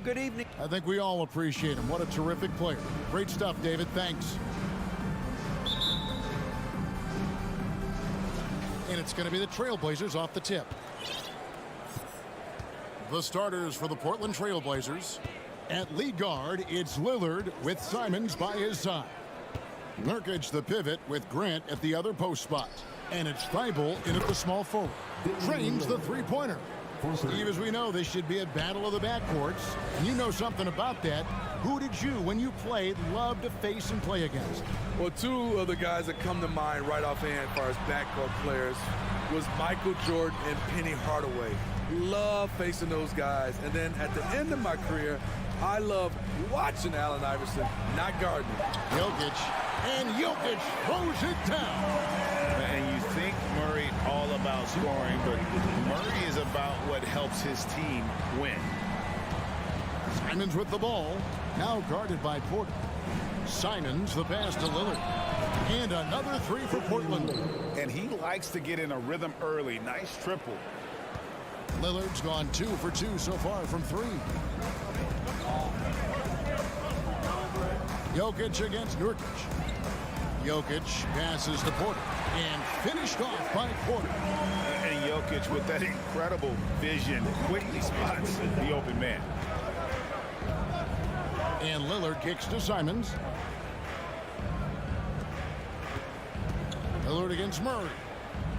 good evening. I think we all appreciate him. What a terrific player. Great stuff, David. Thanks. And it's going to be the Trailblazers off the tip. The starters for the Portland Trailblazers. At lead guard, it's Lillard with Simons by his side. Nurkic the pivot with Grant at the other post spot. And it's Thibault in at the small forward. Trains the three-pointer. Steve, as we know, this should be a battle of the backcourts. And you know something about that. Who did you, when you played, love to face and play against? Well, two of the guys that come to mind right offhand as far as backcourt players was Michael Jordan and Penny Hardaway. Love facing those guys. And then at the end of my career, I love watching Allen Iverson, not guarding him. Jokic, and Jokic throws it down. And you think Murray all about scoring, but Murray is about what helps his team win. Simons with the ball, now guarded by Porter. Simons the pass to Lillard. And another three for Portland. And he likes to get in a rhythm early. Nice triple. Lillard's gone 2 for 2 so far from 3. Jokic against Nurkic. Jokic passes to Porter and finished off by Porter. And Jokic with that incredible vision quickly spots the open man. And Lillard kicks to Simons. Lillard against Murray.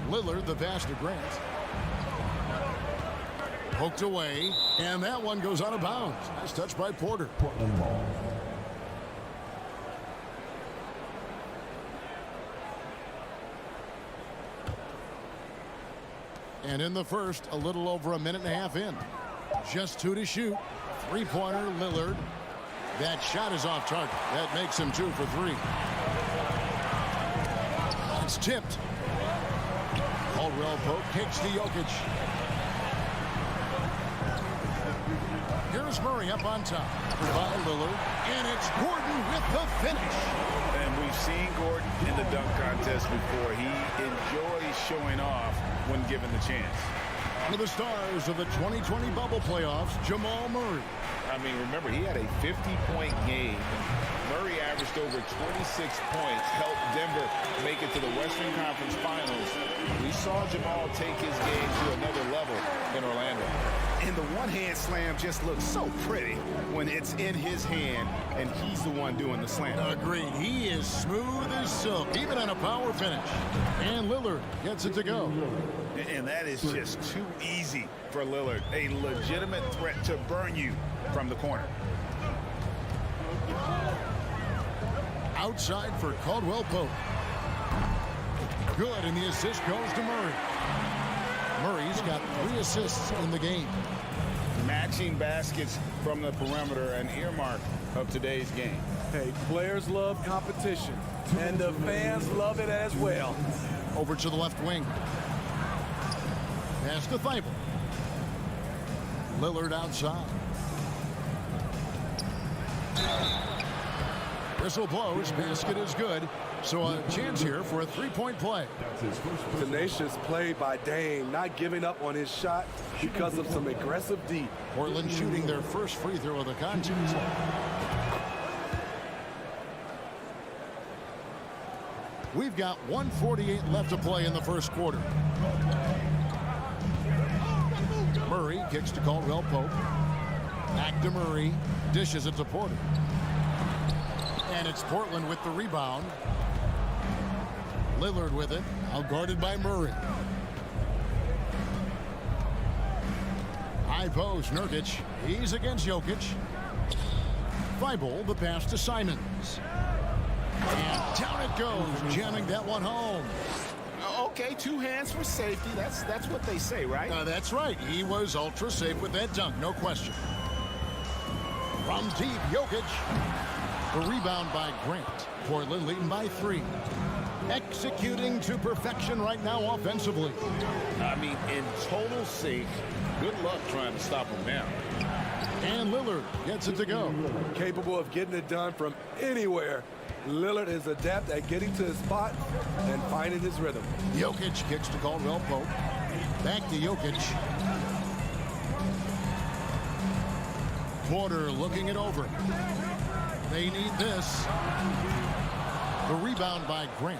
Lillard the pass to Grant. Poked away, and that one goes out of bounds. Nice touch by Porter. Portland ball. And in the first, a little over a minute and a half in. Just 2 to shoot. Three-pointer, Lillard. That shot is off target. That makes him 2 for 3. It's tipped. Caldwell Pope kicks to Jokic. Here's Murray up on top. By Lillard. And it's Gordon with the finish. And we've seen Gordon in the dunk contest before. He enjoys showing off when given the chance. One of the stars of the 2020 bubble playoffs, Jamal Murray. I mean, remember, he had a 50-point game. Murray averaged over 26 points, helped Denver make it to the Western Conference Finals. We saw Jamal take his game to another level in Orlando. And the one-hand slam just looks so pretty when it's in his hand and he's the one doing the slam. Agreed. He is smooth as silk, even on a power finish. And Lillard gets it to go. And that is just too easy for Lillard. A legitimate threat to burn you from the corner. Outside for Caldwell Pope. Good, and the assist goes to Murray. Murray's got 3 assists in the game. Matching baskets from the perimeter, an earmark of today's game. Hey, players love competition, and the fans love it as well. Over to the left wing. Pass to Thibault. Lillard outside. Whistle blows. Basket is good. So a chance here for a three-point play. Tenacious play by Dame, not giving up on his shot because of some aggressive D. Portland shooting their first free throw of the contest. We've got 1:48 left to play in the first quarter. Murray kicks to Caldwell Pope. Back to Murray. Dishes it to Porter. And it's Portland with the rebound. Lillard with it. Outguarded by Murray. High post, Nurkic. He's against Jokic. Thibault, the pass to Simons. And down it goes, jamming that one home. Okay, 2 hands for safety. That's what they say, right? That's right. He was ultra safe with that dunk, no question. From deep, Jokic. The rebound by Grant. Portland leading by 3. Executing to perfection right now offensively. I mean, in total sync. Good luck trying to stop him now. And Lillard gets it to go. Capable of getting it done from anywhere. Lillard is adept at getting to his spot and finding his rhythm. Jokic kicks to Caldwell Pope. Back to Jokic. Porter looking it over. They need this. The rebound by Grant.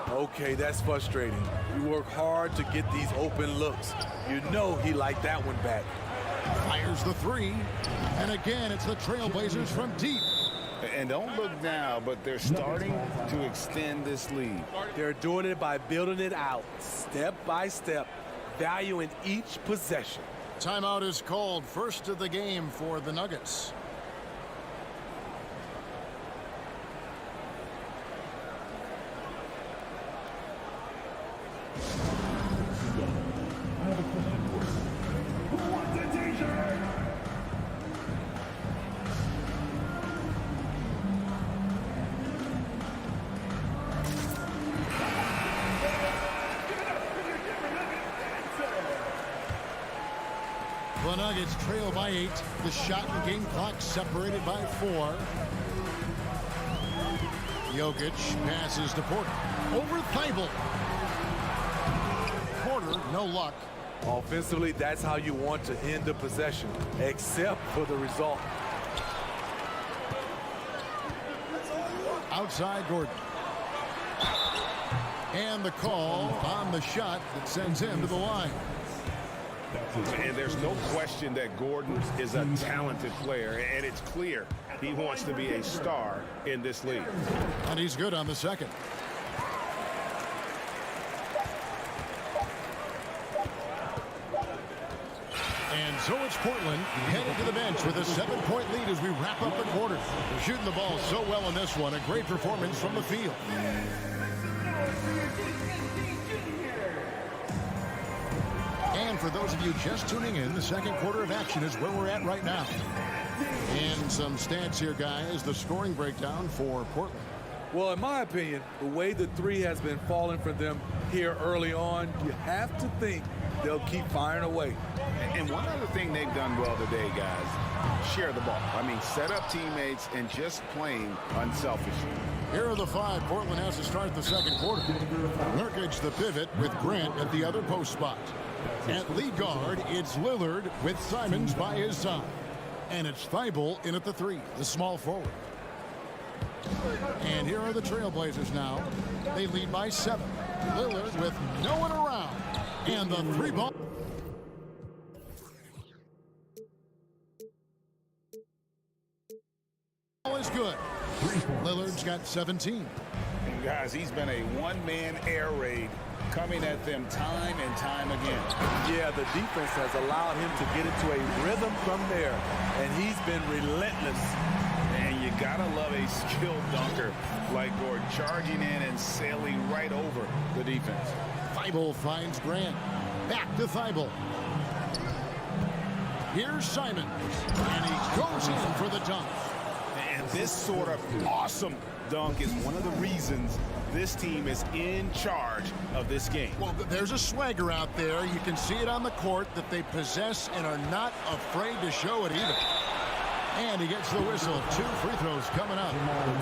Okay, that's frustrating. You work hard to get these open looks. You know he liked that one back. Fires the three. And again, it's the Trailblazers from deep. And don't look now, but they're starting to extend this lead. They're doing it by building it out, step by step, valuing each possession. Timeout is called. First of the game for the Nuggets. The Nuggets trail by 8. The shot and game clock separated by 4. Jokic passes to Porter. Over Thibault. Porter, no luck. Offensively, that's how you want to end the possession, except for the result. Outside Gordon. And the call on the shot that sends him to the line. And there's no question that Gordon is a talented player, and it's clear he wants to be a star in this league. And he's good on the second. And so it's Portland headed to the bench with a 7-point lead as we wrap up the quarter. They're shooting the ball so well in this one. A great performance from the field. And for those of you just tuning in, the second quarter of action is where we're at right now. And some stats here, guys. The scoring breakdown for Portland. Well, in my opinion, the way the three has been falling for them here early on, you have to think they'll keep firing away. And one other thing they've done well today, guys, share the ball. I mean, set up teammates and just playing unselfishly. Here are the 5 Portland has to start the second quarter. Nurkic the pivot with Grant at the other post spot. At lead guard, it's Lillard with Simons by his side. And it's Thibault in at the 3, the small forward. And here are the Trailblazers now. They lead by 7. Lillard with no one around. And the 3 ball. Is good. Lillard's got 17. And guys, he's been a one-man air raid coming at them time and time again. Yeah, the defense has allowed him to get into a rhythm from there, and he's been relentless. And you gotta love a skilled dunker like Gordon, charging in and sailing right over the defense. Thibault finds Grant. Back to Thibault. Here's Simons, and he goes in for the dunk. And this sort of awesome dunk is one of the reasons this team is in charge of this game. Well, there's a swagger out there. You can see it on the court that they possess and are not afraid to show it either. And he gets the whistle. 2 free throws coming up.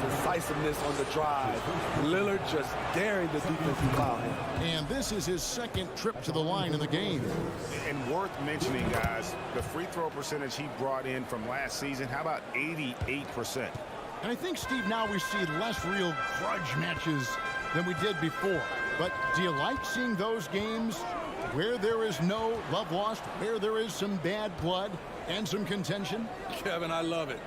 Decisiveness on the drive. Lillard just daring the defense to foul him. And this is his second trip to the line in the game. And worth mentioning, guys, the free throw percentage he brought in from last season, how about 88%? And I think, Steve, now we see less real grudge matches than we did before. But do you like seeing those games where there is no love lost, where there is some bad blood and some contention? Kevin, I love it.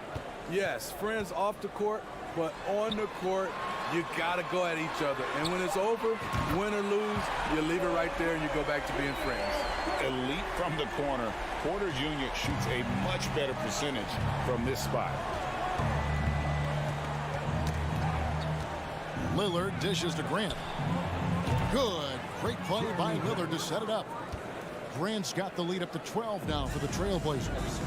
Yes, friends off the court, but on the court, you got to go at each other. And when it's over, win or lose, you leave it right there and you go back to being friends. Elite from the corner. Porter Jr. shoots a much better percentage from this spot. Lillard dishes to Grant. Good. Great play by Lillard to set it up. Grant's got the lead up to 12 now for the Trailblazers.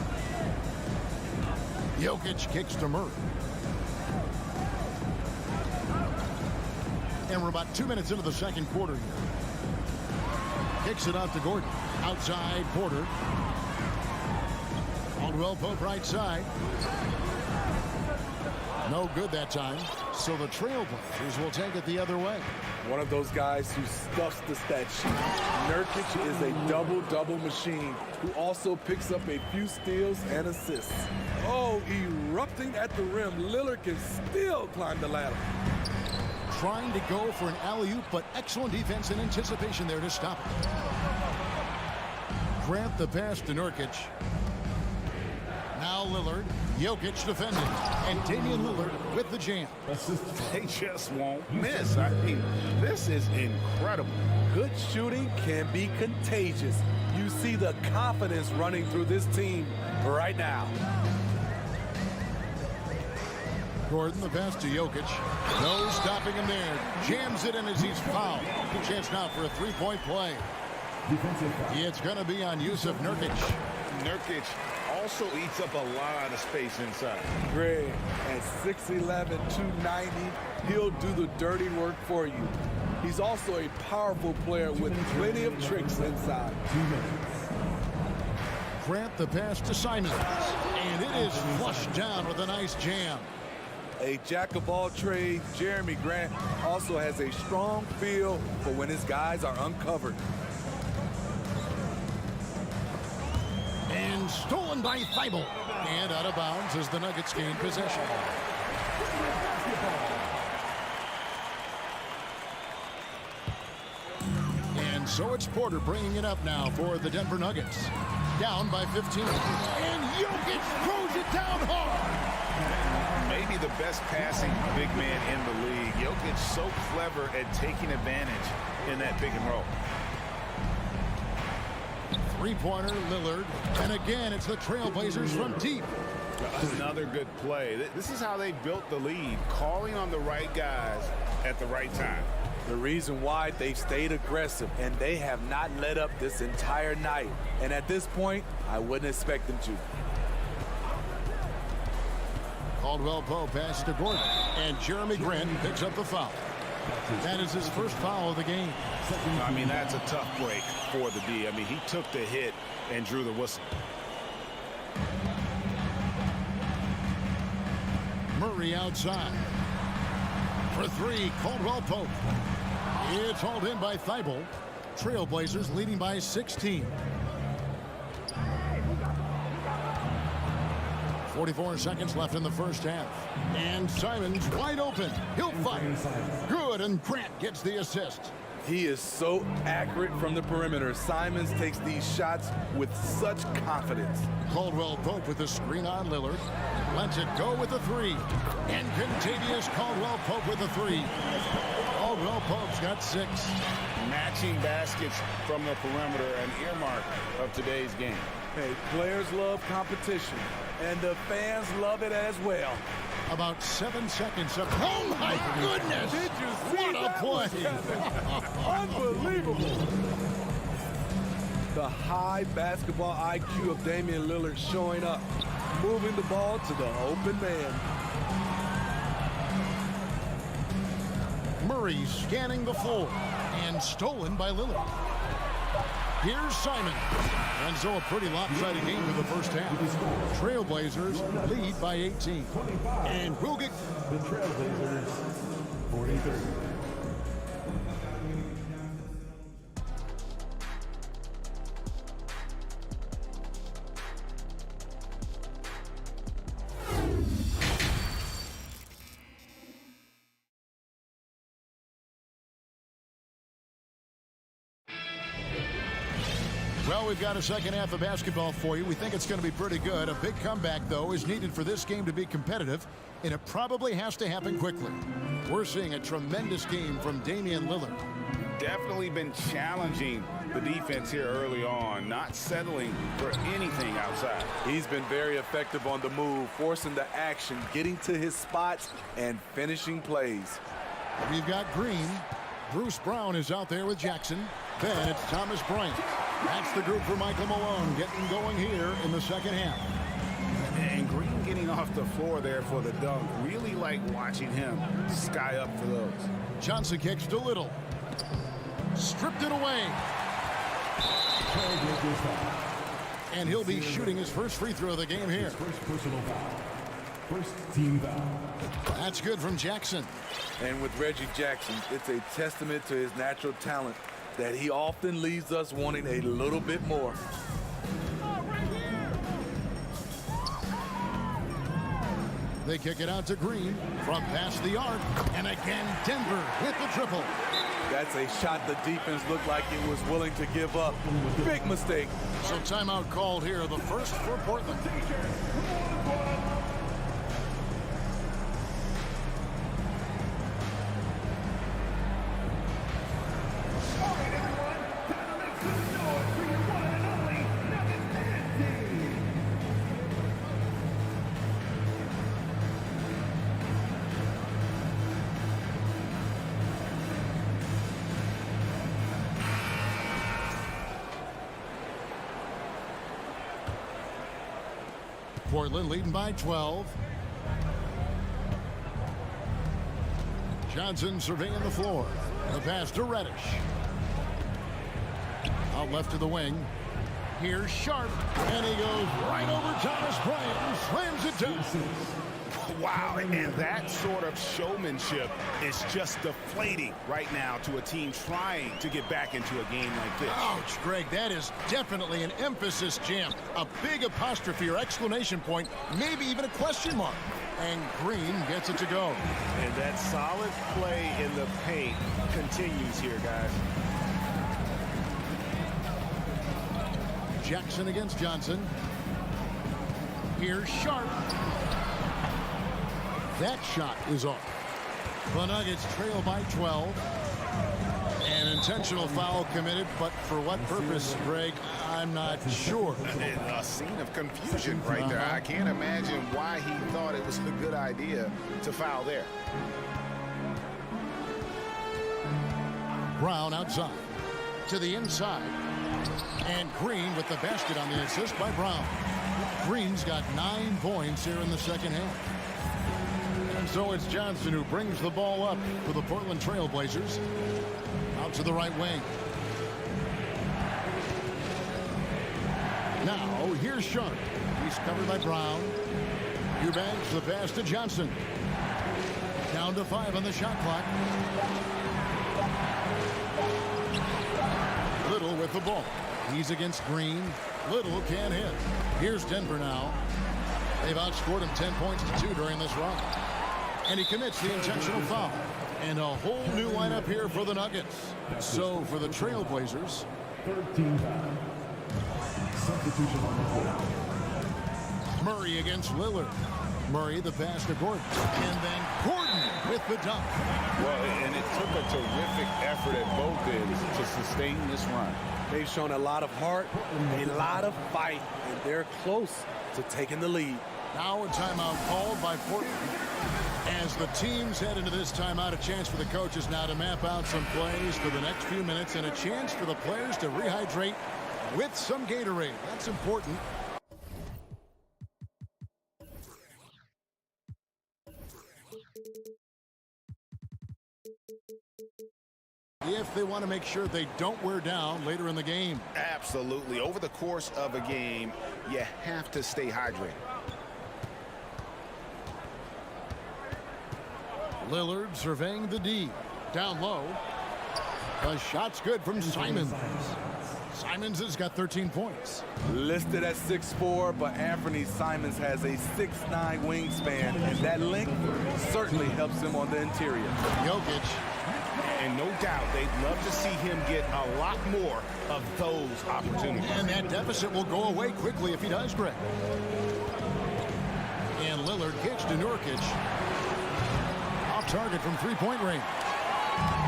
Jokic kicks to Murray. And we're about 2 minutes into the second quarter here. Kicks it out to Gordon. Outside Porter. Caldwell Pope right side. No good that time. So the Trailblazers will take it the other way. One of those guys who stuffs the stat sheet. Nurkic is a double-double machine who also picks up a few steals and assists. Oh, erupting at the rim. Lillard can still climb the ladder. Trying to go for an alley-oop, but excellent defense and anticipation there to stop it. Grant the pass to Nurkic. Now Lillard, Jokic defending, and Damian Lillard with the jam. They just won't miss. I mean, this is incredible. Good shooting can be contagious. You see the confidence running through this team right now. Gordon, the pass to Jokic. No stopping him there. Jams it in as he's fouled. Good chance now for a three-point play. It's going to be on Yusuf Nurkic. Nurkic also eats up a lot of space inside. Greg, at 6'11", 290, he'll do the dirty work for you. He's also a powerful player with plenty of tricks inside. Grant the pass to Simons. And it is flushed down with a nice jam. A jack-of-all-trades, Jeremy Grant also has a strong feel for when his guys are uncovered. And stolen by Thibault. And out of bounds as the Nuggets gain possession. And so it's Porter bringing it up now for the Denver Nuggets. Down by 15. And Jokic throws it down hard. Maybe the best passing big man in the league. Jokic so clever at taking advantage in that pick and roll. Three-pointer, Lillard. And again, it's the Trailblazers from deep. Another good play. This is how they built the lead, calling on the right guys at the right time. The reason why they've stayed aggressive, and they have not let up this entire night. And at this point, I wouldn't expect them to. Caldwell Pope passes to Gordon. And Jeremy Grant picks up the foul. That is his first foul of the game. I mean, that's a tough break for the D. I mean, he took the hit and drew the whistle. Murray outside. For three, Caldwell Pope. It's hauled in by Thibault. Trailblazers leading by 16. 44 seconds left in the first half. And Simons wide open. He'll fire. Good, and Grant gets the assist. He is so accurate from the perimeter. Simons takes these shots with such confidence. Caldwell Pope with the screen on Lillard. Lets it go with the three. And contagious Caldwell Pope with the three. Caldwell Pope's got 6. Matching baskets from the perimeter, an earmark of today's game. Hey, players love competition, and the fans love it as well. About 7 seconds of... Oh, my goodness! Did you see what a play! Unbelievable! The high basketball IQ of Damian Lillard showing up, moving the ball to the open man. Murray scanning the floor, and stolen by Lillard. Here's Simon. And so a pretty lopsided game for the first half. Trailblazers lead by 18. And we'll get the Trailblazers 43. Well, we've got a second half of basketball for you. We think it's going to be pretty good. A big comeback, though, is needed for this game to be competitive, and it probably has to happen quickly. We're seeing a tremendous game from Damian Lillard. Definitely been challenging the defense here early on, not settling for anything outside. He's been very effective on the move, forcing the action, getting to his spots, and finishing plays. We've got Green. Bruce Brown is out there with Jackson. Then it's Thomas Bryant. That's the group for Michael Malone getting going here in the second half. And Green getting off the floor there for the dunk. Really like watching him sky up for those. Johnson kicks to Little. Stripped it away. And he'll be shooting his first free throw of the game here. First team foul. That's good from Jackson. And with Reggie Jackson, it's a testament to his natural talent that he often leaves us wanting a little bit more. They kick it out to Green from past the arc. And again, Denver with the triple. That's a shot the defense looked like it was willing to give up. Big mistake. So timeout called here, the first for Portland. Portland leading by 12. Johnson surveying the floor. The pass to Reddish. Out left to the wing. Here's Sharp. And he goes right over Thomas Bryant. Slams it down. Wow, and that sort of showmanship is just deflating right now to a team trying to get back into a game like this. Ouch, Greg, that is definitely an emphasis jam. A big apostrophe or exclamation point, maybe even a question mark. And Green gets it to go. And that solid play in the paint continues here, guys. Jackson against Johnson. Here's Sharp. That shot is off. The Nuggets trail by 12. An intentional foul committed, but for what purpose, Greg, I'm not sure. A scene of confusion right there. I can't imagine why he thought it was a good idea to foul there. Brown outside. To the inside. And Green with the basket on the assist by Brown. Green's got 9 points here in the second half. And so it's Johnson who brings the ball up for the Portland Trail Blazers. Out to the right wing. Now, here's Sharp. He's covered by Brown. Eubanks, the pass to Johnson. Down to 5 on the shot clock. Little with the ball. He's against Green. Little can't hit. Here's Denver now. They've outscored him 10 points to 2 during this run. And he commits the intentional foul. And a whole new lineup here for the Nuggets. So for the Trailblazers. Third team foul. Substitution on the floor. Murray against Lillard. Murray the pass to Gordon. And then Gordon with the dunk. Well, and it took a terrific effort at both ends to sustain this run. They've shown a lot of heart, a lot of fight, and they're close to taking the lead. Now a timeout called by Portland. As the teams head into this timeout, a chance for the coaches now to map out some plays for the next few minutes and a chance for the players to rehydrate with some Gatorade. That's important. If they want to make sure they don't wear down later in the game. Absolutely. Over the course of a game, you have to stay hydrated. Lillard surveying the D. Down low. The shot's good from Simons. Simons has got 13 points. Listed at 6'4", but Anthony Simons has a 6'9" wingspan, and that length certainly helps him on the interior. Jokic. And no doubt they'd love to see him get a lot more of those opportunities. And that deficit will go away quickly if he does, Greg. And Lillard kicks to Nurkic. Off target from three-point range.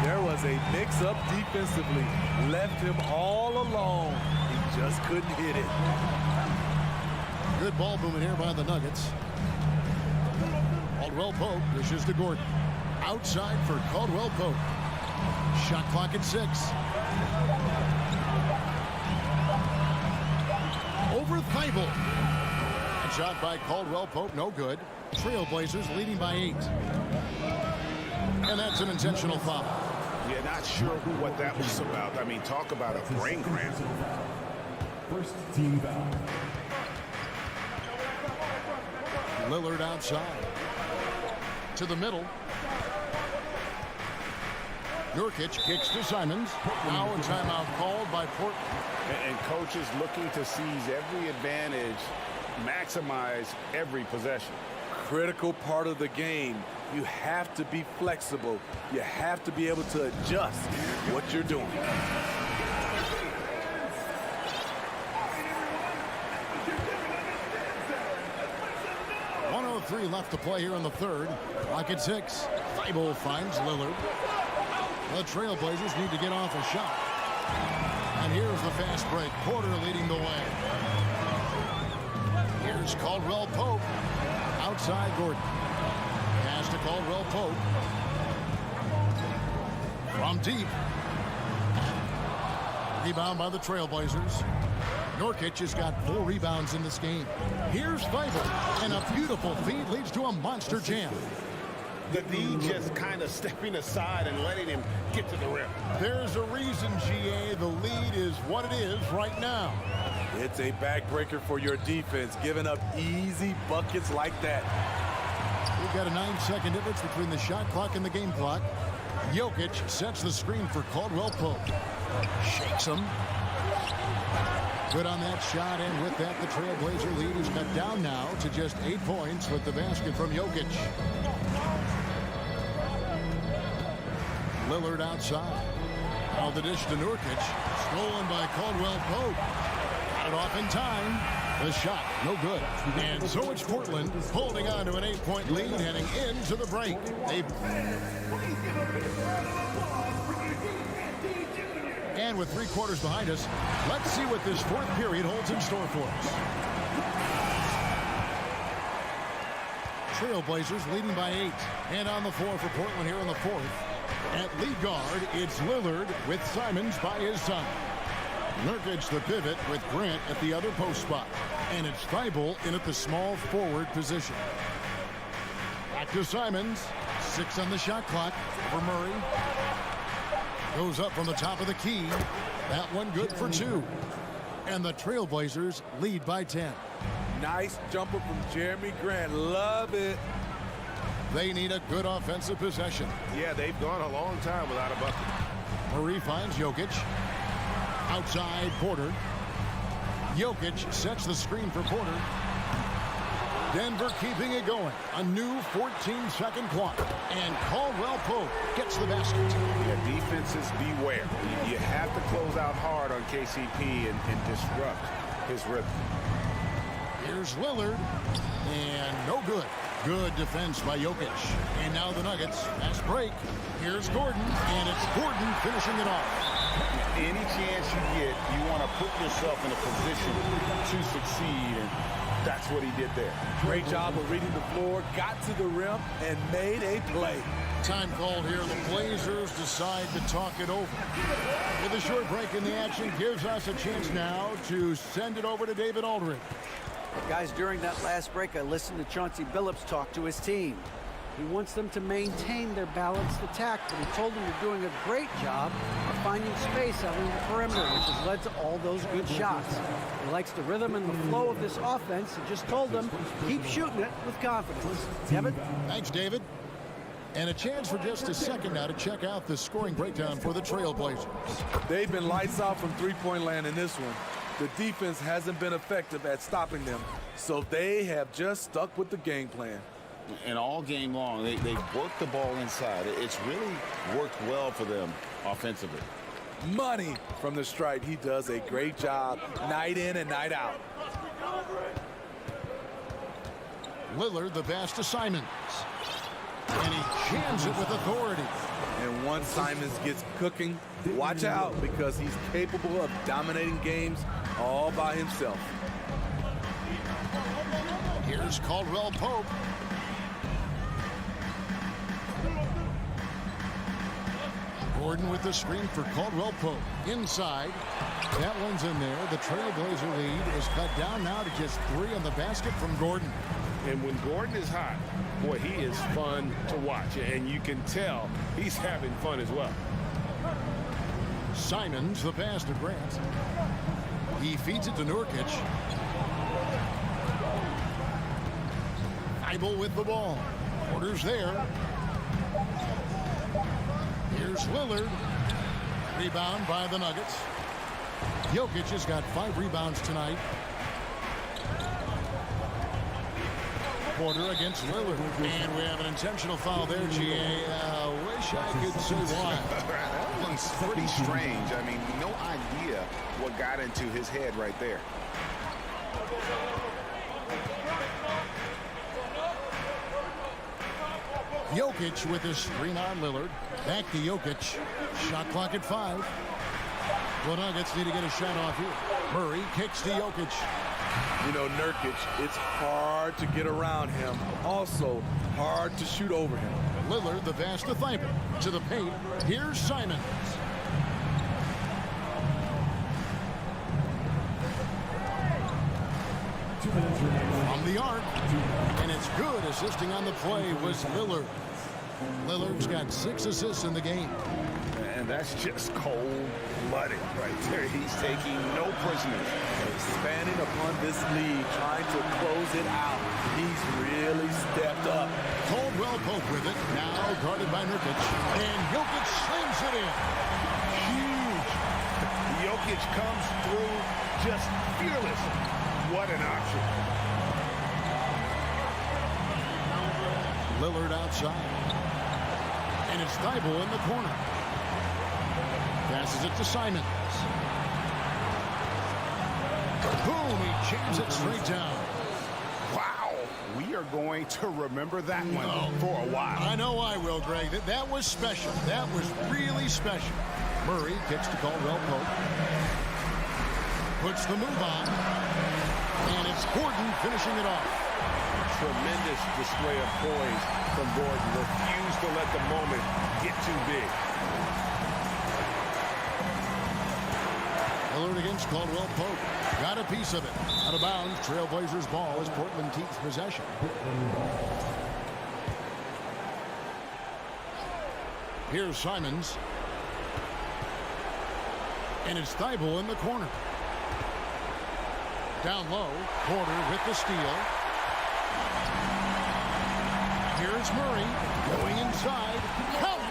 There was a mix-up defensively. Left him all alone. He just couldn't hit it. Good ball movement here by the Nuggets. Caldwell Pope dishes to Gordon. Outside for Caldwell Pope. Shot clock at 6. Over Thibault. And shot by Caldwell Pope, no good. Trailblazers leading by 8. And that's an intentional foul. Yeah, not sure what that was about. I mean, talk about a brain cramp. First team foul. Lillard outside. To the middle. Nurkic kicks to Simons. Now a timeout called by Portland. And coaches looking to seize every advantage, maximize every possession. Critical part of the game. You have to be flexible. You have to be able to adjust what you're doing. 1:03 left to play here in the third. Clock at 6. Thibault finds Lillard. The Trailblazers need to get off a shot. And here's the fast break. Porter leading the way. Here's Caldwell Pope. Outside Gordon. Pass to Caldwell Pope. From deep. Rebound by the Trailblazers. Nurkic has got 4 rebounds in this game. Here's Thibault. And a beautiful feed leads to a monster jam. The D just kind of stepping aside and letting him get to the rim. There's a reason, GA. The lead is what it is right now. It's a backbreaker for your defense, giving up easy buckets like that. We've got a 9-second difference between the shot clock and the game clock. Jokic sets the screen for Caldwell Pope. Shakes him. Good on that shot, and with that, the Trailblazer lead is cut down now to just 8 points with the basket from Jokic. Lillard outside. Now the dish to Nurkic. Stolen by Caldwell Pope. Got it off in time. The shot, no good. And so it's Portland holding on to an 8-point lead heading into the break. And with 3 quarters behind us, let's see what this fourth period holds in store for us. Trailblazers leading by 8. And on the floor for Portland here in the fourth. At lead guard, it's Lillard with Simons by his side. Nurkic the pivot with Grant at the other post spot. And it's Thibault in at the small forward position. Back to Simons. 6 on the shot clock for Murray. Goes up from the top of the key. That one good for 2. And the Trailblazers lead by 10. Nice jumper from Jeremy Grant. Love it. They need a good offensive possession. Yeah, they've gone a long time without a bucket. Murray finds Jokic. Outside Porter. Jokic sets the screen for Porter. Denver keeping it going. A new 14-second clock. And Caldwell Pope gets the basket. Yeah, defenses beware. You have to close out hard on KCP and disrupt his rhythm. Here's Lillard. And no good. Good defense by Jokic. And now the Nuggets. Fast break. Here's Gordon. And it's Gordon finishing it off. Any chance you get, you want to put yourself in a position to succeed, and that's what he did there. Great job of reading the floor, got to the rim, and made a play. Time called here. The Blazers decide to talk it over. With a short break in the action, gives us a chance now to send it over to David Aldridge. Guys, during that last break, I listened to Chauncey Billups talk to his team. He wants them to maintain their balanced attack, but he told them they're doing a great job of finding space out on the perimeter, which has led to all those good shots. He likes the rhythm and the flow of this offense. He just told them, keep shooting it with confidence. Devin? Thanks, David. And a chance for just a second now to check out the scoring breakdown for the Trailblazers. They've been lights out from three-point land in this one. The defense hasn't been effective at stopping them, so they have just stuck with the game plan. And all game long, they've worked the ball inside. It's really worked well for them offensively. Money from the stripe. He does a great job night in and night out. Lillard the pass to Simons. And he jams it with authority. And once Simons gets cooking, watch out, because he's capable of dominating games all by himself. Here's Caldwell Pope. Gordon with the screen for Caldwell Pope. Inside. That one's in there. The Trailblazer lead is cut down now to just 3 on the basket from Gordon. And when Gordon is hot, boy, he is fun to watch. And you can tell he's having fun as well. Simons the pass to Grant. He feeds it to Nurkic. Thibault with the ball. Porter's there. Here's Lillard. Rebound by the Nuggets. Jokic has got 5 rebounds tonight. Porter against Lillard. And we have an intentional foul there, GA. Wish I could say why. That one's pretty strange. I mean, no idea what got into his head right there. Jokic with his screen on Lillard. Back to Jokic. Shot clock at 5. The Nuggets need to get a shot off here. Murray kicks to Jokic. You know, Nurkic, it's hard to get around him. Also, hard to shoot over him. Lillard, the pass to Thibault. To the paint. Here's Simons. From the arc. And it's good. Assisting on the play was Lillard. Lillard's got 6 assists in the game. And that's just cold-blooded right there. He's taking no prisoners. Expanding upon this lead, trying to close it out. He's really stepped up. Caldwell Pope with it. Now guarded by Nurkic. And Jokic slams it in. Huge. Jokic comes through just fearless. What an option. Lillard outside. And it's Thibault in the corner. Passes it to Simons. Boom, he jams it straight down. Wow. We are going to remember that one for a while. I know I will, Greg. That was special. That was really special. Murray kicks to Caldwell Pope. Puts the move on. And it's Gordon finishing it off. Tremendous display of poise from Gordon. Refused to let the moment get too big. Lillard against Caldwell Pope. Got a piece of it. Out of bounds. Trailblazers ball as Portland keeps possession. Here's Simons. And it's Thibault in the corner. Down low. Porter with the steal. Here's Murray going inside. Count.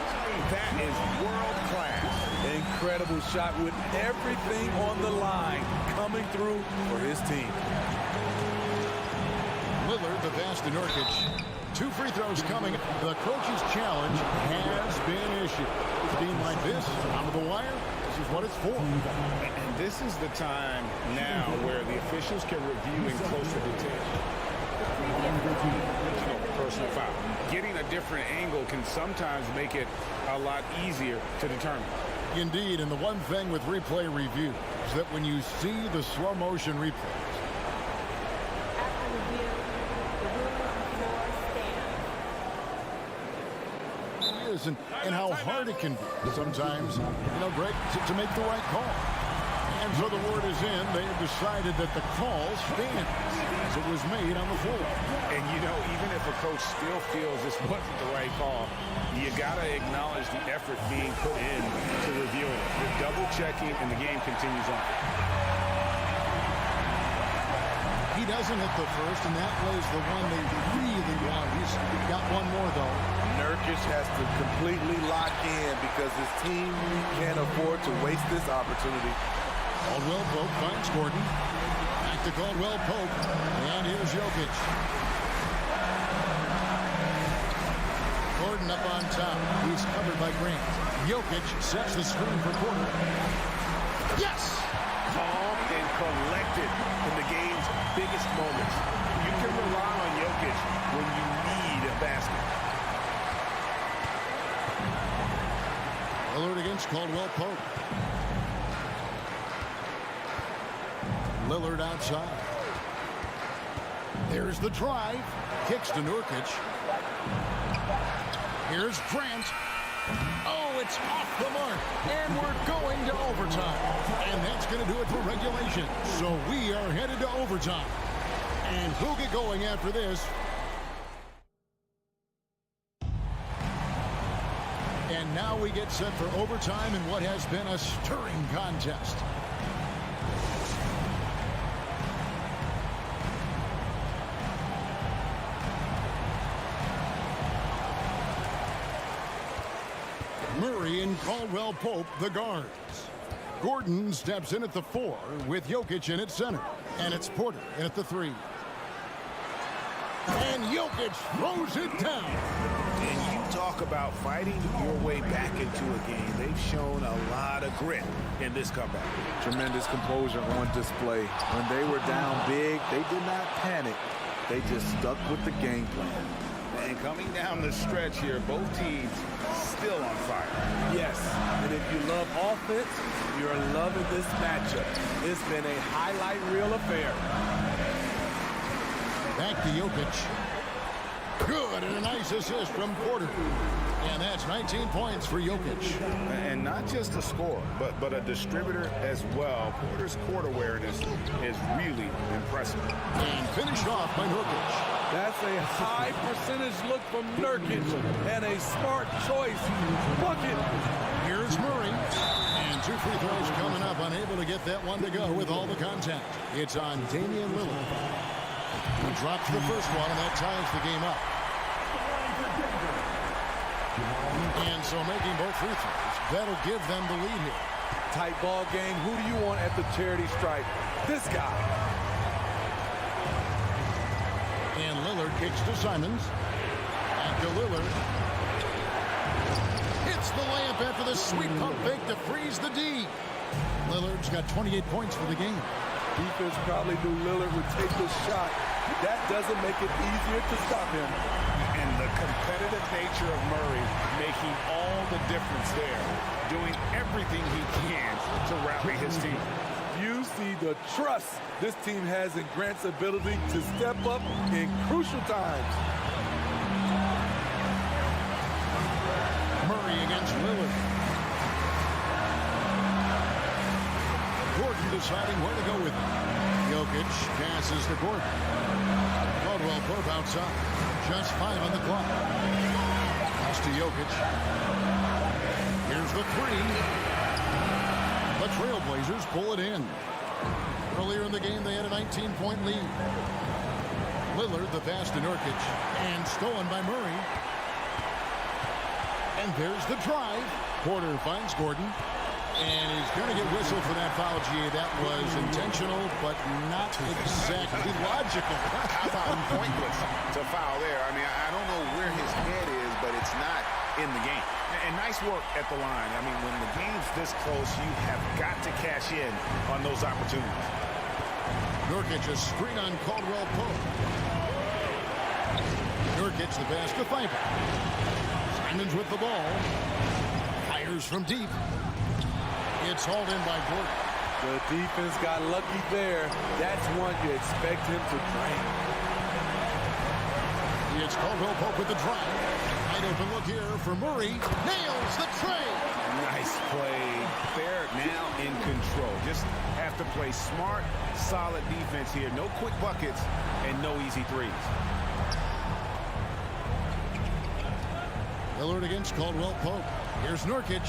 That is world class. Incredible shot with everything on the line coming through for his team. Lillard, the pass to Nurkic. 2 free throws coming. The coach's challenge has been issued. A team like this, out of the wire, this is what it's for. And this is the time now where the officials can review in closer detail. Personal foul. Getting a different angle can sometimes make it a lot easier to determine. Indeed, and the one thing with replay review is that when you see the slow motion replays, After review, the ruling on the floor stands. and how hard it can be sometimes, Greg, to make the right call. And so the word is in. They have decided that the call stands as it was made on the floor. And even if a coach still feels this wasn't the right call, you got to acknowledge the effort being put in to reviewing it. They're double checking, and the game continues on. He doesn't hit the first, and that was the one they really want. He's got one more, though. Nurkic has to completely lock in because his team can't afford to waste this opportunity. Caldwell Pope finds Gordon. Back to Caldwell Pope. And here's Jokic. Gordon up on top. He's covered by Grant. Jokic sets the screen for Porter. Yes! Calm and collected in the game's biggest moments. You can rely on Jokic when you need a basket. Lillard against Caldwell Pope. Lillard outside. There's the drive. Kicks to Nurkic. Here's Grant. Oh, it's off the mark. And we're going to overtime. And that's going to do it for regulation. So we are headed to overtime. And who'll get going after this? And now we get set for overtime in what has been a stirring contest. Murray and Caldwell Pope, the guards. Gordon steps in at the 4 with Jokic in at center. And it's Porter in at the 3. And Jokic throws it down. And you talk about fighting your way back into a game. They've shown a lot of grit in this comeback. Tremendous composure on display. When they were down big, they did not panic. They just stuck with the game plan. And coming down the stretch here, both teams still on fire. Yes, and if you love offense, you're loving this matchup. It's been a highlight reel affair. Back to Jokic. Good, and a nice assist from Porter. And that's 19 points for Jokic. And not just a scorer, but a distributor as well. Porter's court awareness is really impressive. And finished off by Nurkic. That's a high percentage look from Nurkic and a smart choice. Bucket. Here's Murray. And 2 free throws coming up. Unable to get that one to go with all the contact. It's on Damian Lillard. He drops the first one, and that ties the game up. And so making both free throws, that'll give them the lead here. Tight ball game. Who do you want at the charity stripe? This guy. And Lillard kicks to Simons. Back to Lillard. Hits the layup after the sweet pump fake to freeze the D. Lillard's got 28 points for the game. Defense probably knew Lillard would take this shot. That doesn't make it easier to stop him. And the competitive nature of Murray making all the difference there, doing everything he can to rally his team. You see the trust this team has in Grant's ability to step up in crucial times. Murray against Lillard. Gordon deciding where to go with it. Jokic passes to Gordon. Caldwell Pope outside. Just 5 on the clock. Pass to Jokic. Here's the 3. The Trailblazers pull it in. Earlier in the game, they had a 19-point lead. Lillard, the pass to Nurkic. And stolen by Murray. And there's the drive. Porter finds Gordon. And he's going to get whistled for that foul, G. That was intentional, but not exactly logical. How about pointless to foul there? I mean, I don't know where his head is, but it's not in the game. And nice work at the line. I mean, when the game's this close, you have got to cash in on those opportunities. Nurkic a screen on Caldwell Pope. Nurkic the pass to Pfeiffer. Simons with the ball. Fires from deep. It's hauled in by Gordon. The defense got lucky there. That's one you expect him to drain. It's Caldwell Pope with the drive. Wide open look here for Murray. Nails the tray. Nice play. They're now in control. Just have to play smart, solid defense here. No quick buckets and no easy threes. Lillard against Caldwell Pope. Here's Nurkic.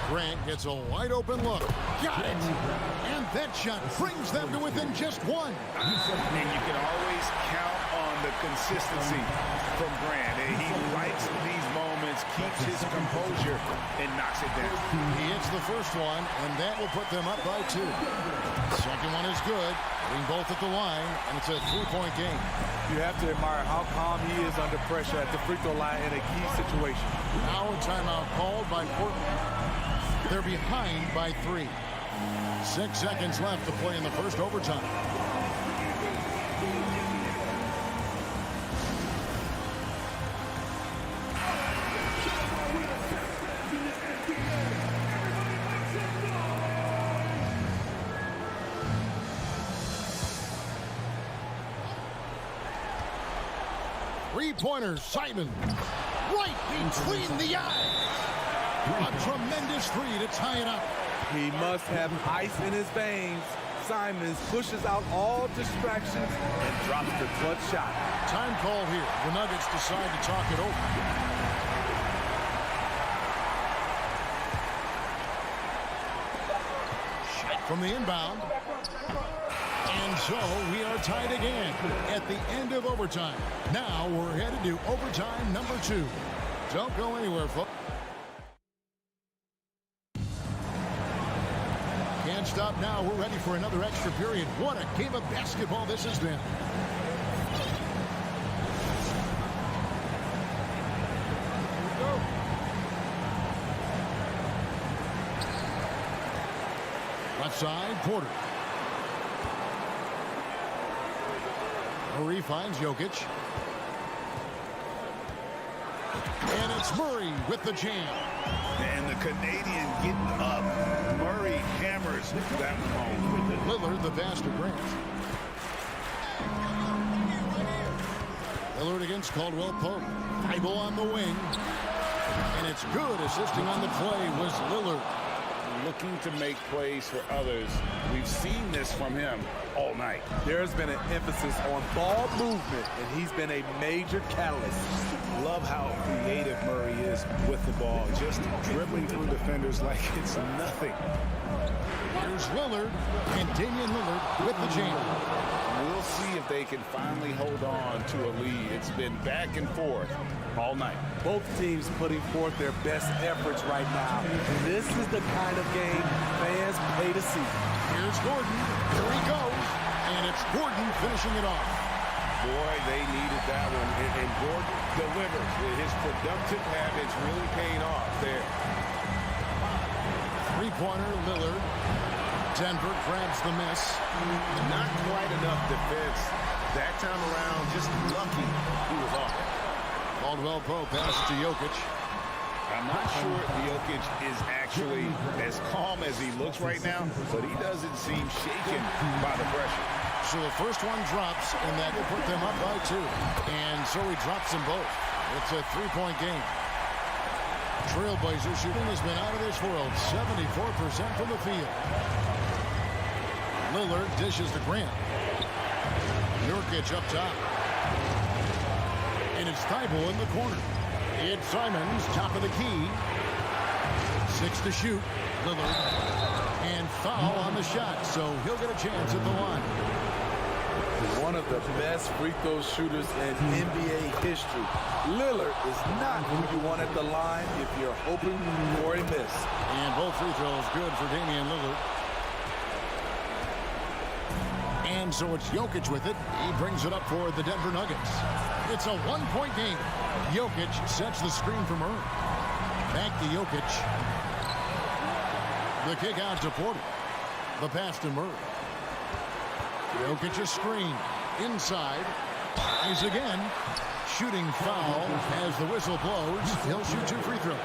Grant gets a wide open look. Got it. And that shot brings them to within just 1. And you can always count on the consistency from Grant. He likes these moments, keeps his composure, and knocks it down. He hits the first one, and that will put them up by 2. Second one is good. Hitting both at the line, and it's a 3-point game. You have to admire how calm he is under pressure at the free throw line in a key situation. Now a timeout called by Portland. They're behind by 3. 6 seconds left to play in the first overtime. Three-pointer, Simon. Right between the eyes. A tremendous 3 to tie it up. He must have ice in his veins. Simons pushes out all distractions and drops the clutch shot. Time call here. The Nuggets decide to talk it over. Shot from the inbound. And so we are tied again at the end of overtime. Now we're headed to overtime number 2. Don't go anywhere, folks. And stop now. We're ready for another extra period. What a game of basketball this has been. Left side, Porter. Murray finds Jokic. And it's Murray with the jam. And the Canadian getting up. Murray hammers that home. Lillard, the pass to Grant. Lillard against Caldwell Pope. Thibault on the wing. And it's good. Assisting on the play was Lillard. Looking to make plays for others. We've seen this from him all night. There's been an emphasis on ball movement, and he's been a major catalyst. Love how creative Murray is with the ball, just dribbling through defenders like it's nothing. Here's Lillard, and Damian Lillard with the jam. We'll see if they can finally hold on to a lead. It's been back and forth all night. Both teams putting forth their best efforts right now. This is the kind of game fans pay to see. Here's Gordon. Here he goes. And it's Gordon finishing it off. Boy, they needed that one. And Gordon delivers. His productive habits really paying off there. Three-pointer, Lillard. Denver grabs the miss. Not quite enough defense. That time around, just lucky he was off. Caldwell Pope passes to Jokic. I'm not sure Jokic is actually as calm as he looks right now, but he doesn't seem shaken by the pressure. So the first one drops, and that will put them up by 2. And so he drops them both. It's a 3-point game. Trailblazer shooting has been out of this world. 74% from the field. Lillard dishes to Grant. Jokic up top. And it's Thibault in the corner. It's Simons, top of the key. 6 to shoot. Lillard. And foul on the shot, so he'll get a chance at the line. One of the best free throw shooters in NBA history. Lillard is not who you want at the line if you're hoping for a miss. And both free throws good for Damian Lillard. And so it's Jokic with it. He brings it up for the Denver Nuggets. It's a 1-point game. Jokic sets the screen for Murray. Back to Jokic. The kick out to Porter. The pass to Murray. Jokic a screen. Inside. He's again. Shooting foul as the whistle blows. He'll shoot 2 free throws.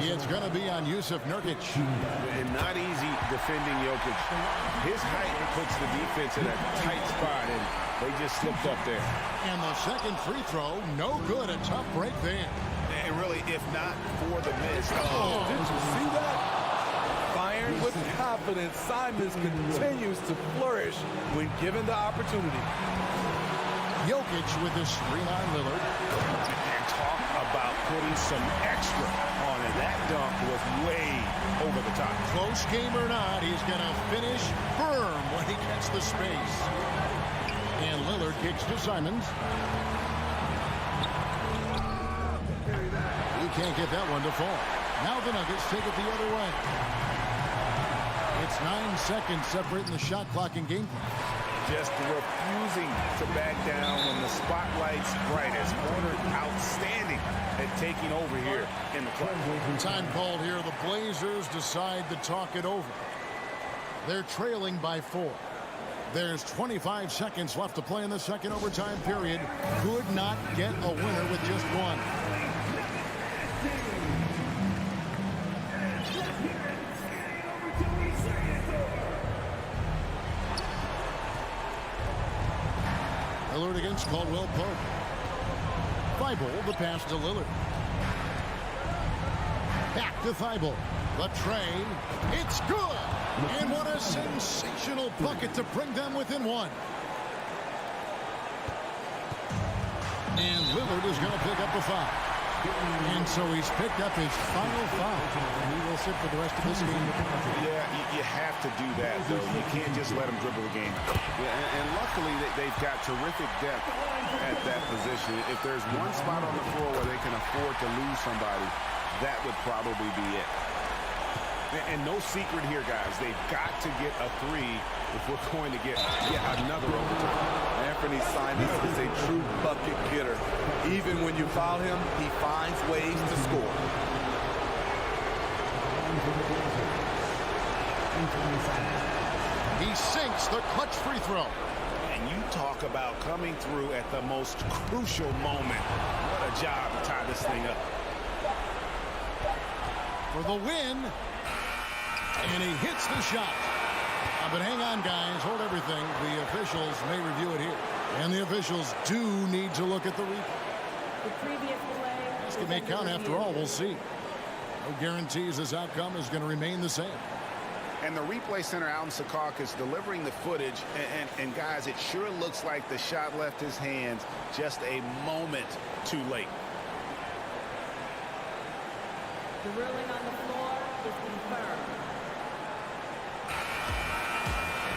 It's going to be on Yusuf Nurkic. And not easy defending Jokic. His height puts the defense in a tight spot, and they just slipped up there. And the second free throw, no good. A tough break there. And really, if not for the miss. Oh, did you see that? Fired with confidence, Simons continues to flourish when given the opportunity. Jokic with the screen on Lillard. And talk about putting some extra on it. That dunk was way over the top. Close game or not, he's going to finish firm when he gets the space. And Lillard kicks to Simons. He can't get that one to fall. Now the Nuggets take it the other way. It's 9 seconds separating the shot clock and game clock. Just refusing to back down when the spotlight's brightest. Porter outstanding at taking over here in the clutch. Time called here. The Blazers decide to talk it over. They're trailing by 4. There's 25 seconds left to play in the second overtime period. Could not get a winner with just one. Lillard against Caldwell Pope. Thibault, the pass to Lillard. Back to Thibault. The train. It's good. And what a sensational bucket to bring them within 1. And Lillard is going to pick up the foul. And so he's picked up his final foul. And he will sit for the rest of this game. Yeah, you have to do that, though. You can't just let him dribble the game. Yeah, and luckily they've got terrific depth at that position. If there's one spot on the floor where they can afford to lose somebody, that would probably be it. And no secret here, guys. They've got to get a 3 if we're going to get yet another overtime. Anthony Simons is a true bucket getter. Even when you foul him, he finds ways to score. He sinks the clutch free throw. And you talk about coming through at the most crucial moment. What a job to tie this thing up. For the win. And he hits the shot. But hang on, guys. Hold everything. The officials may review it here. And the officials do need to look at the replay. The previous play. This can may count after all. We'll see. No guarantees this outcome is going to remain the same. And the replay center out in Secaucus delivering the footage. And guys, it sure looks like the shot left his hands just a moment too late. The ruling on the floor is confirmed.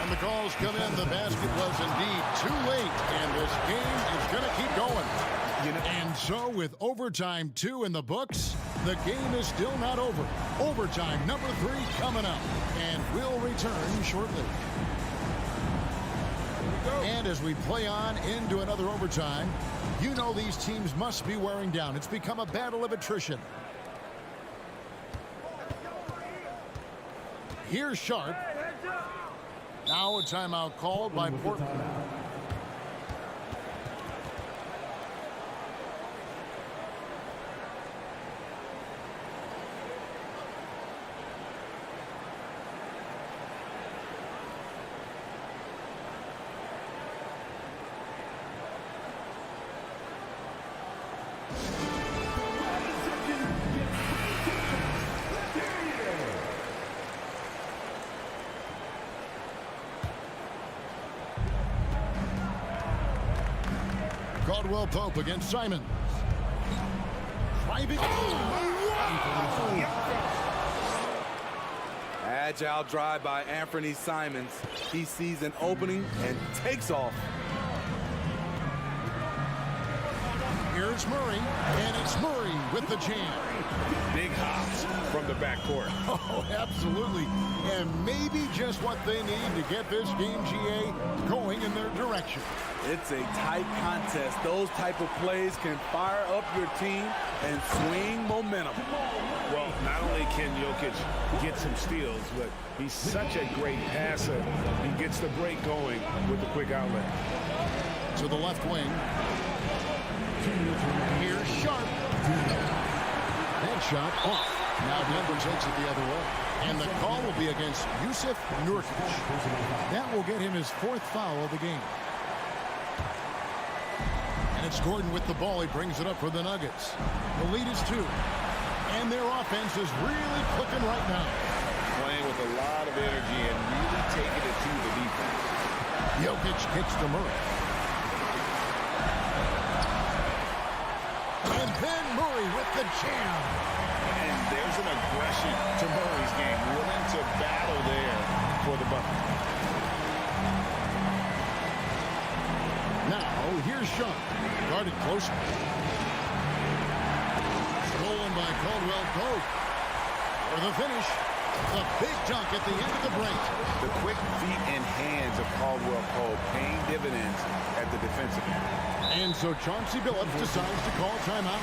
And the calls come in. The basket was indeed too late. And this game is going to keep going. And so with overtime 2 in the books, the game is still not over. Overtime number 3 coming up. And we'll return shortly. And as we play on into another overtime, you know these teams must be wearing down. It's become a battle of attrition. Here's Sharp. Now a timeout called by Portland. Caldwell Pope against Simons. Private. Agile drive by Anthony Simons. He sees an opening and takes off. Here's Murray, and it's Murray with the jam. Big hops from the backcourt. Oh, absolutely. And maybe just what they need to get this game, GA, going in their direction. It's a tight contest. Those type of plays can fire up your team and swing momentum. Well, not only can Jokic get some steals, but he's such a great passer. He gets the break going with the quick outlet. To the left wing. Here's Sharp. That shot off. Now Denver takes it the other way. And the call will be against Yusuf Nurkic. That will get him his 4th foul of the game. And it's Gordon with the ball. He brings it up for the Nuggets. The lead is 2. And their offense is really clicking right now. Playing with a lot of energy and really taking it to the defense. Jokic kicks to Murray. And then Murray with the jam. And there's an aggression to Murray's game. Willing to battle there for the bucket. Now, here's Sharp. Guarded closer. Stolen by Caldwell Pope. For the finish. The big dunk at the end of the break. The quick feet and hands of Caldwell Pope paying dividends at the defensive end. And so Chauncey Billups decides to call timeout.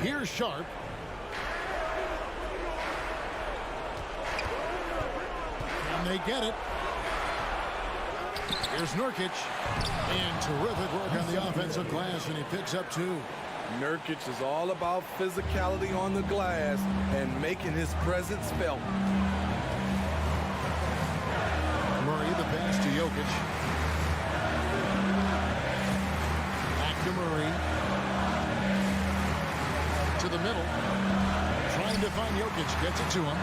Here's Sharp. And they get it. Here's Nurkic. And terrific work on the offensive glass, and he picks up 2. Nurkic is all about physicality on the glass and making his presence felt. Murray, the pass to Jokic. Back to Murray. To the middle. Trying to find Jokic. Gets it to him.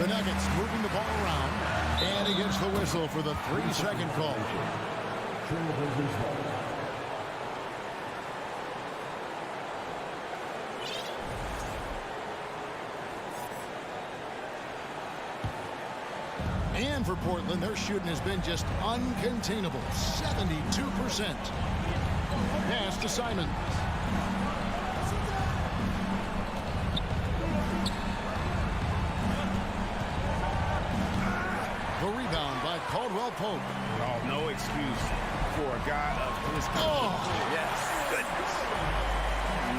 The Nuggets moving the ball around. And he gets the whistle for the 3-second call. Trailblazers ball. And for Portland, their shooting has been just uncontainable. 72%. Pass to Simons. The rebound by Caldwell Pope. Oh, no excuse for a guy of his Yes. goodness.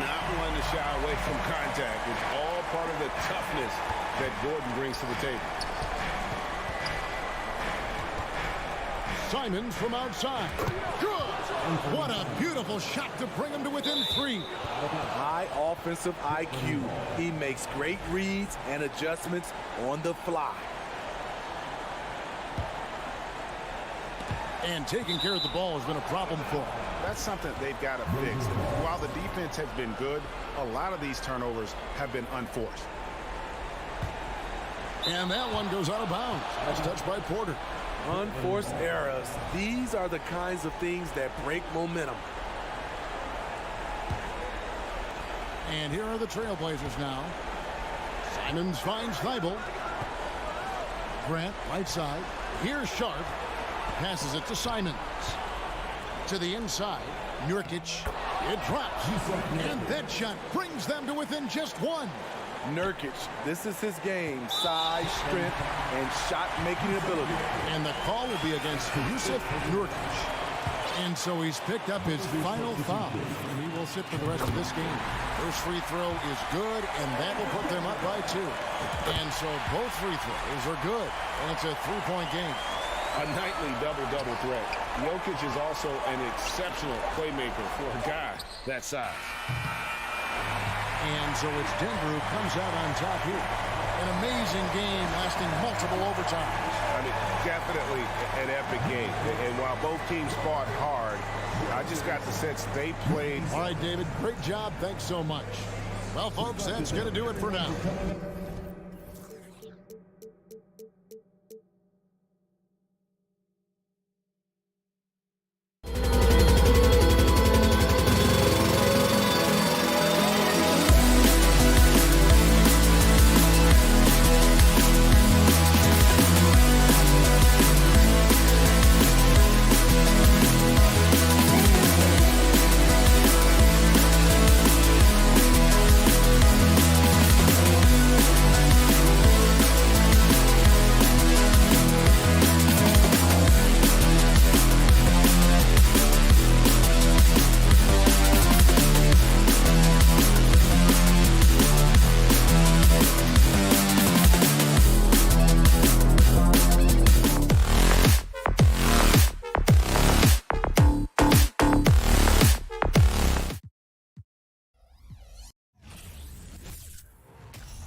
Not one to shy away from contact. It's all part of the toughness that Gordon brings to the table. Simons from outside. Good. What a beautiful shot to bring him to within 3. High offensive IQ. He makes great reads and adjustments on the fly. And taking care of the ball has been a problem for him. That's something they've got to fix. While the defense has been good, a lot of these turnovers have been unforced. And that one goes out of bounds. That's touched by Porter. Unforced errors. These are the kinds of things that break momentum. And here are the Trailblazers now. Simons finds Thibault. Grant, right side. Here's Sharp. Passes it to Simons. To the inside. Nurkic. It drops. And that shot brings them to within just 1. Nurkic, this is his game. Size, strength, and shot-making ability. And the call will be against Yusuf Nurkic. And so he's picked up his final foul. And he will sit for the rest of this game. First free throw is good, and that will put them up by 2. And so both free throws are good. And it's a 3-point game. A nightly double-double threat. Jokic is also an exceptional playmaker for a guy that size. And so it's Denver who comes out on top here. An amazing game lasting multiple overtimes. I mean, definitely an epic game. And while both teams fought hard, I just got the sense they played. All right, David, great job. Thanks so much. Well, folks, that's going to do it for now.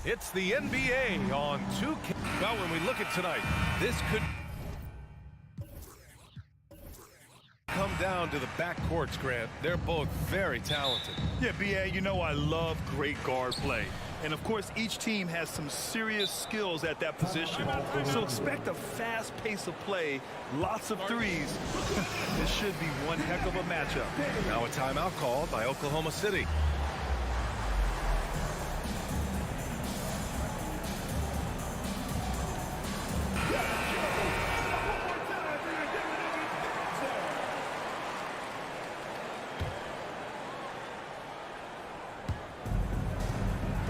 It's the NBA on 2K. Well, when we look at tonight, this could come down to the backcourts, Grant. They're both very talented. Yeah, B.A., you know I love great guard play. And, of course, each team has some serious skills at that position. So expect a fast pace of play, lots of threes. This should be one heck of a matchup. Now a timeout called by Oklahoma City.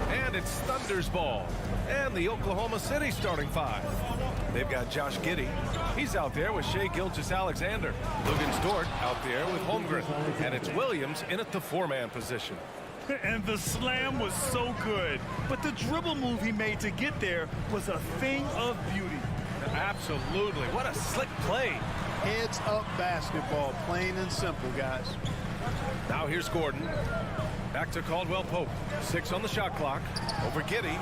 And it's Thunder's ball. And the Oklahoma City starting 5. They've got Josh Giddey. He's out there with Shai Gilgeous-Alexander. Lugens Dort out there with Holmgren. And it's Williams in at the 4-man position. And the slam was so good. But the dribble move he made to get there was a thing of beauty. Absolutely. What a slick play. Heads up basketball, plain and simple, guys. Now here's Gordon. Back to Caldwell Pope. 6 on the shot clock. Over Giddey.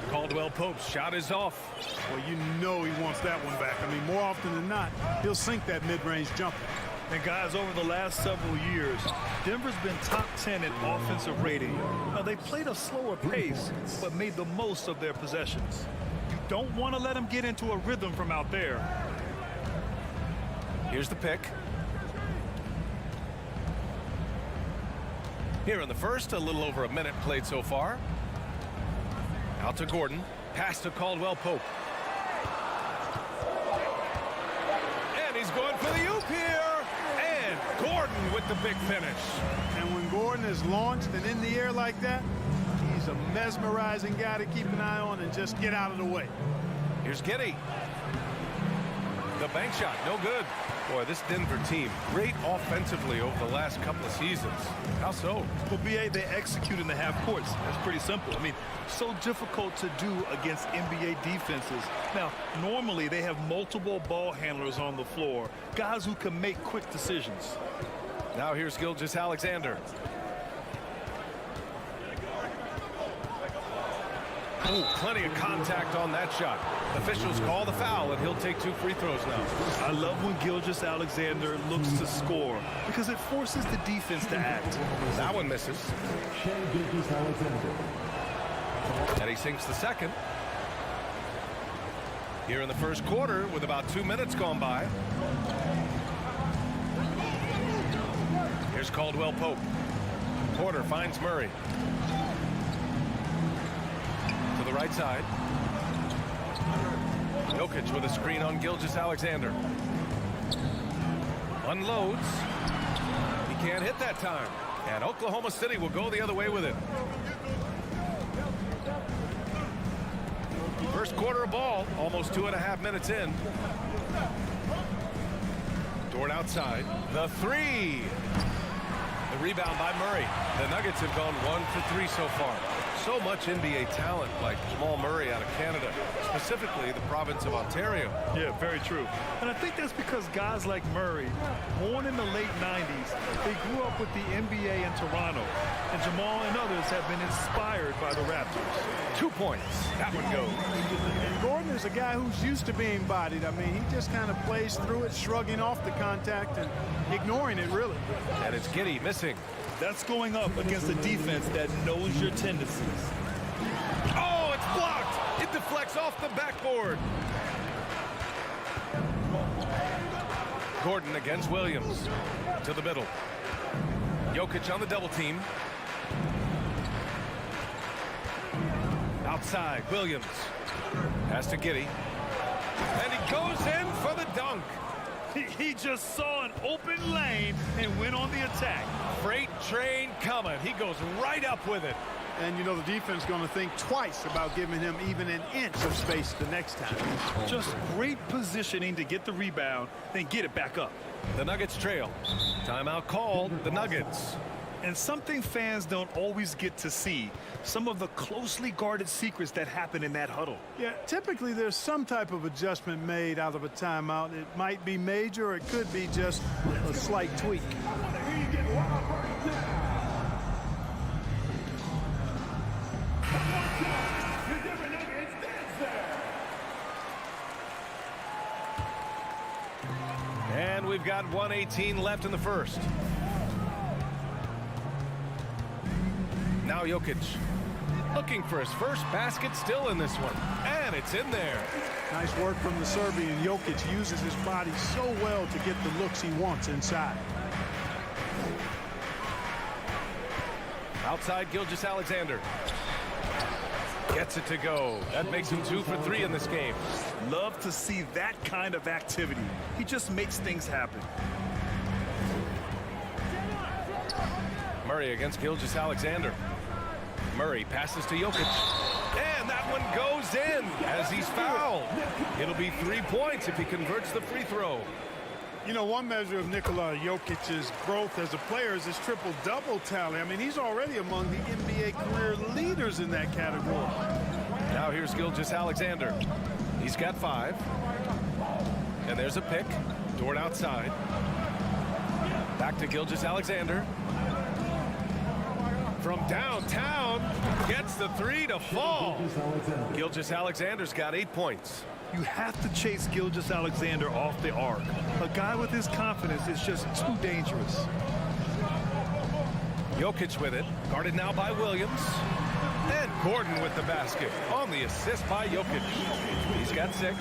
Caldwell Pope's shot is off. Well, you know he wants that one back. I mean, more often than not, he'll sink that mid-range jumper. And guys, over the last several years, Denver's been top 10 in offensive rating. Now, they played a slower pace, but made the most of their possessions. You don't want to let them get into a rhythm from out there. Here's the pick. Here in the first, a little over a minute played so far. Out to Gordon. Pass to Caldwell Pope. And he's going for the oop here. And Gordon with the big finish. And when Gordon is launched and in the air like that, he's a mesmerizing guy to keep an eye on and just get out of the way. Here's Giddey. The bank shot, no good. Boy, this Denver team, great offensively over the last couple of seasons. How so? Well, BA, they execute in the half courts. That's pretty simple. I mean, so difficult to do against NBA defenses. Now, normally they have multiple ball handlers on the floor, guys who can make quick decisions. Now here's Gilgeous-Alexander. Ooh, plenty of contact on that shot. Officials call the foul, and he'll take 2 free throws now. I love when Gilgeous-Alexander looks to score because it forces the defense to act. That one misses. And he sinks the second. Here in the first quarter with about 2 minutes gone by. Here's Caldwell Pope. Porter finds Murray. To the right side. Jokic with a screen on Gilgeous-Alexander. Unloads. He can't hit that time. And Oklahoma City will go the other way with it. First quarter of ball, almost 2.5 minutes in. Dort outside. The three. The rebound by Murray. The Nuggets have gone 1 for 3 so far. So much NBA talent like Jamal Murray out of Canada, specifically the province of Ontario. Yeah, very true. And I think that's because guys like Murray, born in the late 90s, they grew up with the NBA in Toronto. And Jamal and others have been inspired by the Raptors. 2 points. That one goes. And Gordon is a guy who's used to being bodied. I mean, he just kind of plays through it, shrugging off the contact and ignoring it, really. And it's Giddey missing. That's going up against a defense that knows your tendencies. Oh, it's blocked. It deflects off the backboard. Gordon against Williams. To the middle. Jokic on the double team. Outside, Williams. Pass to Giddey. And he goes in for the dunk. He just saw an open lane and went on the attack. Freight train coming. He goes right up with it. And, you know, the defense is going to think twice about giving him even an inch of space the next time. Just great positioning to get the rebound, then get it back up. The Nuggets trail. Timeout called. The Nuggets. And something fans don't always get to see, some of the closely guarded secrets that happen in that huddle. Yeah, typically there's some type of adjustment made out of a timeout. It might be major, or it could be just a slight tweak. And we've got 1:18 left in the first. Now Jokic looking for his first basket, still in this one. And it's in there. Nice work from the Serbian. Jokic uses his body so well to get the looks he wants inside. Outside, Gilgeous-Alexander. Gets it to go. That makes him 2 for 3 in this game. Love to see that kind of activity. He just makes things happen. Murray against Gilgeous-Alexander. Murray passes to Jokic. And that one goes in as he's fouled. It'll be 3 points if he converts the free throw. You know, one measure of Nikola Jokic's growth as a player is his triple-double tally. I mean, he's already among the NBA career leaders in that category. Now here's Gilgeous-Alexander. He's got 5. And there's a pick. Dort outside. Back to Gilgeous-Alexander. From downtown, gets the 3 to fall. Gilgeous-Alexander's got 8 points. You have to chase Gilgeous-Alexander off the arc. A guy with his confidence is just too dangerous. Jokic with it, guarded now by Williams. And Gordon with the basket on the assist by Jokic. He's got 6.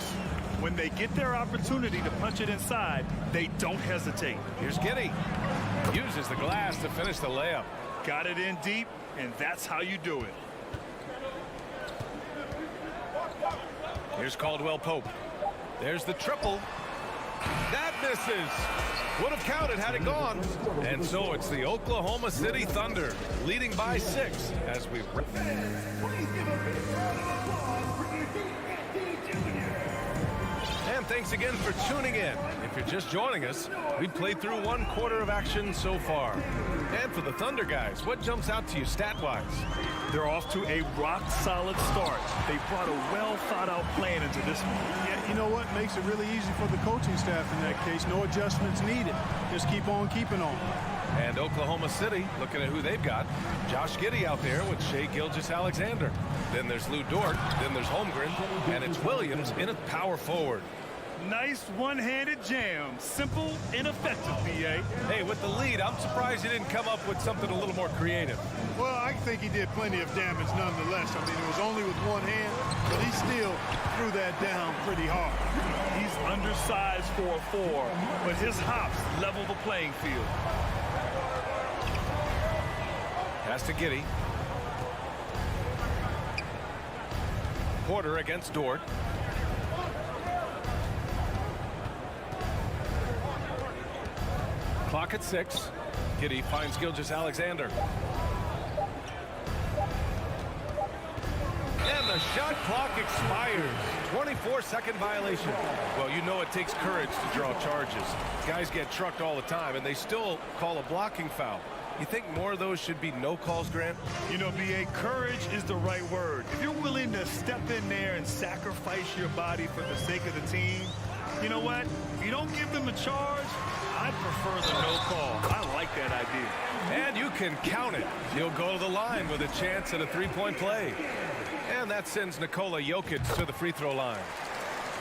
When they get their opportunity to punch it inside, they don't hesitate. Here's Giddy. Uses the glass to finish the layup. Got it in deep, and that's how you do it. Here's Caldwell Pope. There's the triple. That misses. Would have counted had it gone. And so it's the Oklahoma City Thunder leading by 6 as we... And thanks again for tuning in. If you're just joining us, we played through 1 quarter of action so far. And for the Thunder guys, what jumps out to you stat-wise? They're off to a rock-solid start. They brought a well-thought-out plan into this one. Yeah, you know what makes it really easy for the coaching staff in that case? No adjustments needed. Just keep on keeping on. And Oklahoma City, looking at who they've got. Josh Giddey out there with Shai Gilgeous-Alexander. Then there's Lou Dort. Then there's Holmgren. And it's Williams in at power forward. Nice one-handed jam. Simple and effective, B.A. Hey, with the lead, I'm surprised he didn't come up with something a little more creative. Well, I think he did plenty of damage nonetheless. I mean, it was only with one hand, but he still threw that down pretty hard. He's undersized for a 4, but his hops level the playing field. Pass to Giddey. Porter against Dort. Clock at 6. Giddey finds Gilgeous-Alexander. And the shot clock expires. 24-second violation. Well, you know it takes courage to draw charges. Guys get trucked all the time, and they still call a blocking foul. You think more of those should be no calls, Grant? You know, B.A., courage is the right word. If you're willing to step in there and sacrifice your body for the sake of the team, you know what? If you don't give them a charge, I prefer the no call. I like that idea. And you can count it. He'll go to the line with a chance at a three-point play. And that sends Nikola Jokic to the free throw line.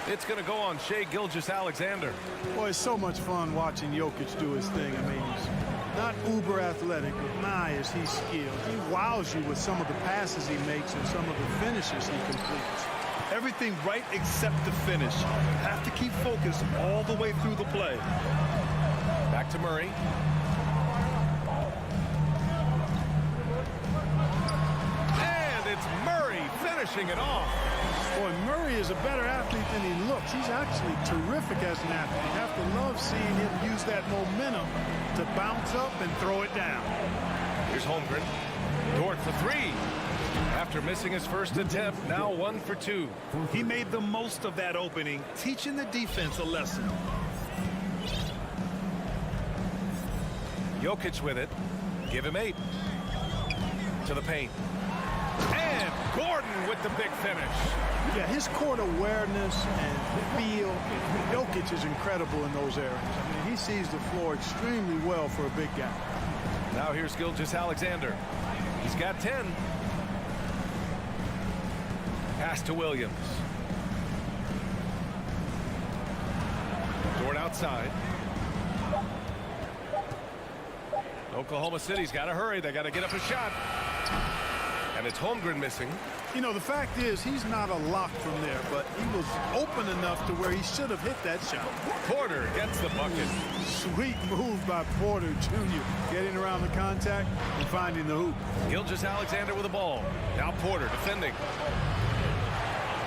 It's going to go on Shai Gilgeous-Alexander. Boy, it's so much fun watching Jokic do his thing. I mean, he's not uber athletic, but my, is he skilled. He wows you with some of the passes he makes and some of the finishes he completes. Everything right except the finish. Have to keep focused all the way through the play. Back to Murray. And it's Murray finishing it off. Boy, Murray is a better athlete than he looks. He's actually terrific as an athlete. You have to love seeing him use that momentum to bounce up and throw it down. Here's Holmgren. Dort for 3. After missing his first attempt, now 1 for 2. He made the most of that opening, teaching the defense a lesson. Jokic with it. Give him 8. To the paint. And Gordon with the big finish. Yeah, his court awareness and feel, Jokic is incredible in those areas. I mean, he sees the floor extremely well for a big guy. Now here's Gilgeous-Alexander. He's got 10. Pass to Williams. Dort outside. Oklahoma City's got to hurry. They got to get up a shot. And it's Holmgren missing. You know, the fact is, he's not a lock from there, but he was open enough to where he should have hit that shot. Porter gets the bucket. Sweet move by Porter Jr. Getting around the contact and finding the hoop. Gilgeous-Alexander with the ball. Now Porter defending.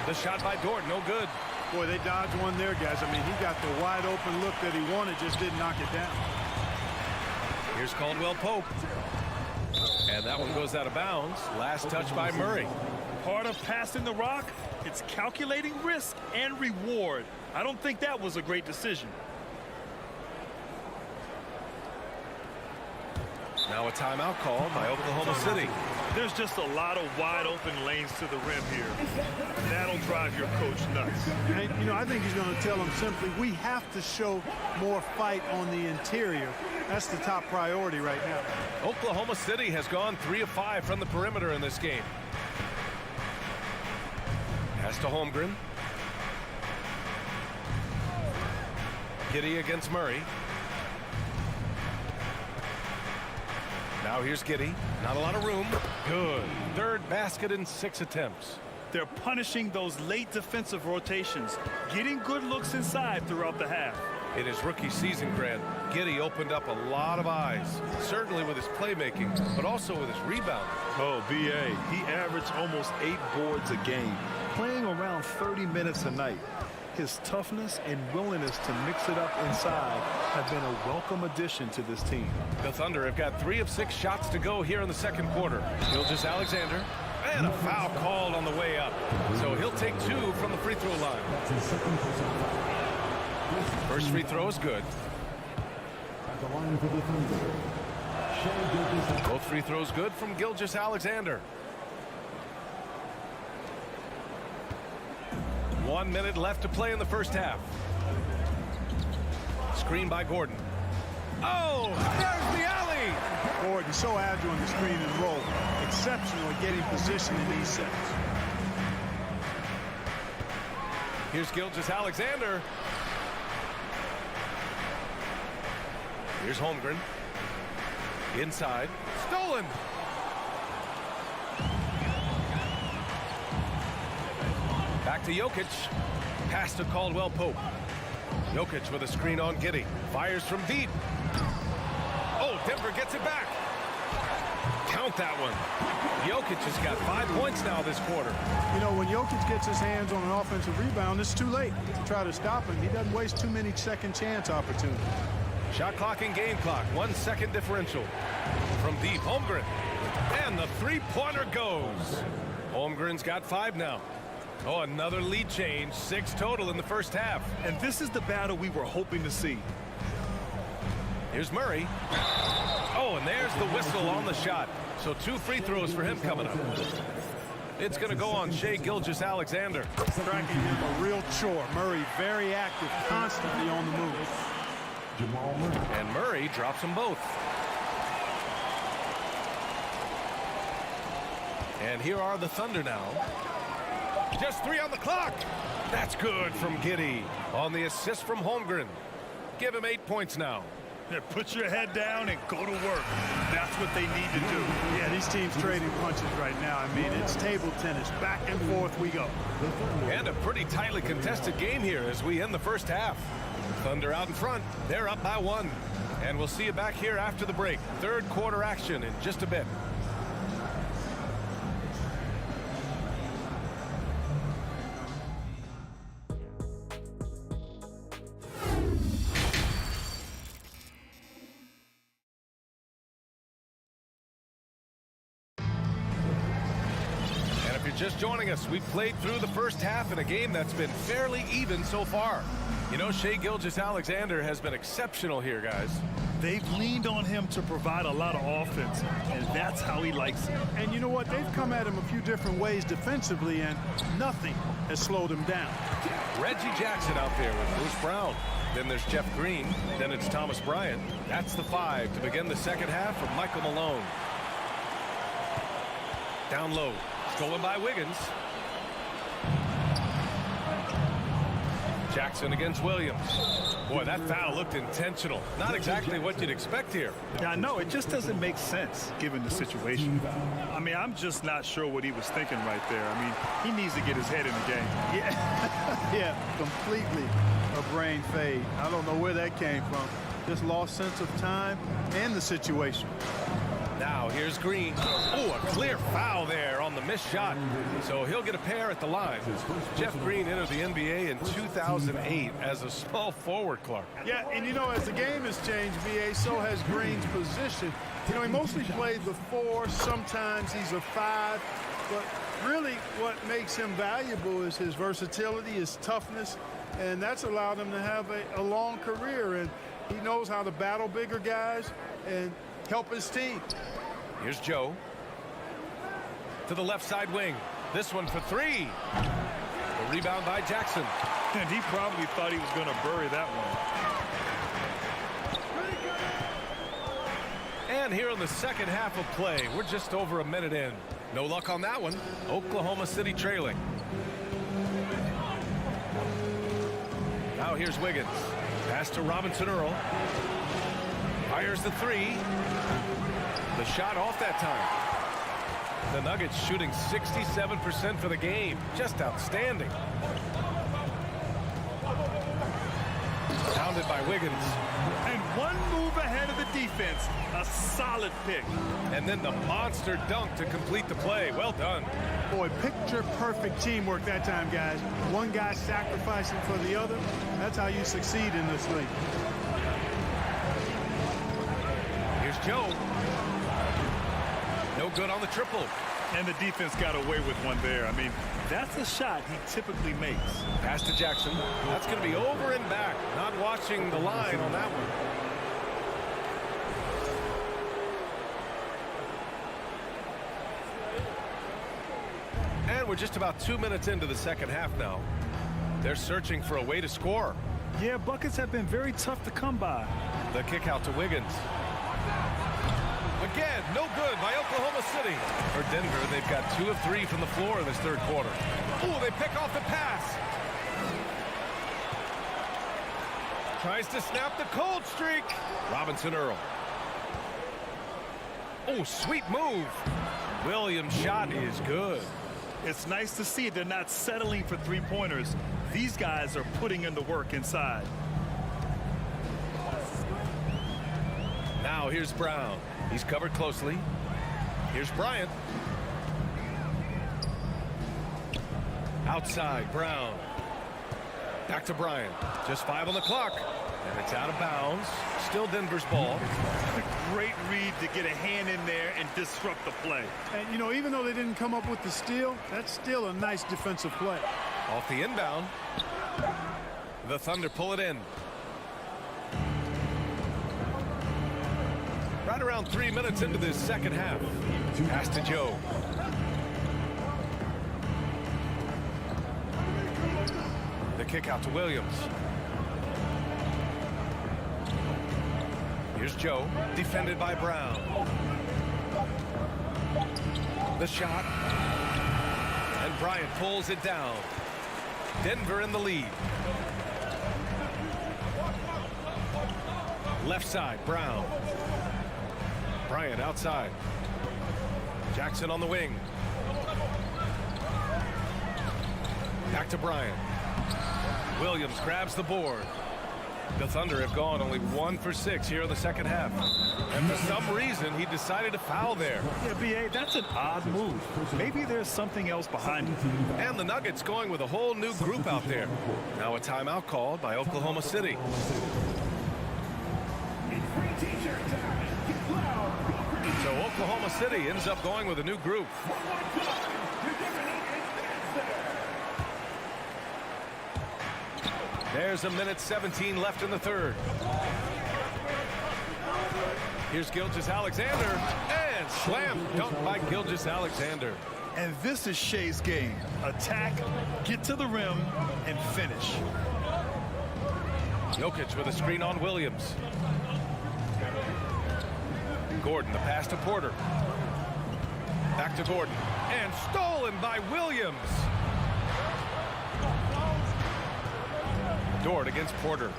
The shot by Dort, no good. Boy, they dodged one there, guys. I mean, he got the wide open look that he wanted, just didn't knock it down. Here's Caldwell Pope. And that one goes out of bounds. Last touch by Murray. Part of passing the rock, it's calculating risk and reward. I don't think that was a great decision. Now a timeout called by Oklahoma City. There's just a lot of wide open lanes to the rim here. That'll drive your coach nuts. And, you know, I think he's going to tell them simply, we have to show more fight on the interior. That's the top priority right now. Oklahoma City has gone 3 of 5 from the perimeter in this game. Pass to Holmgren. Giddey against Murray. Now here's Giddey. Not a lot of room. Good. Third basket in 6 attempts. They're punishing those late defensive rotations, getting good looks inside throughout the half. In his rookie season, Grant, Giddey opened up a lot of eyes, certainly with his playmaking, but also with his rebounding. Oh, B.A., he averaged almost 8 boards a game, playing around 30 minutes a night. His toughness and willingness to mix it up inside have been a welcome addition to this team. The Thunder have got 3 of 6 shots to go here in the second quarter. Gilgeous-Alexander, and a foul called on the way up. So he'll take 2 from the free throw line. That's his second personal foul. First free throw is good. At the line for the Thunder, Shai Gilgeous-Alexander. Both free throws good from Gilgeous-Alexander. 1 minute left to play in the first half. Screen by Gordon. Oh, there's the alley. Gordon so agile in the screen and roll. Exceptional at getting position in these sets. Here's Gilgeous-Alexander. Here's Holmgren. Inside. Stolen. Back to Jokic. Pass to Caldwell Pope. Jokic with a screen on Giddey. Fires from deep. Oh, Denver gets it back. Count that one. Jokic has got 5 points now this quarter. You know, when Jokic gets his hands on an offensive rebound, it's too late to try to stop him. He doesn't waste too many second chance opportunities. Shot clock and game clock. 1 second differential. From deep, Holmgren. And the three-pointer goes. Holmgren's got 5 now. Oh, another lead change. 6 total in the first half. And this is the battle we were hoping to see. Here's Murray. Oh, and there's the whistle on the shot. So 2 free throws for him coming up. It's going to go on Shai Gilgeous-Alexander. Tracking him a real chore. Murray very active, constantly on the move. And Murray drops them both. And here are the Thunder now. Just 3 on the clock. That's good from Giddey on the assist from Holmgren. Give him 8 points now. Yeah, put your head down and go to work. That's what they need to do. Yeah, these teams trading punches right now. I mean, it's table tennis. Back and forth we go. And a pretty tightly contested game here as we end the first half. Thunder out in front. They're up by 1. And we'll see you back here after the break. Third quarter action in just a bit. Just joining us, we've played through the first half in a game that's been fairly even so far. You know, Shai Gilgeous-Alexander has been exceptional here, guys. They've leaned on him to provide a lot of offense, and that's how he likes it. And you know what? They've come at him a few different ways defensively, and nothing has slowed him down. Reggie Jackson out there with Bruce Brown. Then there's Jeff Green. Then it's Thomas Bryant. That's the 5 to begin the second half from Michael Malone. Down low. Stolen by Wiggins. Jackson against Williams. Boy, that foul looked intentional. Not exactly what you'd expect here. Yeah, I know. It just doesn't make sense given the situation. I mean, I'm just not sure what he was thinking right there. I mean, he needs to get his head in the game. Yeah, yeah, completely a brain fade. I don't know where that came from. Just lost sense of time and the situation. Now here's Green. Oh, a clear foul there on the missed shot. So he'll get a pair at the line. Jeff Green entered the NBA in 2008 as a small forward, Clark. Yeah, and you know, as the game has changed, VA, so has Green's position. You know, he mostly played the 4. Sometimes he's a 5. But really what makes him valuable is his versatility, his toughness, and that's allowed him to have a long career. And he knows how to battle bigger guys and help his team. Here's Joe. To the left side wing. This one for 3. A rebound by Jackson. And he probably thought he was going to bury that one. And here in the second half of play, we're just over a minute in. No luck on that one. Oklahoma City trailing. Now here's Wiggins. Pass to Robinson Earl. Fires the 3. The shot off that time. The Nuggets shooting 67% for the game. Just outstanding. Pounded by Wiggins. And one move ahead of the defense. A solid pick. And then the monster dunk to complete the play. Well done. Boy, picture-perfect teamwork that time, guys. One guy sacrificing for the other. That's how you succeed in this league. Here's Joe. No good on the triple. And the defense got away with one there. I mean, that's a shot he typically makes. Pass to Jackson. That's going to be over and back. Not watching the line on that one. And we're just about 2 minutes into the second half now. They're searching for a way to score. Yeah, buckets have been very tough to come by. The kick out to Wiggins. Again, no good by Oklahoma City. For Denver, they've got 2 of 3 from the floor in this third quarter. Ooh, they pick off the pass. Tries to snap the cold streak. Robinson Earl. Oh, sweet move. Williams' shot is good. It's nice to see they're not settling for three-pointers. These guys are putting in the work inside. Now here's Brown. He's covered closely. Here's Bryant. Outside, Brown. Back to Bryant. Just 5 on the clock. And it's out of bounds. Still Denver's ball. Great read to get a hand in there and disrupt the play. And, you know, even though they didn't come up with the steal, that's still a nice defensive play. Off the inbound. The Thunder pull it in. Right around 3 minutes into this second half. Pass to Joe. The kick out to Williams. Here's Joe, defended by Brown. The shot. And Bryant pulls it down. Denver in the lead. Left side, Brown. Bryant outside. Jackson on the wing. Back to Bryant. Williams grabs the board. The Thunder have gone only 1 for 6 here in the second half. And for some reason, he decided to foul there. Yeah, B.A., that's an odd move. Maybe there's something else behind it. And the Nuggets going with a whole new group out there. Now a timeout called by Oklahoma City. So Oklahoma City ends up going with a new group. There's a minute 17 left in the third. Here's Gilgeous-Alexander, and slam dunk by Gilgeous-Alexander. And this is Shea's game. Attack, get to the rim, and finish. Jokic with a screen on Williams. Gordon, the pass to Porter. Back to Gordon, and stolen by Williams. Dort against Porter.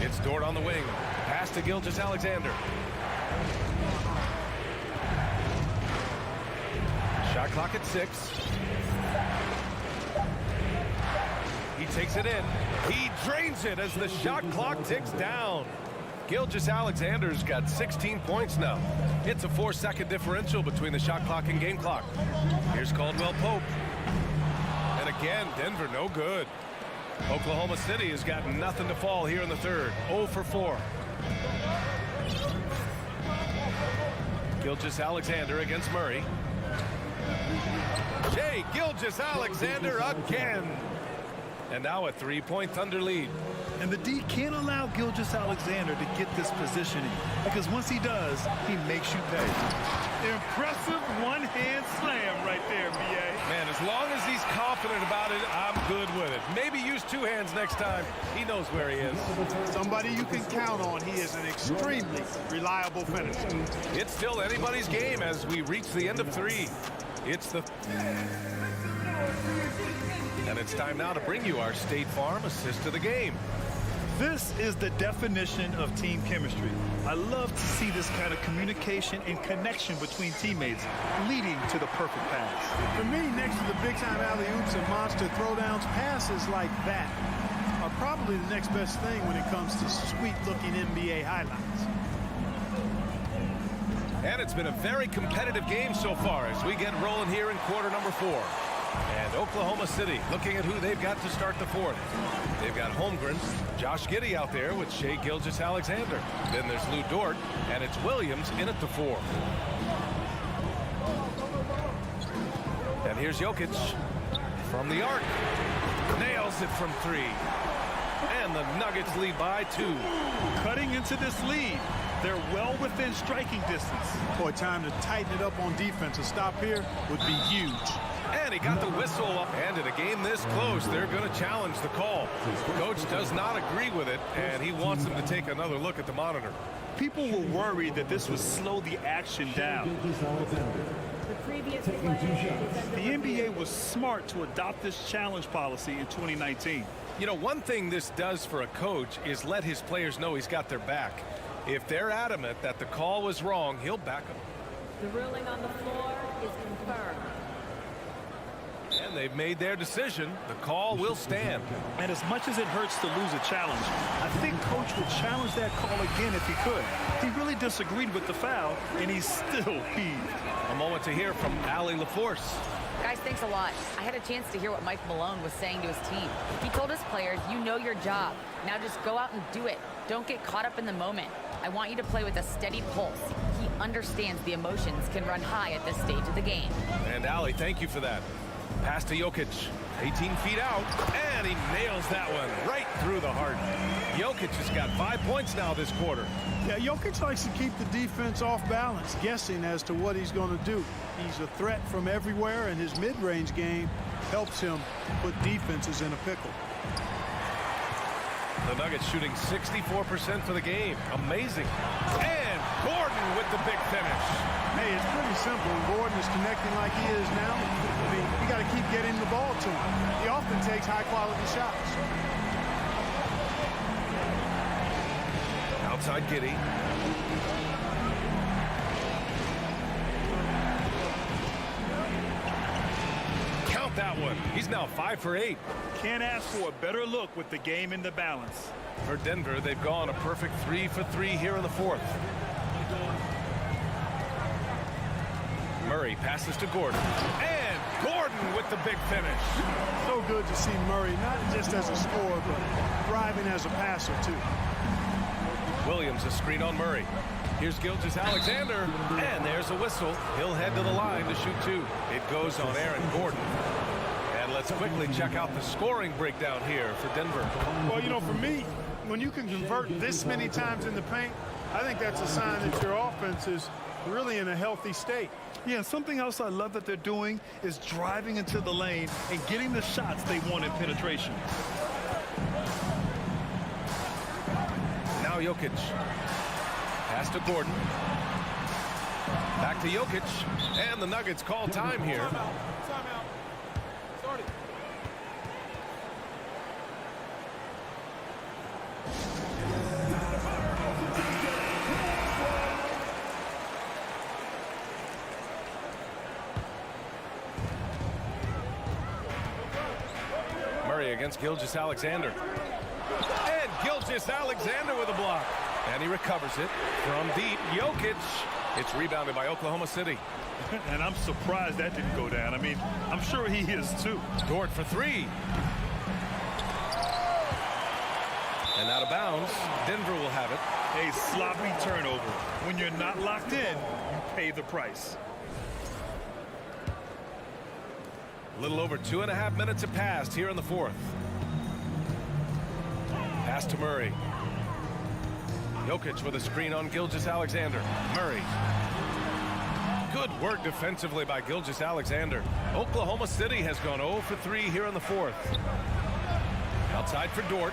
It's Dort on the wing. Pass to Gilgeous-Alexander. Shot clock at 6. He takes it in. He drains it as the shot clock ticks down. Gilgeous-Alexander's got 16 points now. It's a 4-second differential between the shot clock and game clock. Here's Caldwell Pope. And again, Denver no good. Oklahoma City has got nothing to fall here in the third. 0 for 4. Gilgeous-Alexander against Murray. Shai Gilgeous-Alexander again. And now a 3-point Thunder lead. And the D can't allow Gilgeous-Alexander to get this positioning, because once he does, he makes you pay. Impressive one-hand slam right there, B.A. Man, as long as he's confident about it, I'm good with it. Maybe use 2 hands next time. He knows where he is. Somebody you can count on. He is an extremely reliable finisher. It's still anybody's game as we reach the end of 3. It's the... And it's time now to bring you our State Farm assist of the game. This is the definition of team chemistry. I love to see this kind of communication and connection between teammates leading to the perfect pass. For me, next to the big-time alley-oops and monster throwdowns, passes like that are probably the next best thing when it comes to sweet-looking NBA highlights. And it's been a very competitive game so far as we get rolling here in quarter number 4. And Oklahoma City looking at who they've got to start the 4th. They've got Holmgren, Josh Giddey out there with Shai Gilgeous-Alexander. Then there's Lou Dort, and it's Williams in at the 4. And here's Jokic from the arc. Nails it from 3. And the Nuggets lead by 2. Cutting into this lead. They're well within striking distance. Boy, time to tighten it up on defense. A stop here would be huge. And he got the whistle up. And in a game this close, they're going to challenge the call. Coach does not agree with it, and he wants them to take another look at the monitor. People were worried that this would slow the action down. The previous play. The NBA was smart to adopt this challenge policy in 2019. You know, one thing this does for a coach is let his players know he's got their back. If they're adamant that the call was wrong, he'll back them. The ruling on the floor is confirmed. And they've made their decision. The call will stand. And as much as it hurts to lose a challenge, I think Coach would challenge that call again if he could. He really disagreed with the foul, and he's still heaved. A moment to hear from Allie LaForce. Guys, thanks a lot. I had a chance to hear what Mike Malone was saying to his team. He told his players, you know your job. Now just go out and do it. Don't get caught up in the moment. I want you to play with a steady pulse. He understands the emotions can run high at this stage of the game. And Allie, thank you for that. Pass to Jokic. 18 feet out. And he nails that one right through the heart. Jokic has got 5 points now this quarter. Yeah, Jokic likes to keep the defense off balance, guessing as to what he's going to do. He's a threat from everywhere, and his mid-range game helps him put defenses in a pickle. The Nuggets shooting 64% for the game. Amazing. And Gordon with the big finish. Hey, it's pretty simple. Gordon is connecting like he is now. I mean, you got to keep getting the ball to him. He often takes high-quality shots. Outside Giddey. Count that one. He's now 5 for 8. Can't ask for a better look with the game in the balance. For Denver, they've gone a perfect 3 for 3 here in the 4th. Murray passes to Gordon. And Gordon with the big finish. So good to see Murray, not just as a scorer, but thriving as a passer, too. Williams a screen on Murray. Here's Gilgeous-Alexander, and there's a whistle. He'll head to the line to shoot 2. It goes on Aaron Gordon. And let's quickly check out the scoring breakdown here for Denver. Well, you know, for me, when you can convert this many times in the paint, I think that's a sign that your offense is really in a healthy state. Yeah, something else I love that they're doing is driving into the lane and getting the shots they want in penetration. Now Jokic. Pass to Gordon. Back to Jokic. And the Nuggets call time here. Timeout. Start it. Murray against Gilgeous-Alexander. And Gilgeous-Alexander with a block. And he recovers it from deep. Jokic. It's rebounded by Oklahoma City. And I'm surprised that didn't go down. I mean, I'm sure he is too. Dort for 3. And out of bounds. Denver will have it. A sloppy turnover. When you're not locked in, you pay the price. A little over 2.5 minutes have passed here in the 4th. Pass to Murray. Jokic with a screen on Gilgeous-Alexander. Murray. Good work defensively by Gilgeous-Alexander. Oklahoma City has gone 0 for 3 here in the 4th. Outside for Dort.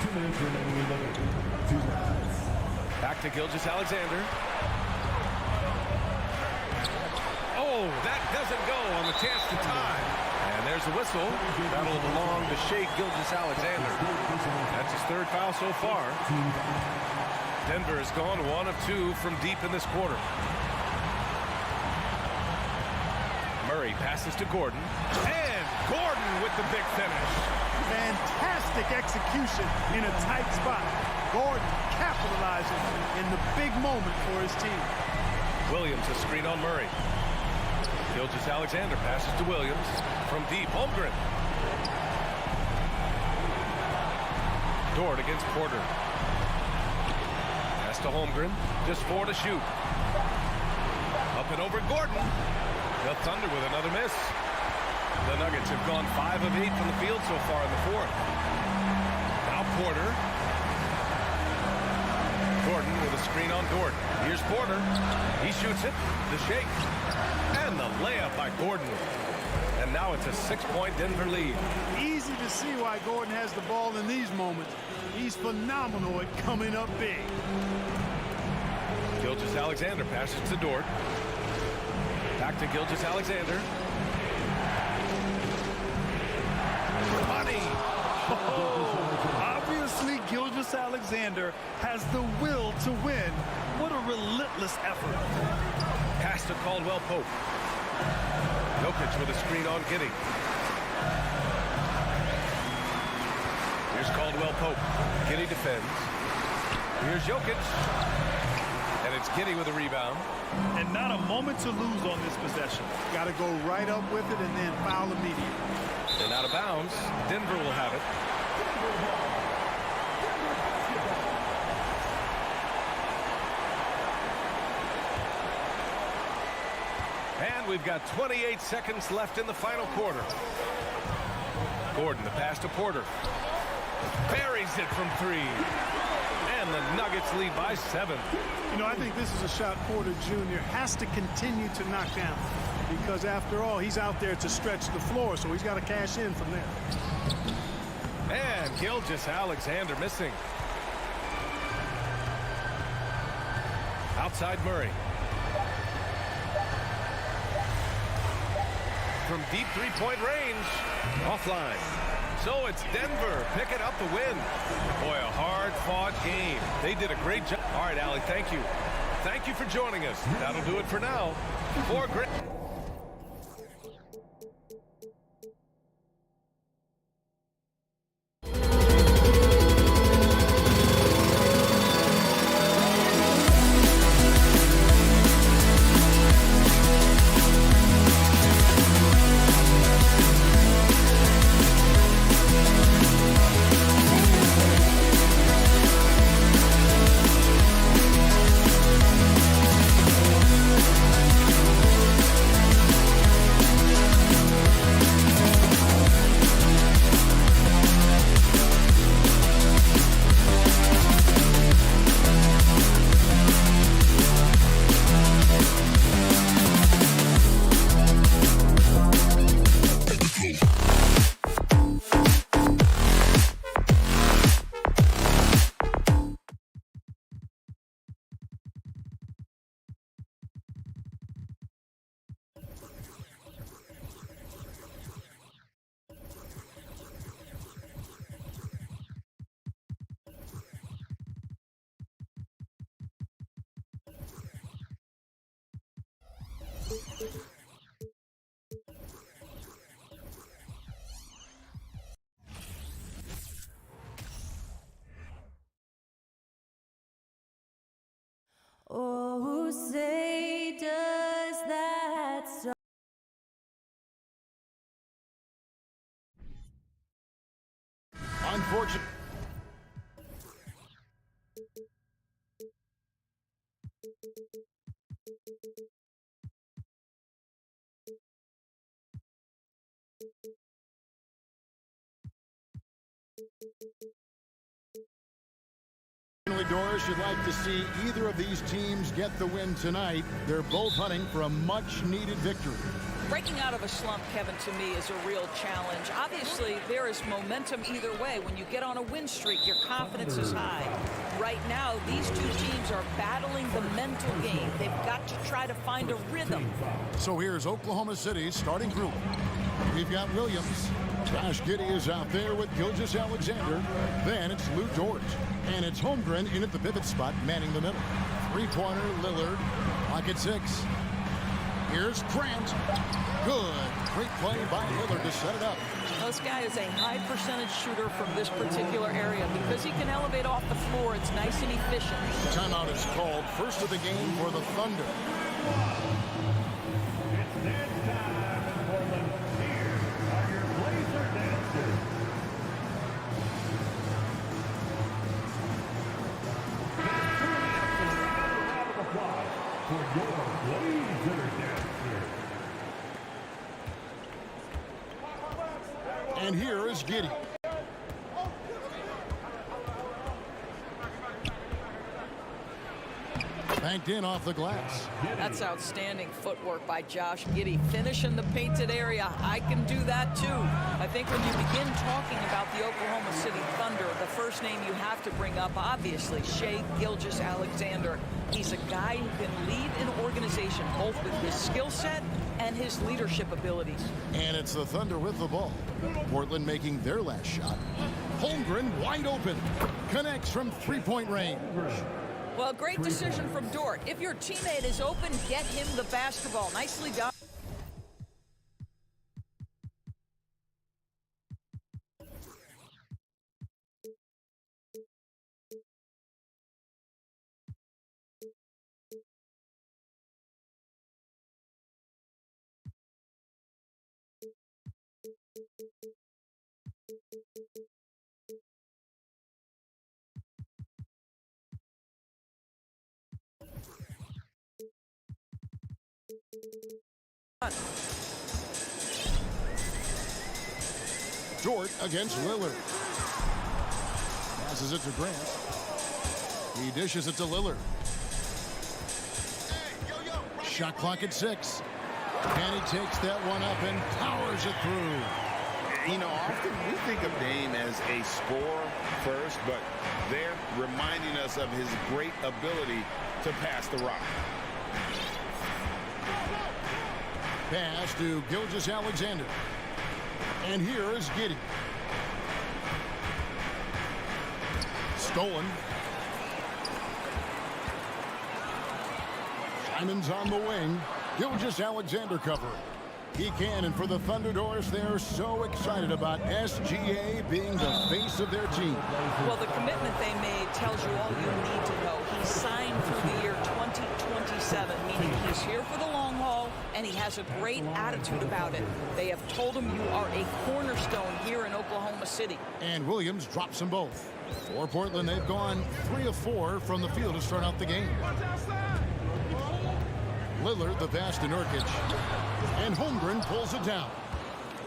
2 minutes remaining in the game. 2 minutes. Back to Gilgeous-Alexander. Oh, that doesn't go on the chance to tie. And And there's the whistle. That'll belong to Shea Gilgeous-Alexander. That's his third foul so far. Denver has gone 1 of 2 from deep in this quarter. Murray passes to Gordon. And Gordon with the big finish. Fantastic execution in a tight spot. Gordon capitalizing in the big moment for his team. Williams a screen on Murray. Gilgeous-Alexander passes to Williams from deep. Holmgren. Dort against Porter. Pass to Holmgren. Just 4 to shoot. Up and over Gordon. The Thunder with another miss. The Nuggets have gone 5 of 8 from the field so far in the fourth. Now Porter. Gordon with a screen on Dort. Here's Porter. He shoots it. The shake. And the layup by Gordon. And now it's a 6-point Denver lead. Easy to see why Gordon has the ball in these moments. He's phenomenal at coming up big. Gilgeous-Alexander passes to Dort. Back to Gilgeous-Alexander. Money. Obviously, Gilgeous-Alexander has the will to win. What a relentless effort. Pass to Caldwell Pope. Jokic with a screen on Giddey. Here's Caldwell Pope. Giddey defends. Here's Jokic. And it's Giddey with a rebound. And not a moment to lose on this possession. Got to go right up with it and then foul immediately. And out of bounds. Denver will have it. And we've got 28 seconds left in the final quarter. Gordon, the pass to Porter. Buries it from 3. And the Nuggets lead by 7. You know, I think this is a shot Porter Jr. has to continue to knock down. Because after all, he's out there to stretch the floor, so he's got to cash in from there. And Gilgeous-Alexander missing. Outside Murray. From deep three-point range. Offline. So it's Denver picking up the win. Boy, a hard-fought game. They did a great job. All right, Allie, thank you. Thank you for joining us. That'll do it for now. For great. Oh, say does that song. Unfortunate. Finally, Doris, you'd like to see either of these teams get the win tonight. They're both hunting for a much-needed victory. Breaking out of a slump, Kevin, to me is a real challenge. Obviously, there is momentum either way. When you get on a win streak, your confidence is high. Right now, these two teams are battling the mental game. They've got to try to find a rhythm. So here's Oklahoma City's starting group. We've got Williams. Josh Giddey is out there with Gilgeous-Alexander. Then it's Lou Dort. And it's Holmgren in at the pivot spot, manning the middle. Three-pointer, Lillard. Pocket 6. Here's Grant. Good. Great play by Lillard to set it up. This guy is a high percentage shooter from this particular area. Because he can elevate off the floor, it's nice and efficient. Timeout is called. First of the game for the Thunder. It's dance time, Portland. Here are your Blazer dancers. Round of applause for your Blazer dancers. And here is Giddey. Banked in off the glass. That's outstanding footwork by Josh Giddey. Finishing the painted area. I can do that too. I think when you begin talking about the Oklahoma City Thunder, the first name you have to bring up, obviously, Shai Gilgeous-Alexander. He's a guy who can lead an organization both with his skill set and his leadership abilities. And it's the Thunder with the ball. Portland making their last shot. Holmgren wide open. Connects from three-point range. Well, great decision from Dort. If your teammate is open, get him the basketball. Nicely done. Dort against Lillard. Passes it to Grant. He dishes it to Lillard. Shot clock at 6. And he takes that one up and powers it through. You know, often we think of Dame as a scorer first, but they're reminding us of his great ability to pass the rock. Pass to Gilgeous-Alexander. And here is Giddey. Stolen. Simon's on the wing. Gilgeous-Alexander cover. He can, and for the Thunder, Doris, they're so excited about SGA being the face of their team. Well, the commitment they made tells you all you need to know. He signed through the year 2027, meaning he's here for the long haul, and he has a great attitude about it. They have told him you are a cornerstone here in Oklahoma City. And Williams drops them both. For Portland, they've gone 3 of 4 from the field to start out the game. Lillard, the pass to Nurkic. And Holmgren pulls it down.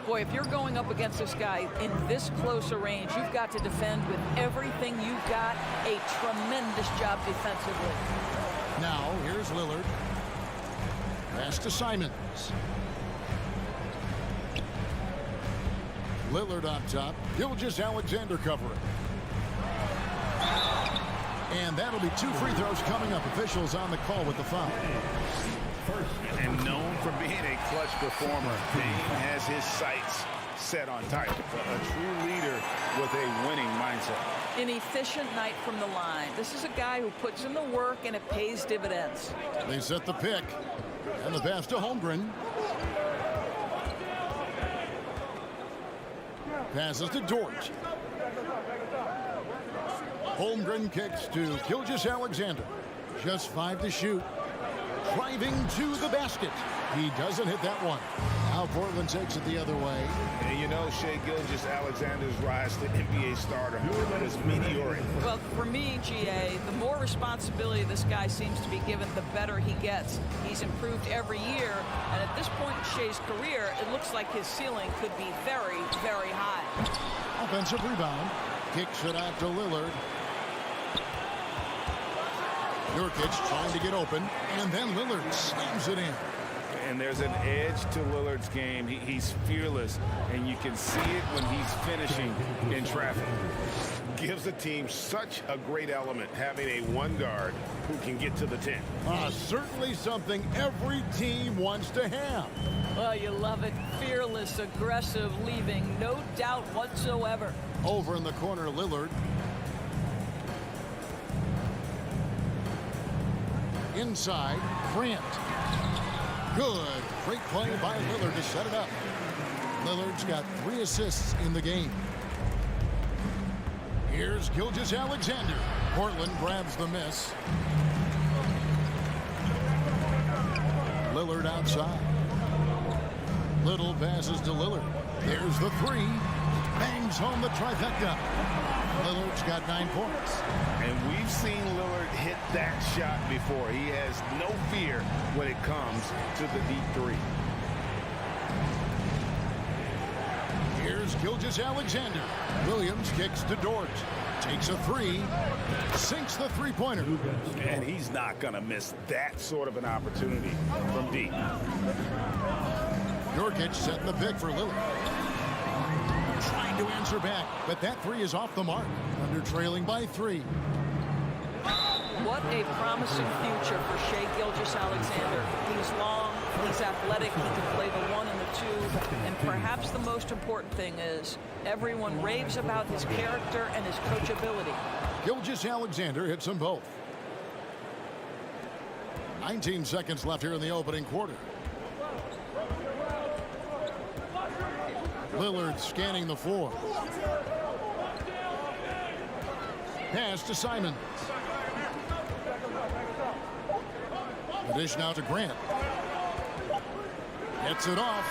Boy, if you're going up against this guy in this close a range, you've got to defend with everything you've got. A tremendous job defensively. Now, here's Lillard. Pass to Simons. Lillard on top. Gilgeous-Alexander covering. And that'll be 2 free throws coming up. Officials on the call with the foul. And known for being a clutch performer, Dame has his sights set on target. A true leader with a winning mindset. An efficient night from the line. This is a guy who puts in the work, and it pays dividends. They set the pick. And the pass to Holmgren. Passes to Dort. Holmgren kicks to Gilgeous-Alexander. Just 5 to shoot. Driving to the basket. He doesn't hit that one. Now Portland takes it the other way. And you know, Shai Gilgeous-Alexander's rise to NBA stardom is meteoric. Well, for me, GA, the more responsibility this guy seems to be given, the better he gets. He's improved every year, and at this point in Shai's career, it looks like his ceiling could be very, very high. Offensive rebound. Kicks it out to Lillard. Nurkic trying to get open, and then Lillard slams it in. And there's an edge to Lillard's game. He's fearless, and you can see it when he's finishing in traffic. Gives a team such a great element having a one guard who can get to the 10. Certainly something every team wants to have. Well, you love it. Fearless, aggressive, leaving no doubt whatsoever. Over in the corner, Lillard. Inside, Grant. Good. Great play by Lillard to set it up. Lillard's got 3 assists in the game. Here's Gilgeous-Alexander. Portland grabs the miss. Lillard outside. Little passes to Lillard. There's the 3. Bangs home the trifecta. Lillard's got 9 points. And we've seen Lillard hit that shot before. He has no fear when it comes to the deep 3. Here's Gilgeous-Alexander. Williams kicks to Dort. Takes a 3. Sinks the three-pointer. And he's not going to miss that sort of an opportunity from deep. Nurkic setting the pick for Lillard. Trying to answer back, but that 3 is off the mark. Under trailing by 3. What a promising future for Shai Gilgeous-Alexander. He's long, he's athletic, he can play the 1 and the 2, and perhaps the most important thing is everyone raves about his character and his coachability. Gilgeous-Alexander hits them both. 19 seconds left here in the opening quarter. Lillard scanning the floor. Pass to Simon. The dish now to Grant. Gets it off.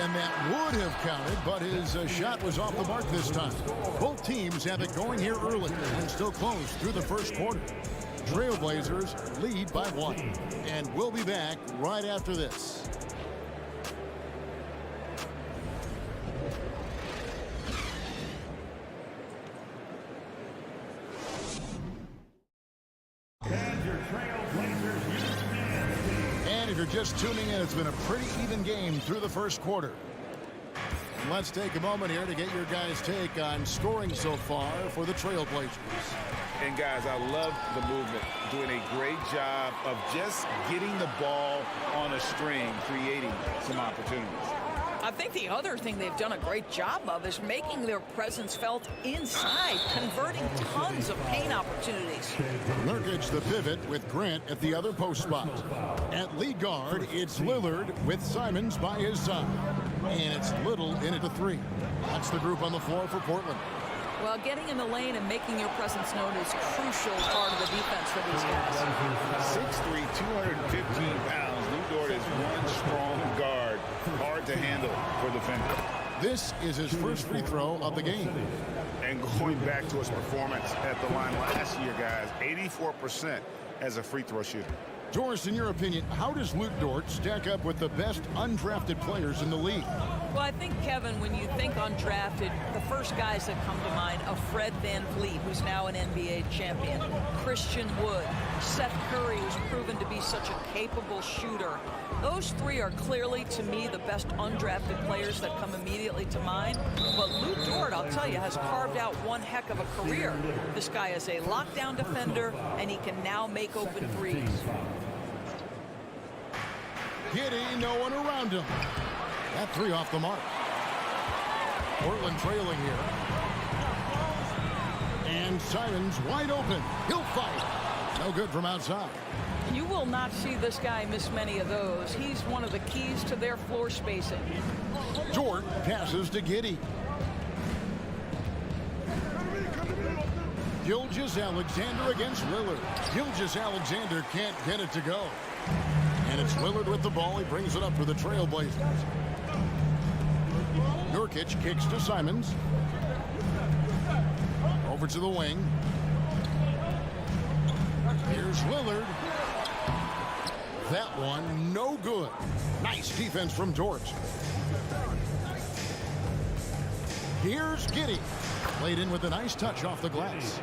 And that would have counted, but his shot was off the mark this time. Both teams have it going here early and still close through the first quarter. Trailblazers lead by 1. And we'll be back right after this. If you're just tuning in, it's been a pretty even game through the first quarter. And let's take a moment here to get your guys' take on scoring so far for the Trailblazers. And guys, I love the movement, doing a great job of just getting the ball on a string, creating some opportunities. I think the other thing they've done a great job of is making their presence felt inside, converting tons of paint opportunities. Nurkic the pivot with Grant at the other post spot. At lead guard, it's Lillard with Simons by his side. And it's Little in at the 3. That's the group on the floor for Portland. Well, getting in the lane and making your presence known is a crucial part of the defense for these guys. 6'3", 215 pounds. Lou Dort is one strong guard. Hard to handle for the defender. This is his first free throw of the game. And going back to his performance at the line last year, guys, 84% as a free throw shooter. Doris, in your opinion, how does Luke Dort stack up with the best undrafted players in the league? Well, I think, Kevin, when you think undrafted, the first guys that come to mind are Fred VanVleet, who's now an NBA champion, Christian Wood, Seth Curry, who's proven to be such a capable shooter. Those 3 are clearly, to me, the best undrafted players that come immediately to mind. But Luke Dort, I'll tell you, has carved out one heck of a career. This guy is a lockdown defender, and he can now make open threes. Giddey, no one around him. That 3 off the mark. Portland trailing here. And Simons wide open. He'll fight. No good from outside. You will not see this guy miss many of those. He's one of the keys to their floor spacing. Dort passes to Giddey. Gilgeous-Alexander against Lillard. Gilgeous-Alexander can't get it to go. And it's Lillard with the ball. He brings it up for the Trailblazers. Nurkic kicks to Simons. Over to the wing. Here's Lillard. That one, no good. Nice defense from Dort. Here's Giddey. Played in with a nice touch off the glass.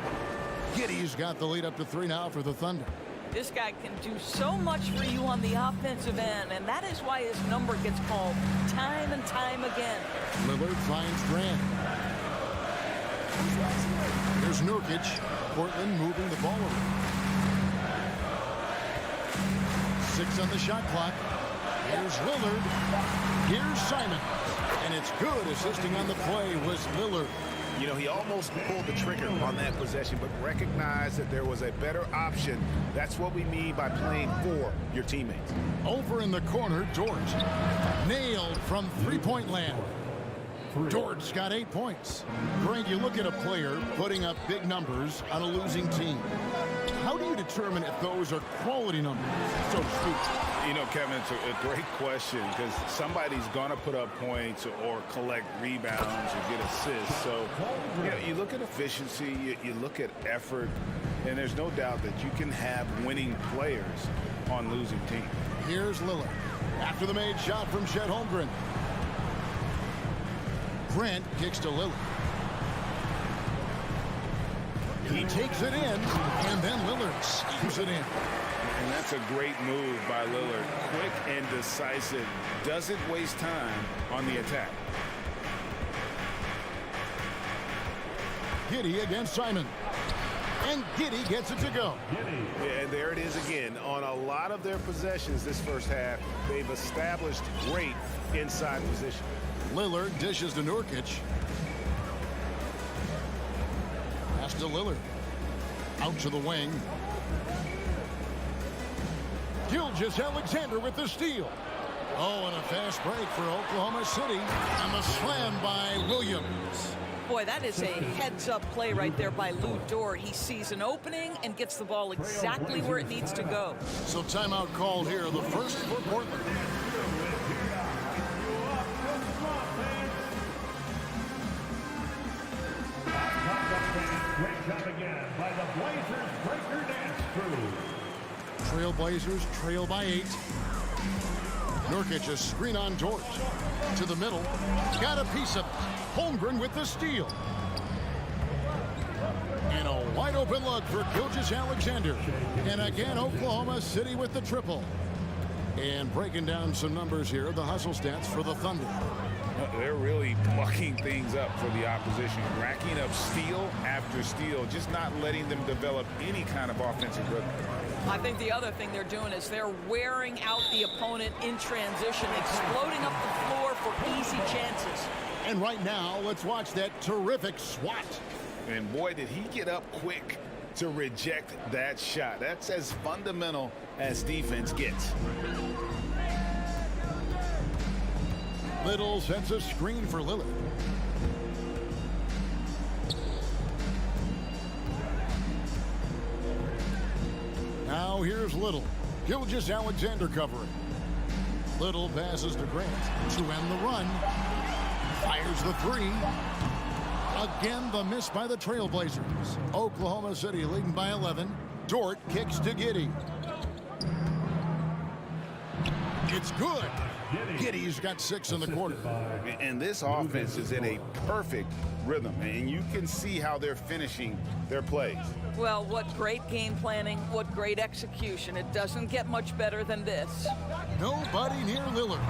Giddey's got the lead up to 3 now for the Thunder. This guy can do so much for you on the offensive end, and that is why his number gets called time and time again. Lillard finds Grant. Here's Nurkic. Portland moving the ball around. 6 on the shot clock. Here's Lillard. Here's Simon. And it's good. Assisting on the play was Lillard. You know, he almost pulled the trigger on that possession, but recognized that there was a better option. That's what we mean by playing for your teammates. Over in the corner, Dort. Nailed from three-point land. Dort's got 8 points. Greg, you look at a player putting up big numbers on a losing team. How do you determine if those are quality numbers, so to speak? You know, Kevin, it's a great question because somebody's going to put up points or collect rebounds or get assists. So, you know, you look at efficiency, you look at effort, and there's no doubt that you can have winning players on losing teams. Here's Lillard. After the made shot from Chet Holmgren. Grant kicks to Lillard. He takes it in, and then Lillard slams it in. And that's a great move by Lillard. Quick and decisive. Doesn't waste time on the attack. Giddey against Simon. And Giddey gets it to go. Yeah, and there it is again. On a lot of their possessions this first half, they've established great inside position. Lillard dishes to Nurkic. Pass to Lillard. Out to the wing. Gilgeous-Alexander with the steal. Oh, and a fast break for Oklahoma City. And the slam by Williams. Boy, that is a heads-up play right there by Lou Dort. He sees an opening and gets the ball exactly where it needs to go. So timeout called here, the first for Portland. Great job again by the Blazers Breaker Dance Crew. Trailblazers trail by 8. Nurkic a screen on Dort. To the middle. Got a piece of it. Holmgren with the steal. And a wide open look for Gilgeous-Alexander. And again, Oklahoma City with the triple. And breaking down some numbers here, the hustle stats for the Thunder. They're really mucking things up for the opposition, racking up steal after steal, just not letting them develop any kind of offensive rhythm. I think the other thing they're doing is they're wearing out the opponent in transition, exploding up the floor for easy chances. And right now, let's watch that terrific swat. And boy, did he get up quick to reject that shot. That's as fundamental as defense gets. Little sets a screen for Lillard. Now here's Little. Gilgeous-Alexander covering. Little passes to Grant to end the run. Fires the three. Again, the miss by the Trailblazers. Oklahoma City leading by 11. Dort kicks to Giddey. It's good. Giddey's got 6 in the quarter. And this offense is in a perfect rhythm, and you can see how they're finishing their plays. Well, what great game planning, what great execution. It doesn't get much better than this. Nobody near Lillard.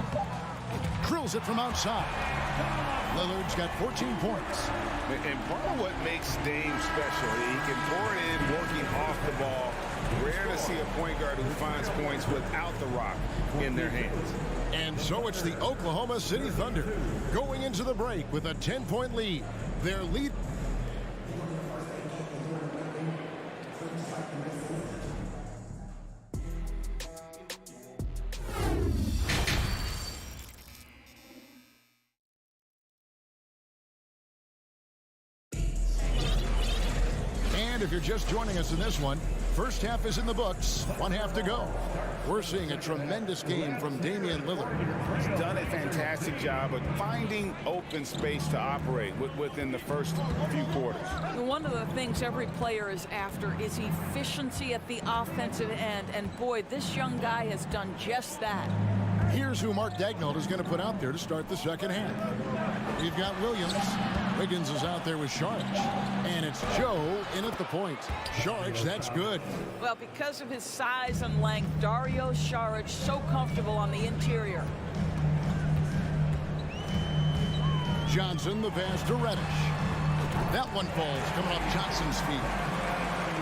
Drills it from outside. Lillard's got 14 points. And part of what makes Dame special, he can pour it in working off the ball. Rare to see a point guard who finds points without the rock in their hands. And so it's the Oklahoma City Thunder going into the break with a 10-point lead. Their lead. And if you're just joining us in this one, first half is in the books, 1 half to go. We're seeing a tremendous game from Damian Lillard. He's done a fantastic job of finding open space to operate within the first few quarters. One of the things every player is after is efficiency at the offensive end. And boy, this young guy has done just that. Here's who Mark Daignault is going to put out there to start the second half. We've got Williams. Wiggins is out there with Sharich. And it's Joe in at the point. Sharich, that's good. Well, because of his size and length, Dario Saric so comfortable on the interior. Johnson, the pass to Reddish. That one falls coming off Johnson's feet.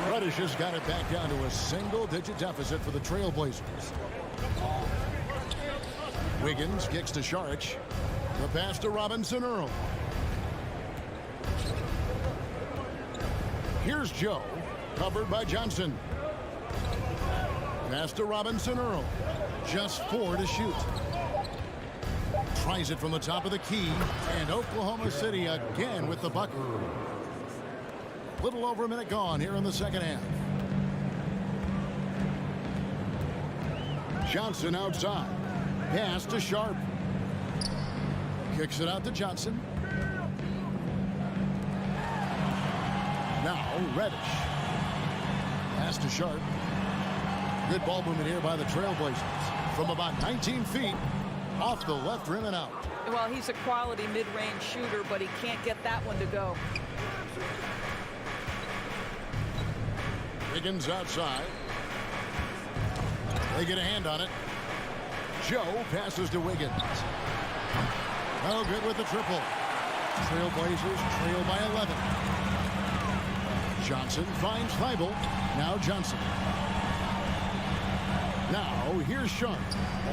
Reddish has got it back down to a single-digit deficit for the Trailblazers. Wiggins kicks to Saric. The pass to Robinson Earl. Here's Joe, covered by Johnson. Pass to Robinson Earl. Just 4 to shoot. Tries it from the top of the key, and Oklahoma City again with the bucket. Little over a minute gone here in the second half. Johnson outside. Pass to Sharp. Kicks it out to Johnson. Now Reddish. Pass to Sharp. Good ball movement here by the Trailblazers. From about 19 feet, off the left rim and out. Well, he's a quality mid-range shooter, but he can't get that one to go. Wiggins outside. They get a hand on it. Joe passes to Wiggins. No good with the triple. Trailblazers trail by 11. Johnson finds Thybulle. Now Johnson. Now here's Sharp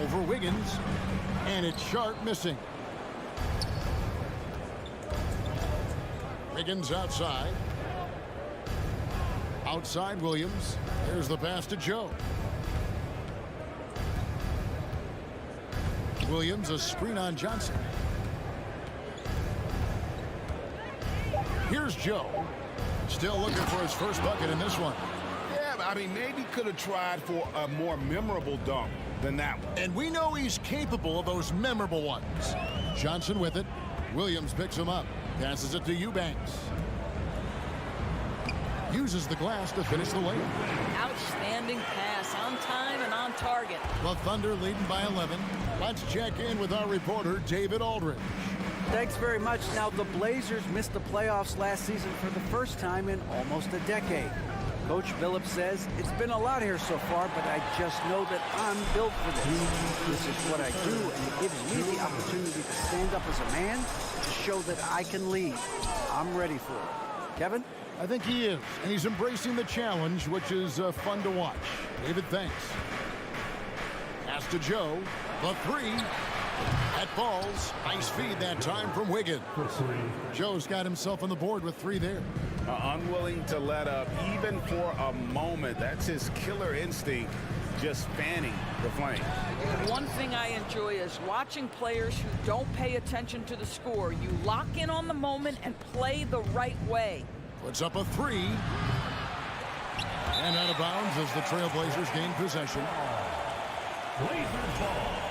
over Wiggins. And it's Sharp missing. Wiggins outside. Outside Williams. Here's the pass to Joe. Williams, a screen on Johnson. Here's Joe. Still looking for his first bucket in this one. Yeah, I mean, maybe could have tried for a more memorable dunk than that one. And we know he's capable of those memorable ones. Johnson with it. Williams picks him up. Passes it to Eubanks. Uses the glass to finish the layup. Outstanding pass, on time and on target. The Thunder leading by 11. Let's check in with our reporter, David Aldridge. Thanks very much. Now, the Blazers missed the playoffs last season for the first time in almost a decade. Coach Billups says, it's been a lot here so far, but I just know that I'm built for this. This is what I do, and it gives me the opportunity to stand up as a man to show that I can lead. I'm ready for it. Kevin? I think he is, and he's embracing the challenge, which is fun to watch. David, thanks. Pass to Joe. The three. That falls. Nice feed that time from Wiggins. Joe's got himself on the board with 3 there. Unwilling to let up, even for a moment. That's his killer instinct, just fanning the flame. One thing I enjoy is watching players who don't pay attention to the score. You lock in on the moment and play the right way. Puts up a 3. And out of bounds as the Trailblazers gain possession. Blazers ball.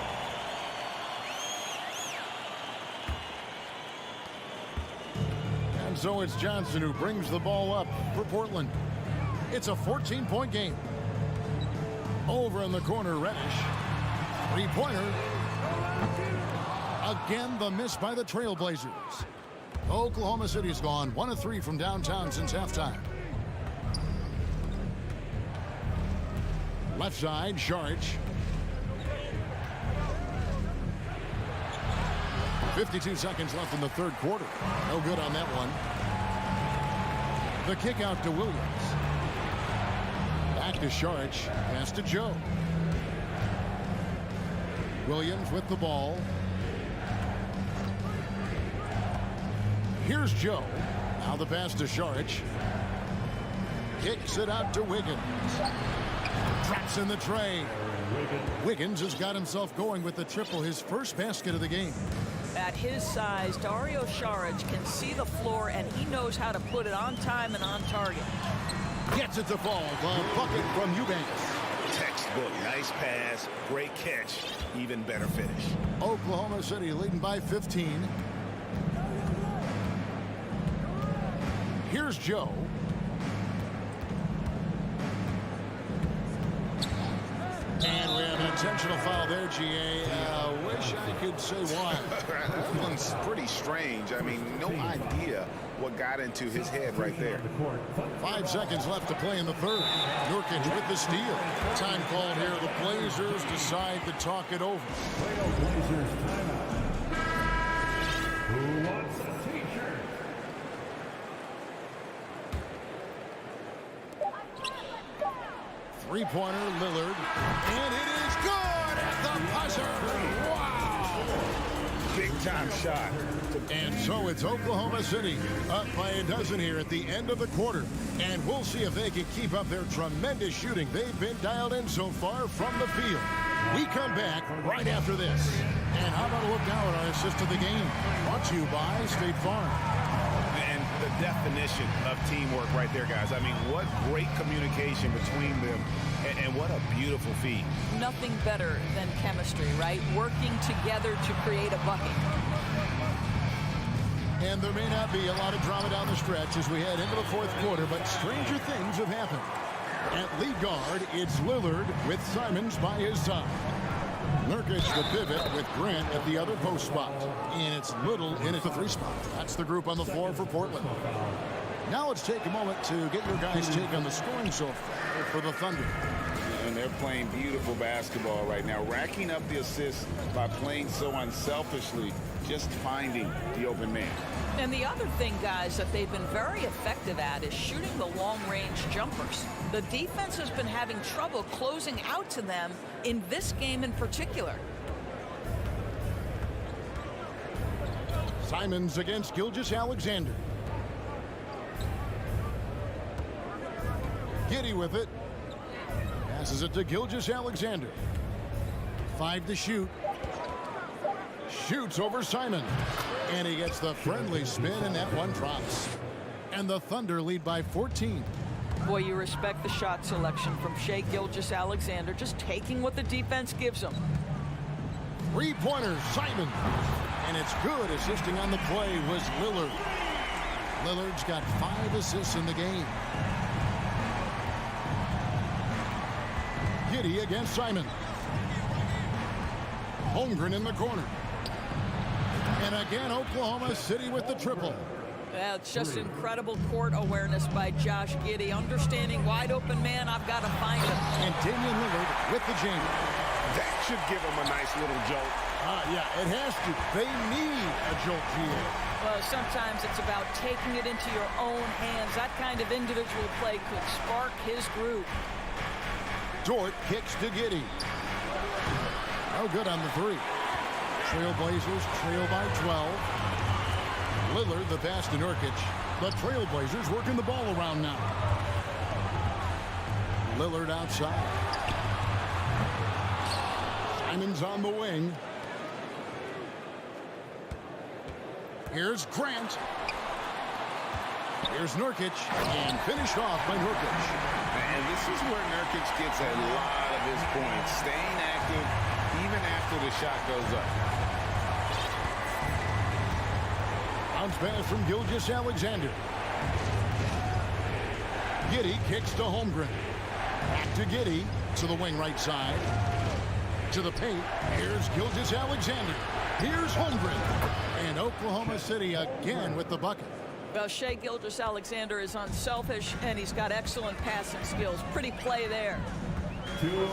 And so it's Johnson who brings the ball up for Portland. It's a 14-point game. Over in the corner, Reddish. 3-pointer. Again, the miss by the Trailblazers. Oklahoma City's gone 1 of 3 from downtown since halftime. Left side, Saric. 52 seconds left in the third quarter. No good on that one. The kick out to Williams. Back to Saric. Pass to Joe. Williams with the ball. Here's Joe. Now the pass to Saric. Kicks it out to Wiggins. Drops in the tray. Wiggins has got himself going with the triple, his first basket of the game. At his size, Dario Saric can see the floor, and he knows how to put it on time and on target. Gets it to fall. The bucket from Eubanks. Textbook. Nice pass. Great catch. Even better finish. Oklahoma City leading by 15. Here's Joe. And we have an intentional foul there, GA. Wish I could say why. That one's pretty strange. I mean, no idea what got into his head right there. 5 seconds left to play in the third. Nurkic with the steal. Time called here. The Blazers decide to talk it over. Blazers timeout. Who wants a t-shirt? Three-pointer, Lillard. And it is good at the buzzer. Wow! Big-time shot. And so it's Oklahoma City up by a dozen here at the end of the quarter. And we'll see if they can keep up their tremendous shooting. They've been dialed in so far from the field. We come back right after this. And how about a look now at our assist of the game? Brought to you by State Farm. And the definition of teamwork right there, guys. I mean, what great communication between them, and what a beautiful feat. Nothing better than chemistry, right? Working together to create a bucket. And there may not be a lot of drama down the stretch as we head into the fourth quarter, but stranger things have happened. At lead guard, it's Lillard with Simons by his side. Nurkic the pivot with Grant at the other post spot. And it's Little in at the 3 spot. That's the group on the floor for Portland. Now let's take a moment to get your guys' take on the scoring so far for the Thunder. And they're playing beautiful basketball right now, racking up the assists by playing so unselfishly, just finding the open man. And the other thing, guys, that they've been very effective at is shooting the long-range jumpers. The defense has been having trouble closing out to them in this game in particular. Simons against Gilgeous-Alexander. Giddey with it. Passes it to Gilgeous-Alexander. 5 to shoot. Shoots over Simon. And he gets the friendly spin, and that one drops. And the Thunder lead by 14. Boy, you respect the shot selection from Shai Gilgeous-Alexander, just taking what the defense gives him. 3-pointer, Simon. And it's good. Assisting on the play was Lillard. Lillard's got 5 assists in the game. Giddey against Simon. Holmgren in the corner. And again, Oklahoma City with the triple. Yeah, it's just incredible court awareness by Josh Giddey. Understanding wide open man, I've got to find him. And Damian Lillard with the jam. That should give him a nice little jolt. Yeah, it has to. They need a jolt here. Well, sometimes it's about taking it into your own hands. That kind of individual play could spark his group. Dort kicks to Giddey. Oh, good on the 3. Trailblazers trail by 12. Lillard the pass to Nurkic. The Trailblazers working the ball around now. Lillard outside. Simons on the wing. Here's Grant. Here's Nurkic, and finished off by Nurkic. And this is where Nurkic gets a lot of his points, staying active even after the shot goes up. Bounce pass from Gilgeous-Alexander. Giddey kicks to Holmgren. Back to Giddey, to the wing right side. To the paint. Here's Gilgeous-Alexander. Here's Holmgren. And Oklahoma City again with the bucket. Well, Shai Gilgeous-Alexander is unselfish, and he's got excellent passing skills. Pretty play there.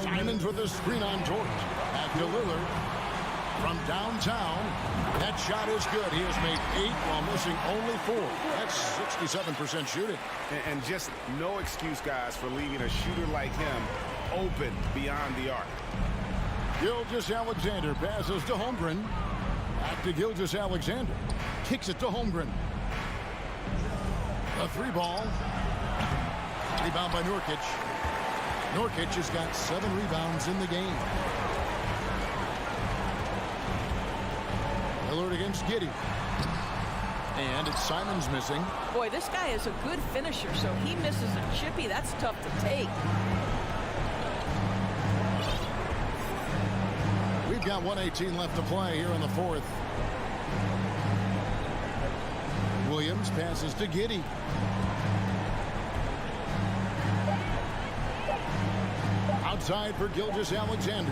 Simons with a screen on George. Back to Lillard. From downtown. That shot is good. He has made 8 while missing only 4. That's 67% shooting. And just no excuse, guys, for leaving a shooter like him open beyond the arc. Gilgeous-Alexander passes to Holmgren. Back to Gilgeous-Alexander. Kicks it to Holmgren. A 3-ball. Rebound by Nurkic. Nurkic has got 7 rebounds in the game. Lillard against Giddey. And it's Simons missing. Boy, this guy is a good finisher, so he misses a chippy. That's tough to take. We've got 1:18 left to play here in the fourth. Williams passes to Giddey. side for Gilgeous-Alexander.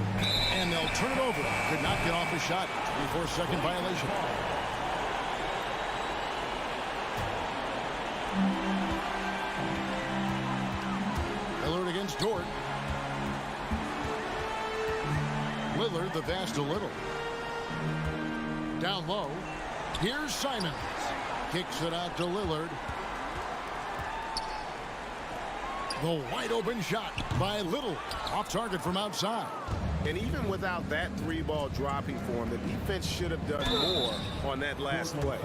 And they'll turn it over. Could not get off a shot. 24-second violation. Lillard against Dort. Lillard, the pass to Little. Down low. Here's Simons. Kicks it out to Lillard. The wide open shot by Little. Off target from outside. And even without that 3-ball dropping for him, the defense should have done more on that last play.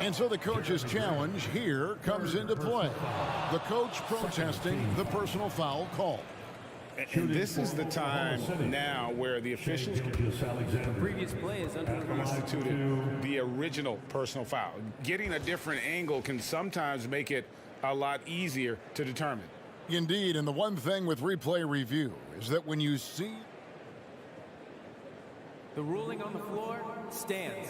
And so the coach's challenge here comes into play. The coach protesting the personal foul call. And this is the time now where the officials previous play is constituted the original personal foul. Getting a different angle can sometimes make it a lot easier to determine. Indeed, and the one thing with replay review is that when you see the ruling on the floor stands.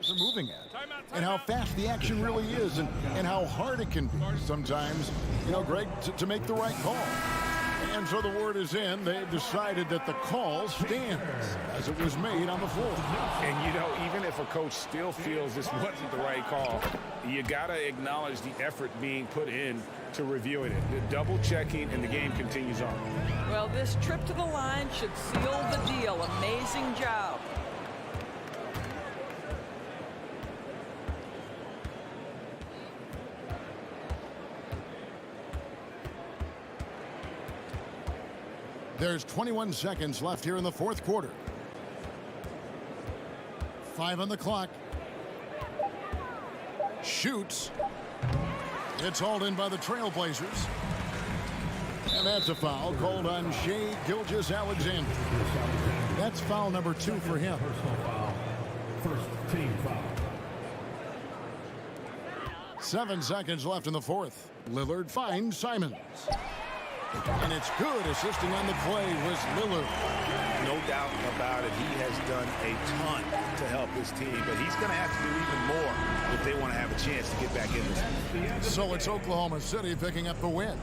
They're moving at, and how fast the action really is, and how hard it can be sometimes, you know, Greg, to make the right call. And so the word is in. They've decided that the call stands as it was made on the floor. And, you know, even if a coach still feels this wasn't the right call, you got to acknowledge the effort being put in to reviewing it. The double checking, and the game continues on. Well, this trip to the line should seal the deal. Amazing job. There's 21 seconds left here in the fourth quarter. 5 on the clock. Shoots. It's hauled in by the Trailblazers. And that's a foul called on Shai Gilgeous-Alexander. That's foul number 2 for him. Personal foul. First team foul. 7 seconds left in the fourth. Lillard finds Simons. And it's good. Assisting on the play was Lillard. No doubt about it. He has done a ton to help his team, but he's going to have to do even more if they want to have a chance to get back in this. So it's Oklahoma City picking up the win.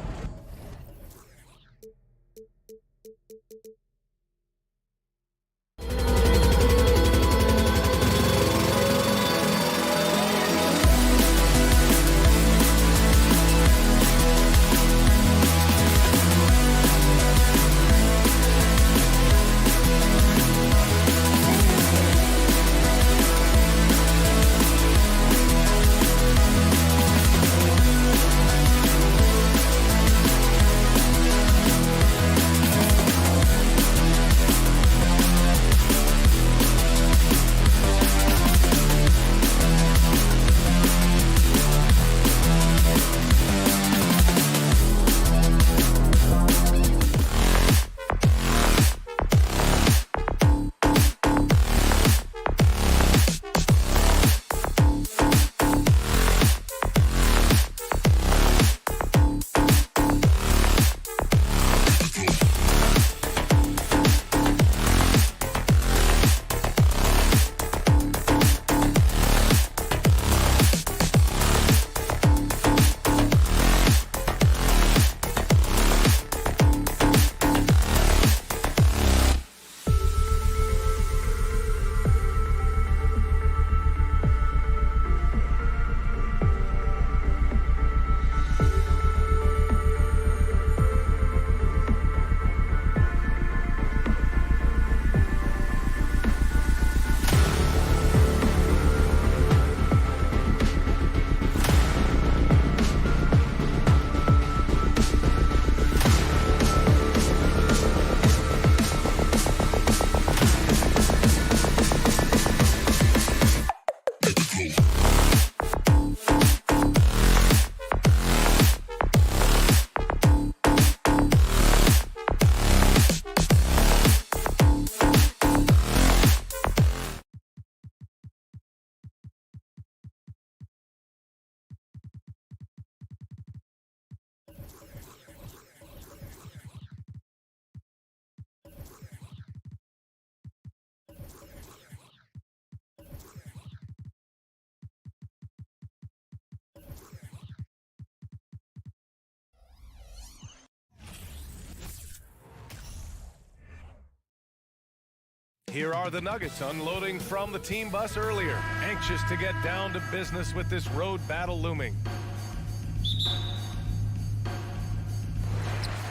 Here are the Nuggets unloading from the team bus earlier, anxious to get down to business with this road battle looming.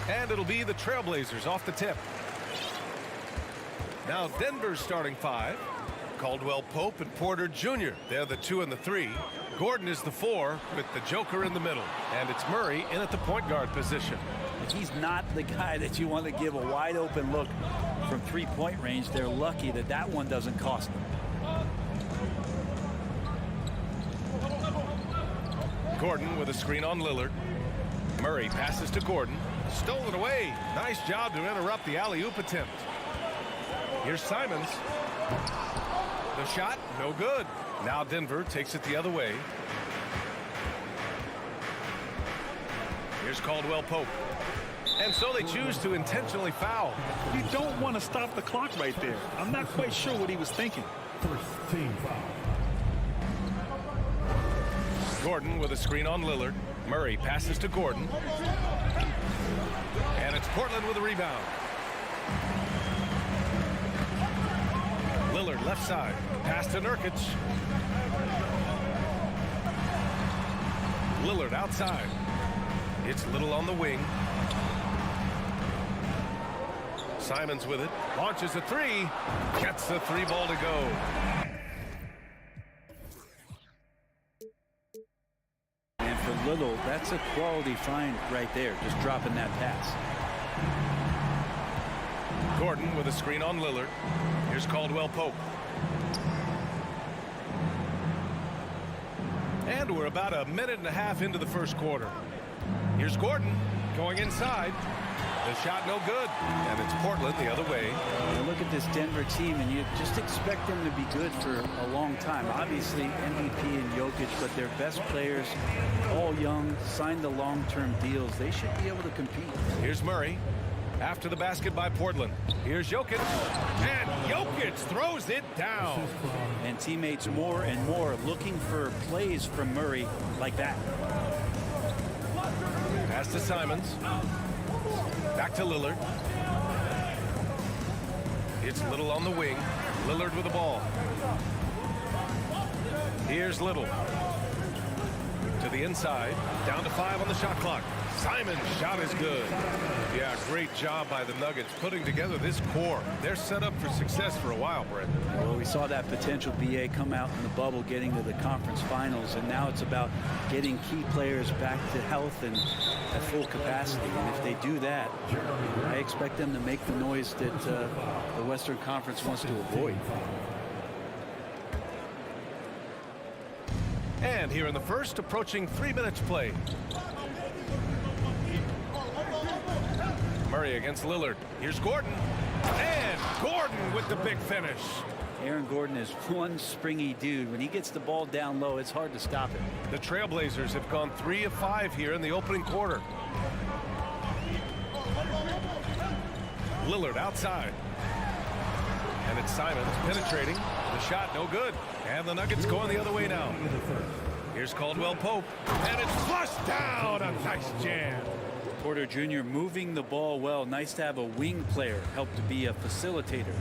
And it'll be the Trailblazers off the tip. Now Denver's starting 5. Caldwell Pope and Porter Jr. They're the 2 and the 3. Gordon is the 4 with the Joker in the middle. And it's Murray in at the point guard position. If he's not the guy that you want to give a wide open look from three-point range, they're lucky that that one doesn't cost them. Gordon with a screen on Lillard. Murray passes to Gordon. Stolen away. Nice job to interrupt the alley-oop attempt. Here's Simons. The shot, no good. Now Denver takes it the other way. Here's Caldwell Pope. And so they choose to intentionally foul. You don't want to stop the clock right there. I'm not quite sure what he was thinking. First team foul. Gordon with a screen on Lillard. Murray passes to Gordon. And it's Portland with a rebound. Lillard left side. Pass to Nurkic. Lillard outside. It's Little on the wing. Simons with it. Launches a 3. Gets the 3 ball to go. And for Little, that's a quality find right there, just dropping that pass. Gordon with a screen on Lillard. Here's Caldwell Pope. And we're about a minute and a half into the first quarter. Here's Gordon going inside. The shot no good. And it's Portland the other way. You look at this Denver team and you just expect them to be good for a long time. Obviously MVP and Jokic, but their best players, all young, signed the long-term deals. They should be able to compete. Here's Murray. After the basket by Portland. Here's Jokic. And Jokic throws it down. And teammates more and more looking for plays from Murray like that. Pass to Simons. Back to Lillard. It's Little on the wing. Lillard with the ball. Here's Little. To the inside. Down to 5 on the shot clock. Simon's shot is good. Yeah, great job by the Nuggets putting together this core. They're set up for success for a while, Brett. Well, we saw that potential BA come out in the bubble, getting to the conference finals, and now it's about getting key players back to health and at full capacity. And if they do that, I expect them to make the noise that the Western Conference wants to avoid. And here in the first, approaching 3 minutes played. Murray against Lillard. Here's Gordon. And Gordon with the big finish. Aaron Gordon is one springy dude. When he gets the ball down low, it's hard to stop it. The Trailblazers have gone 3 of 5 here in the opening quarter. Lillard outside. And it's Simons penetrating. The shot no good. And the Nuggets going the other way now. Here's Caldwell Pope. And it's flushed down. A nice jam. Porter Jr. moving the ball well. Nice to have a wing player help to be a facilitator.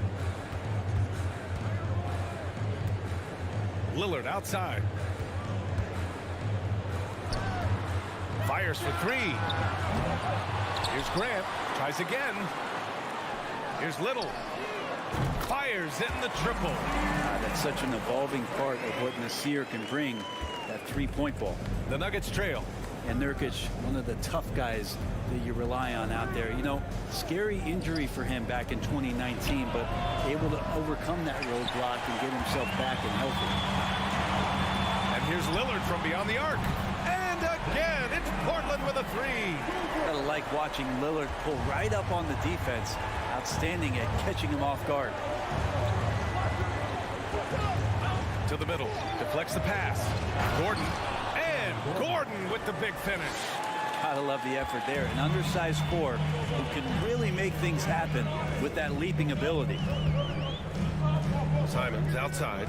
Lillard outside. Fires for 3. Here's Grant. Tries again. Here's Little. Fires in the triple. That's such an evolving part of what Nasir can bring, that three-point ball. The Nuggets trail. And Nurkic, one of the tough guys that you rely on out there. You know, scary injury for him back in 2019, but able to overcome that roadblock and get himself back and healthy. And here's Lillard from beyond the arc. And again, it's Portland with a 3. Gotta like watching Lillard pull right up on the defense. Outstanding at catching him off guard. To the middle. Deflects the pass. Gordon. And Gordon with the big finish. Gotta love the effort there. An undersized 4 who can really make things happen with that leaping ability. Simons outside.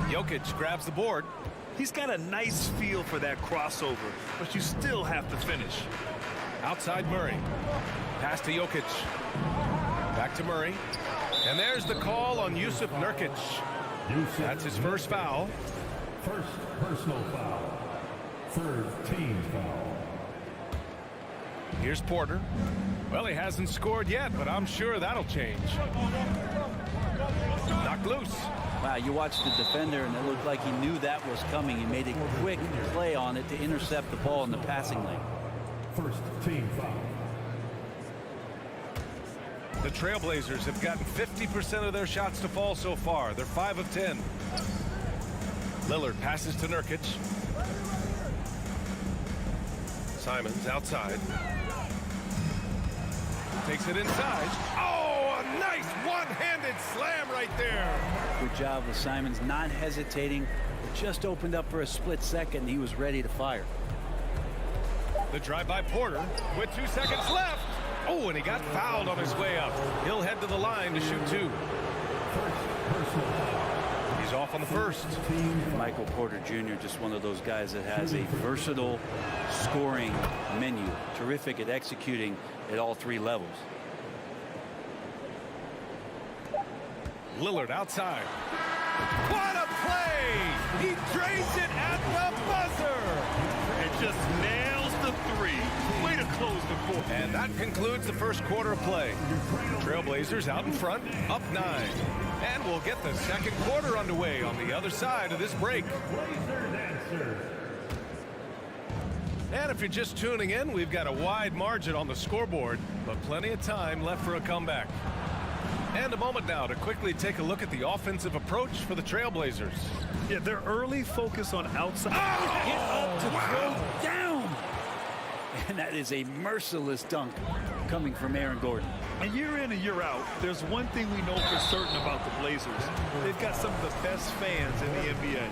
Jokic grabs the board. He's got a nice feel for that crossover, but you still have to finish. Outside Murray. Pass to Jokic. Back to Murray. And there's the call on Yusuf Nurkic. That's his first foul. First personal foul. Third team foul. Here's Porter. Well, he hasn't scored yet, but I'm sure that'll change. Knocked loose. Wow, you watched the defender, and it looked like he knew that was coming. He made a quick play on it to intercept the ball in the passing lane. First team foul. The Trailblazers have gotten 50% of their shots to fall so far. They're 5 of 10. Lillard passes to Nurkic. Simons outside. Takes it inside. Oh, a nice one-handed slam right there. Good job with Simons not hesitating. It just opened up for a split second. He was ready to fire. The drive by Porter with 2 seconds left. Oh, and he got fouled on his way up. He'll head to the line to shoot 2. He's off on the first. Michael Porter Jr., just one of those guys that has a versatile scoring menu. Terrific at executing at all 3 levels. Lillard outside. What a play! He drains it at the buzzer! And just nails the 3. Way to close the 4th. And that concludes the first quarter of play. Trailblazers out in front, up 9. And we'll get the second quarter underway on the other side of this break. And if you're just tuning in, we've got a wide margin on the scoreboard, but plenty of time left for a comeback. And a moment now to quickly take a look at the offensive approach for the Trailblazers. Yeah, their early focus on outside. Oh, get up to throw down. And that is a merciless dunk coming from Aaron Gordon. And year in and year out, there's one thing we know for certain about the Blazers. They've got some of the best fans in the NBA.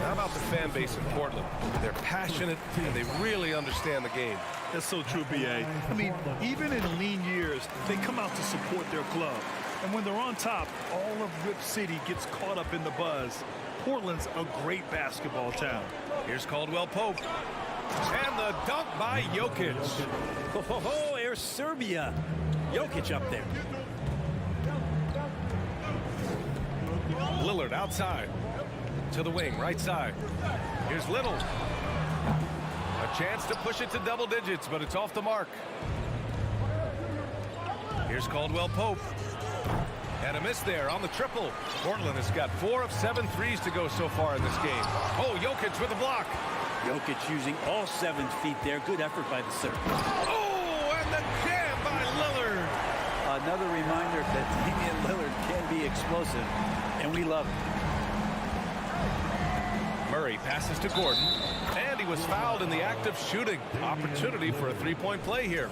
How about the fan base in Portland? They're passionate and they really understand the game. That's so true, B.A. I mean, even in lean years, they come out to support their club. And when they're on top, all of Rip City gets caught up in the buzz. Portland's a great basketball town. Here's Caldwell Pope. And the dunk by Jokic. Oh, there's Serbia. Jokic up there. Lillard outside. To the wing, right side. Here's Little. A chance to push it to double digits, but it's off the mark. Here's Caldwell Pope. And a miss there on the triple. Portland has got 4 of 7 threes to go so far in this game. Oh, Jokic with a block. Jokic using all 7 feet there. Good effort by the Serb. Oh, and the jam by Lillard. Another reminder that Damian Lillard can be explosive, and we love it. Murray passes to Gordon, and he was fouled in the act of shooting. Opportunity for a 3-point play here.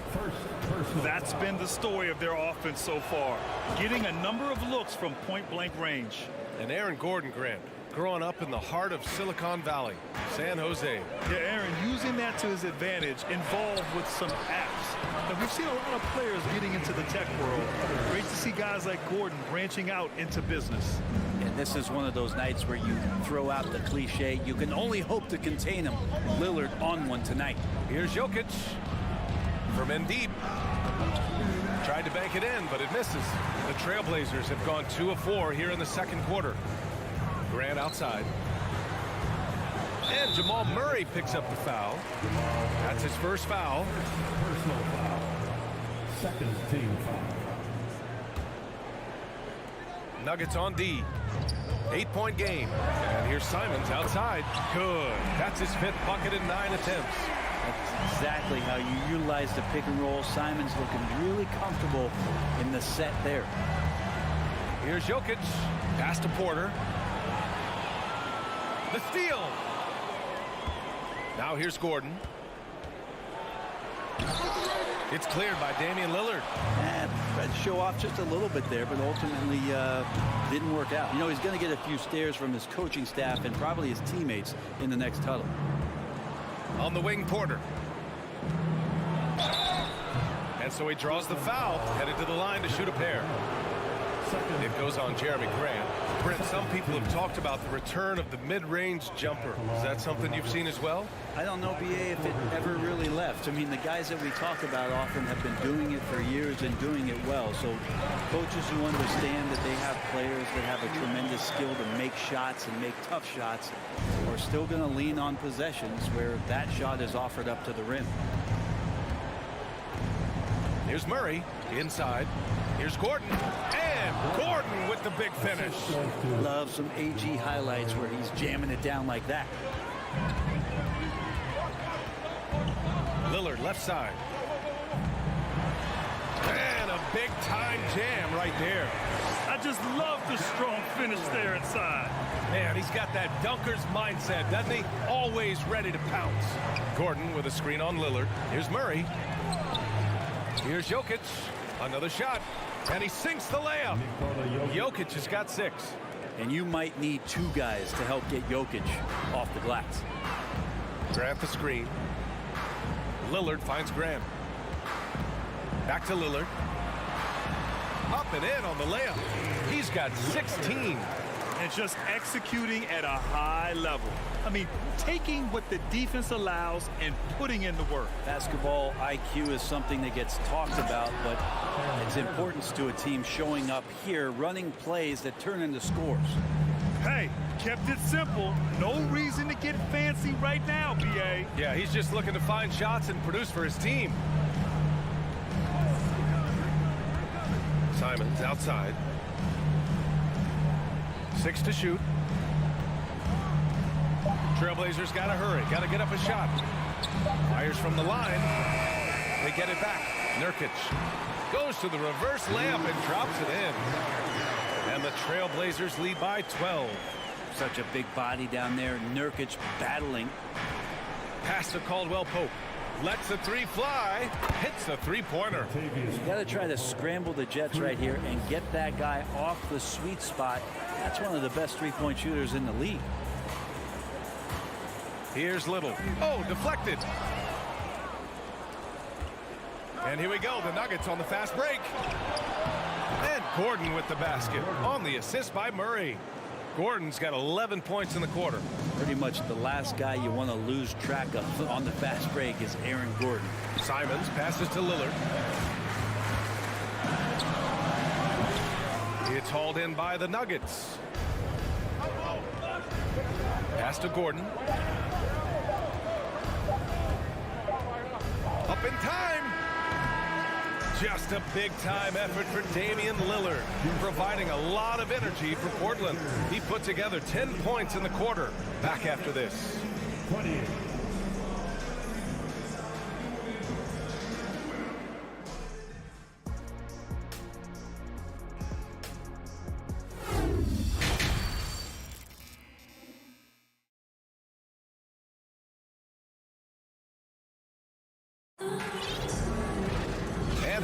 That's been the story of their offense so far, getting a number of looks from point-blank range. And Aaron Gordon, Grant, growing up in the heart of Silicon Valley, San Jose. Yeah, Aaron, using that to his advantage, involved with some apps. And we've seen a lot of players getting into the tech world. Great to see guys like Gordon branching out into business. And this is one of those nights where you throw out the cliche. You can only hope to contain him. Lillard on one tonight. Here's Jokic from in deep. Tried to bank it in, but it misses. The Trailblazers have gone 2 of 4 here in the second quarter. Grant outside. And Jamal Murray picks up the foul. That's his first foul. Personal foul. Second team foul. Nuggets on D. 8-point game. And here's Simons outside. Good. That's his 5th bucket in 9 attempts. That's exactly how you utilize the pick and roll. Simons looking really comfortable in the set there. Here's Jokic. Pass to Porter. The steal. Now here's Gordon. It's cleared by Damian Lillard. And tried to show off just a little bit there, but ultimately didn't work out. You know, he's going to get a few stares from his coaching staff and probably his teammates in the next huddle. On the wing, Porter. And so he draws the foul, headed to the line to shoot a pair. It goes on Jeremy Grant. Brent, some people have talked about the return of the mid-range jumper. Is that something you've seen as well? I don't know, BA, if it ever really left. I mean, the guys that we talk about often have been doing it for years and doing it well. So coaches who understand that they have players that have a tremendous skill to make shots and make tough shots are still going to lean on possessions where that shot is offered up to the rim. Here's Murray inside. Here's Gordon. And Gordon with the big finish. Love some AG highlights where he's jamming it down like that. Lillard left side. And a big time jam right there. I just love the strong finish there inside. Man, he's got that dunker's mindset, doesn't he? Always ready to pounce. Gordon with a screen on Lillard. Here's Murray. Here's Jokic. Another shot. And he sinks the layup. Jokic has got 6. And you might need 2 guys to help get Jokic off the glass. Grant the screen. Lillard finds Grant. Back to Lillard. Up and in on the layup. He's got 16. And just executing at a high level. I mean, taking what the defense allows and putting in the work. Basketball IQ is something that gets talked about, but its importance to a team showing up here, running plays that turn into scores. Hey, kept it simple. No reason to get fancy right now, BA. Yeah, he's just looking to find shots and produce for his team. Simons outside. 6 to shoot. Trailblazers got to hurry. Got to get up a shot. Fires from the line. They get it back. Nurkic goes to the reverse layup and drops it in. And the Trailblazers lead by 12. Such a big body down there. Nurkic battling. Pass to Caldwell Pope. Lets the 3 fly. Hits the 3-pointer. You got to try to scramble the Jets right here and get that guy off the sweet spot. That's one of the best 3-point shooters in the league. Here's Little. Oh, deflected. And here we go. The Nuggets on the fast break. And Gordon with the basket on the assist by Murray. Gordon's got 11 points in the quarter. Pretty much the last guy you want to lose track of on the fast break is Aaron Gordon. Simons passes to Lillard. It's hauled in by the Nuggets. Pass to Gordon. Up in time. Just a big-time effort for Damian Lillard, providing a lot of energy for Portland. He put together 10 points in the quarter. Back after this. 20.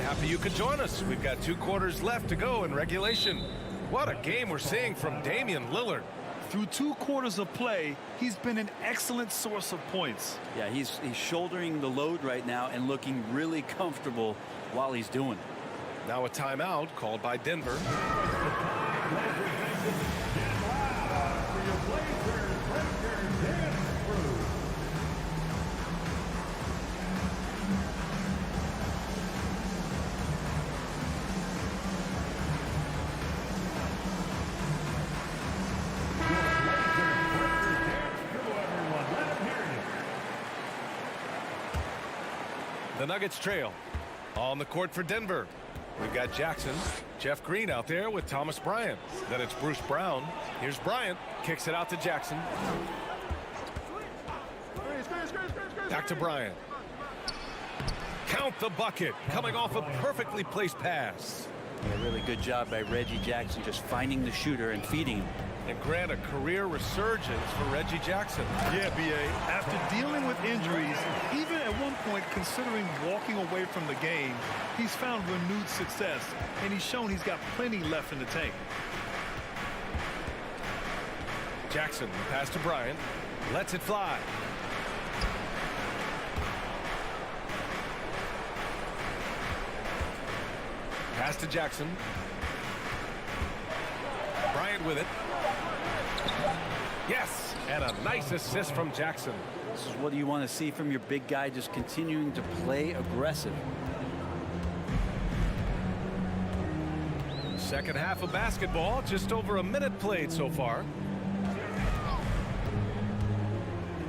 Happy you could join us. We've got 2 quarters left to go in regulation. What a game we're seeing from Damian Lillard. Through 2 quarters of play, he's been an excellent source of points. Yeah, he's shouldering the load right now and looking really comfortable while he's doing it. Now a timeout called by Denver. The Nuggets trail. On the court for Denver, we've got Jackson, Jeff Green out there with Thomas Bryant. Then it's Bruce Brown. Here's Bryant, kicks it out to Jackson. Back to Bryant. Count the bucket, coming off a perfectly placed pass. A really good job by Reggie Jackson, just finding the shooter and feeding him. And grant a career resurgence for Reggie Jackson. Yeah, B.A. After dealing with injuries, even at one point considering walking away from the game, he's found renewed success, and he's shown he's got plenty left in the tank. Jackson, the pass to Bryant, lets it fly. Pass to Jackson. inside with it. Yes, and a nice assist from Jackson. This is what you want to see from your big guy, just continuing to play aggressive. Second half of basketball, just over a minute played so far.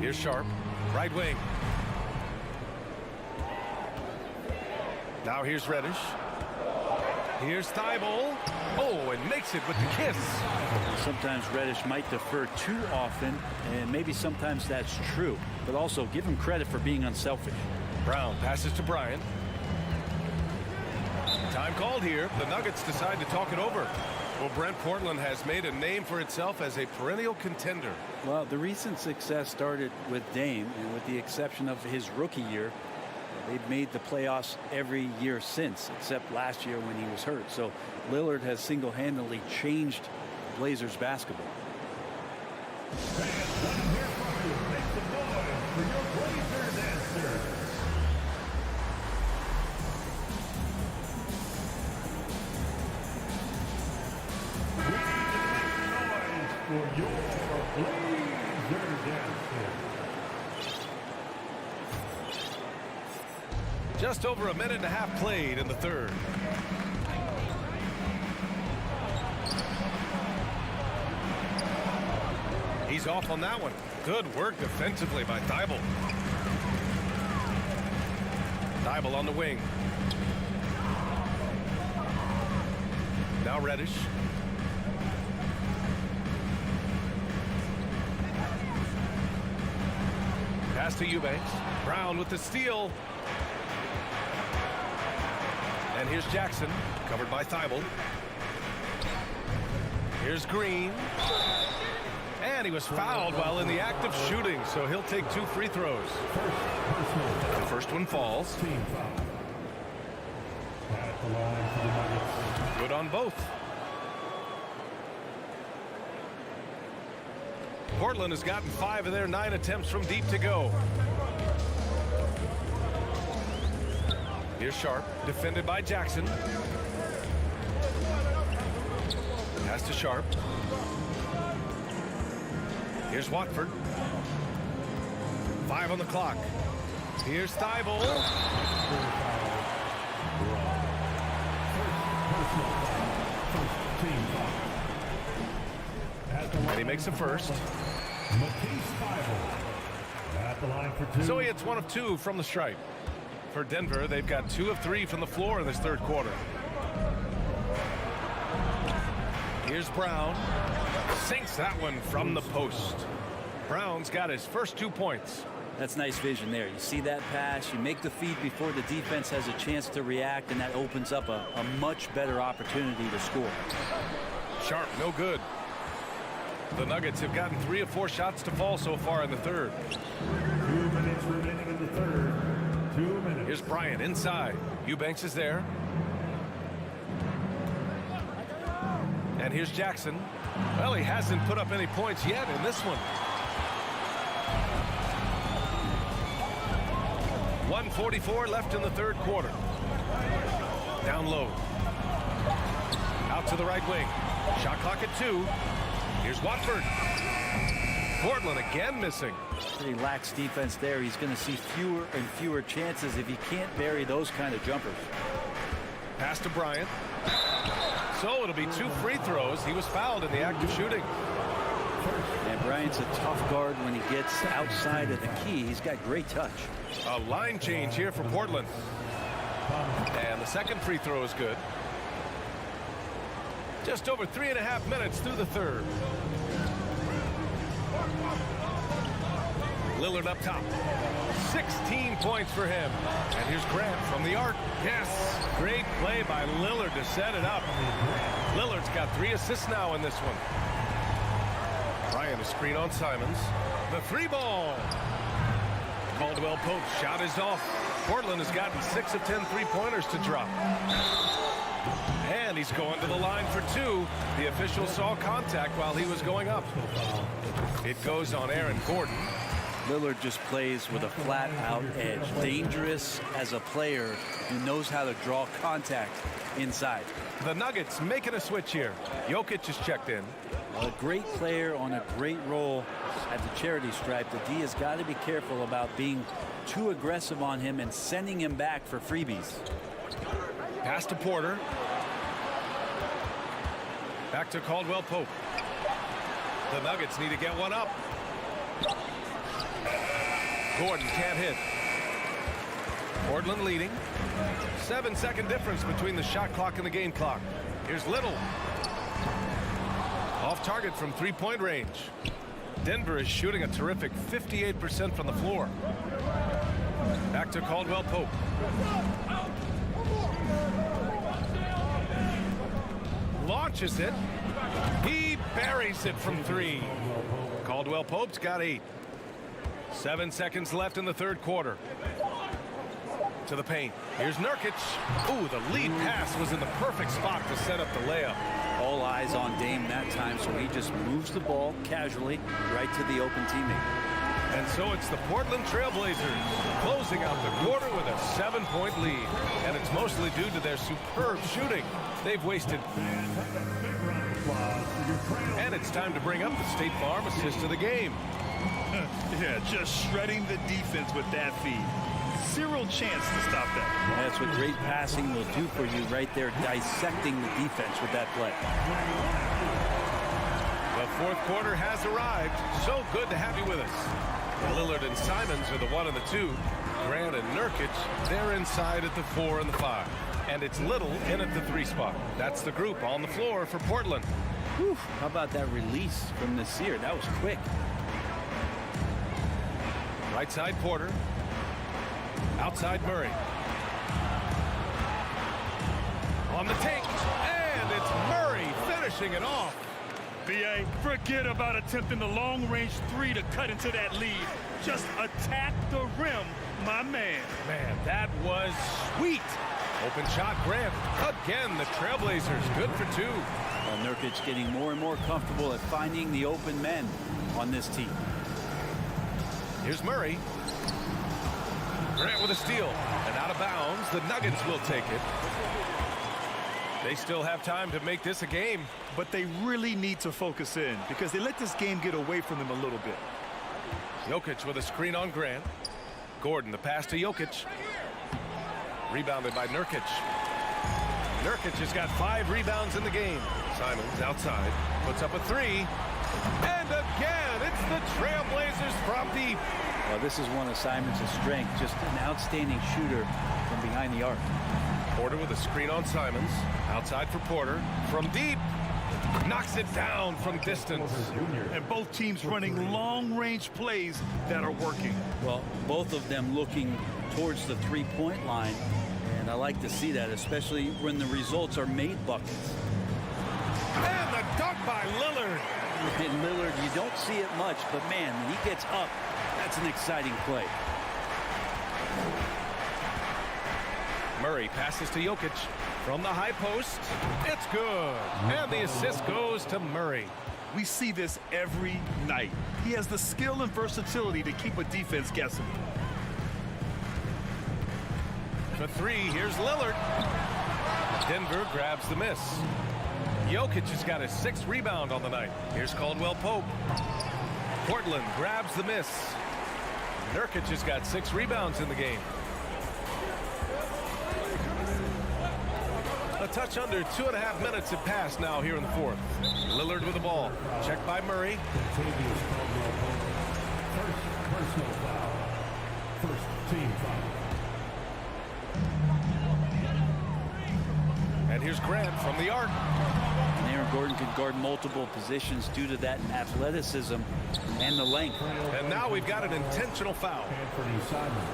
Here's Sharp, right wing. Now here's Reddish. Here's Thibault. Oh, and makes it with the kiss. Sometimes Reddish might defer too often, and maybe sometimes that's true. But also give him credit for being unselfish. Brown passes to Bryant. Time called here. The Nuggets decide to talk it over. Well, Brent, Portland has made a name for itself as a perennial contender. Well, the recent success started with Dame, and with the exception of his rookie year, they've made the playoffs every year since, except last year when he was hurt. So Lillard has single-handedly changed Blazers basketball. For your Blazer dancers. Just over a minute and a half played in the third. He's off on that one. Good work defensively by Thibault. Thibault on the wing. Now Reddish. Pass to Eubanks. Brown with the steal. And here's Jackson, covered by Thibault. Here's Green. And he was fouled while in the act of shooting, so he'll take 2 free throws. The first one falls. Good on both. Portland has gotten 5 of their 9 attempts from deep to go. Here's Sharp, defended by Jackson. Pass to Sharp. Here's Watford. 5 on the clock. Here's Thibault. And he makes the first. So he hits 1 of 2 from the stripe. For Denver, they've got 2 of 3 from the floor in this third quarter. Here's Brown. Sinks that one from the post. Brown's got his first 2 points. That's nice vision there. You see that pass, you make the feed before the defense has a chance to react, and that opens up a much better opportunity to score. Sharp, no good. The Nuggets have gotten 3 of 4 shots to fall so far in the third. 2 minutes remaining in the third. 2 minutes. Here's Bryant inside. Eubanks is there. And here's Jackson. Well, he hasn't put up any points yet in this one. 1:44 left in the third quarter. Down low. Out to the right wing. Shot clock at 2. Here's Watford. Portland again missing. Pretty lax defense there. He's going to see fewer and fewer chances if he can't bury those kind of jumpers. Pass to Bryant. So it'll be 2 free throws. He was fouled in the act of shooting. And Bryant's a tough guard when he gets outside of the key. He's got great touch. A line change here for Portland. And the second free throw is good. Just over 3.5 minutes through the third. Lillard up top. 16 points for him. And here's Grant from the arc. Yes, great play by Lillard to set it up. Lillard's got 3 assists now in this one. Bryant a screen on Simons. The 3 ball. Caldwell Pope shot is off. Portland has gotten 6 of 10 3-pointers to drop. And he's going to the line for 2. The official saw contact while he was going up. It goes on Aaron Gordon. Lillard just plays with a flat-out edge. Dangerous as a player who knows how to draw contact inside. The Nuggets making a switch here. Jokic is checked in. A great player on a great role at the charity stripe. The D has got to be careful about being too aggressive on him and sending him back for freebies. Pass to Porter. Back to Caldwell Pope. The Nuggets need to get one up. Gordon can't hit. Portland leading. 7-second difference between the shot clock and the game clock. Here's Little. Off target from three-point range. Denver is shooting a terrific 58% from the floor. Back to Caldwell Pope. Launches it. He buries it from three. Caldwell Pope's got 8. 7 seconds left in the third quarter. To the paint. Here's Nurkic. Ooh, the lead pass was in the perfect spot to set up the layup. All eyes on Dame that time, so he just moves the ball casually right to the open teammate. And so it's the Portland Trailblazers closing out the quarter with a 7-point lead. And it's mostly due to their superb shooting. They've wasted. And it's time to bring up the State Farm assist of the game. Yeah, just shredding the defense with that feed. Zero chance to stop that. That's what great passing will do for you right there, dissecting the defense with that play. The fourth quarter has arrived. So good to have you with us. Lillard and Simons are the 1 and the 2. Grant and Nurkic, they're inside at the 4 and the 5. And it's Little in at the 3 spot. That's the group on the floor for Portland. Whew, how about that release from Nasir? That was quick. Right side Porter. Outside Murray. On the take. And it's Murray finishing it off. BA, forget about attempting the long-range 3 to cut into that lead. Just attack the rim, my man. Man, that was sweet. Open shot, Grant. Again, the Trailblazers good for 2. Nurkic getting more and more comfortable at finding the open men on this team. Here's Murray. Grant with a steal. And out of bounds, the Nuggets will take it. They still have time to make this a game. But they really need to focus in because they let this game get away from them a little bit. Jokic with a screen on Grant. Gordon, the pass to Jokic. Rebounded by Nurkic. Nurkic has got 5 rebounds in the game. Simons outside. Puts up a 3. And again, it's the Trailblazers from deep. Well, this is one of Simons' strengths. Just an outstanding shooter from behind the arc. Porter with a screen on Simons. Outside for Porter. From deep. Knocks it down from distance. And both teams running long-range plays that are working. Well, both of them looking towards the three-point line. And I like to see that, especially when the results are made buckets. And the dunk by Lillard. And Lillard, you don't see it much, but man, when he gets up, that's an exciting play. Murray passes to Jokic from the high post. It's good. And the assist goes to Murray. We see this every night. He has the skill and versatility to keep a defense guessing. For 3, here's Lillard. Denver grabs the miss. Jokic has got his 6th rebound on the night. Here's Caldwell Pope. Portland grabs the miss. Nurkic has got 6 rebounds in the game. A touch under 2.5 minutes have passed now here in the fourth. Lillard with the ball. Checked by Murray. First personal foul. First team foul. And here's Grant from the arc. And Aaron Gordon can guard multiple positions due to that athleticism and the length. And now we've got an intentional foul. Anthony Simon.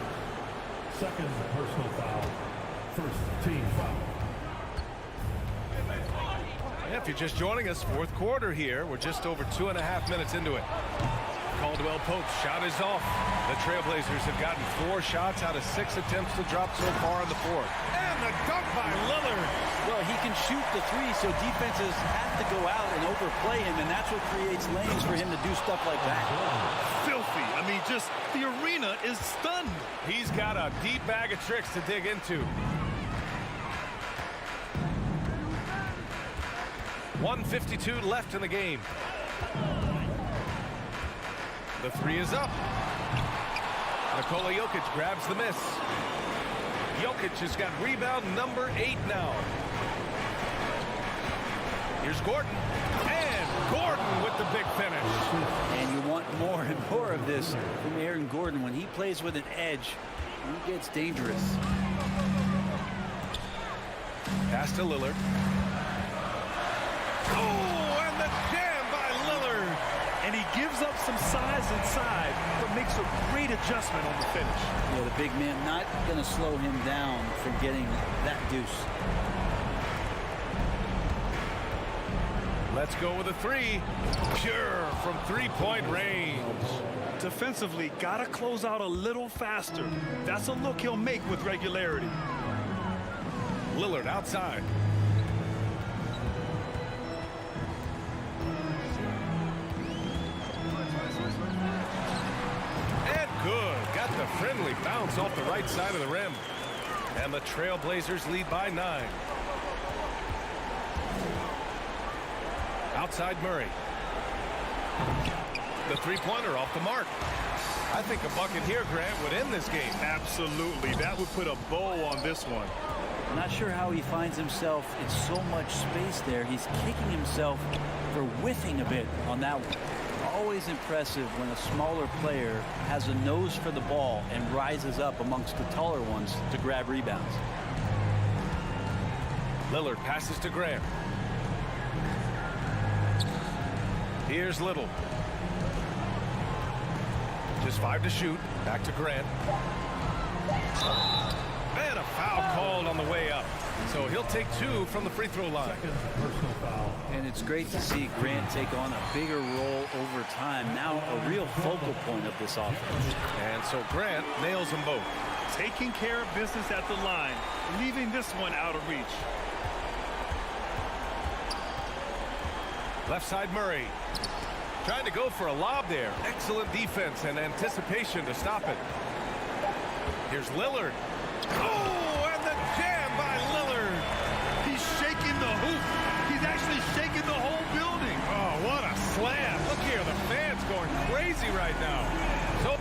Second personal foul. First team foul. If you're just joining us, fourth quarter here. We're just over 2.5 minutes into it. Caldwell Pope's shot is off. The Trailblazers have gotten 4 shots out of 6 attempts to drop so far in the fourth. And the dunk by Lillard. Well, he can shoot the 3, so defenses have to go out and overplay him, and that's what creates lanes for him to do stuff like that. Filthy. I mean, just the arena is stunned. He's got a deep bag of tricks to dig into. 1:52 left in the game. The three is up. Nikola Jokic grabs the miss. Jokic has got rebound number 8 now. Here's Gordon. And Gordon with the big finish. And you want more and more of this from Aaron Gordon. When he plays with an edge, he gets dangerous. Pass to Lillard. Oh, and the jam by Lillard. And he gives up some size inside, but makes a great adjustment on the finish. Yeah, the big man not going to slow him down from getting that deuce. Let's go with a three. Pure from three-point range. Defensively, got to close out a little faster. That's a look he'll make with regularity. Lillard outside. And good. Got the friendly bounce off the right side of the rim. And the Trailblazers lead by 9. Outside Murray. The three-pointer off the mark. I think a bucket here, Grant, would end this game. Absolutely. That would put a bow on this one. I'm not sure how he finds himself in so much space there. He's kicking himself for whiffing a bit on that one. Always impressive when a smaller player has a nose for the ball and rises up amongst the taller ones to grab rebounds. Lillard passes to Grant. Here's Little. Just 5 to shoot. Back to Grant. And a foul called on the way up. So he'll take 2 from the free throw line. Second personal foul. And it's great to see Grant take on a bigger role over time. Now a real focal point of this offense. And so Grant nails them both. Taking care of business at the line, leaving this one out of reach. Left side Murray. Trying to go for a lob there. Excellent defense and anticipation to stop it. Here's Lillard. Oh, and the jam by Lillard. He's shaking the hoop. He's actually shaking the whole building. Oh, what a slam. Look here, the fans going crazy right now. So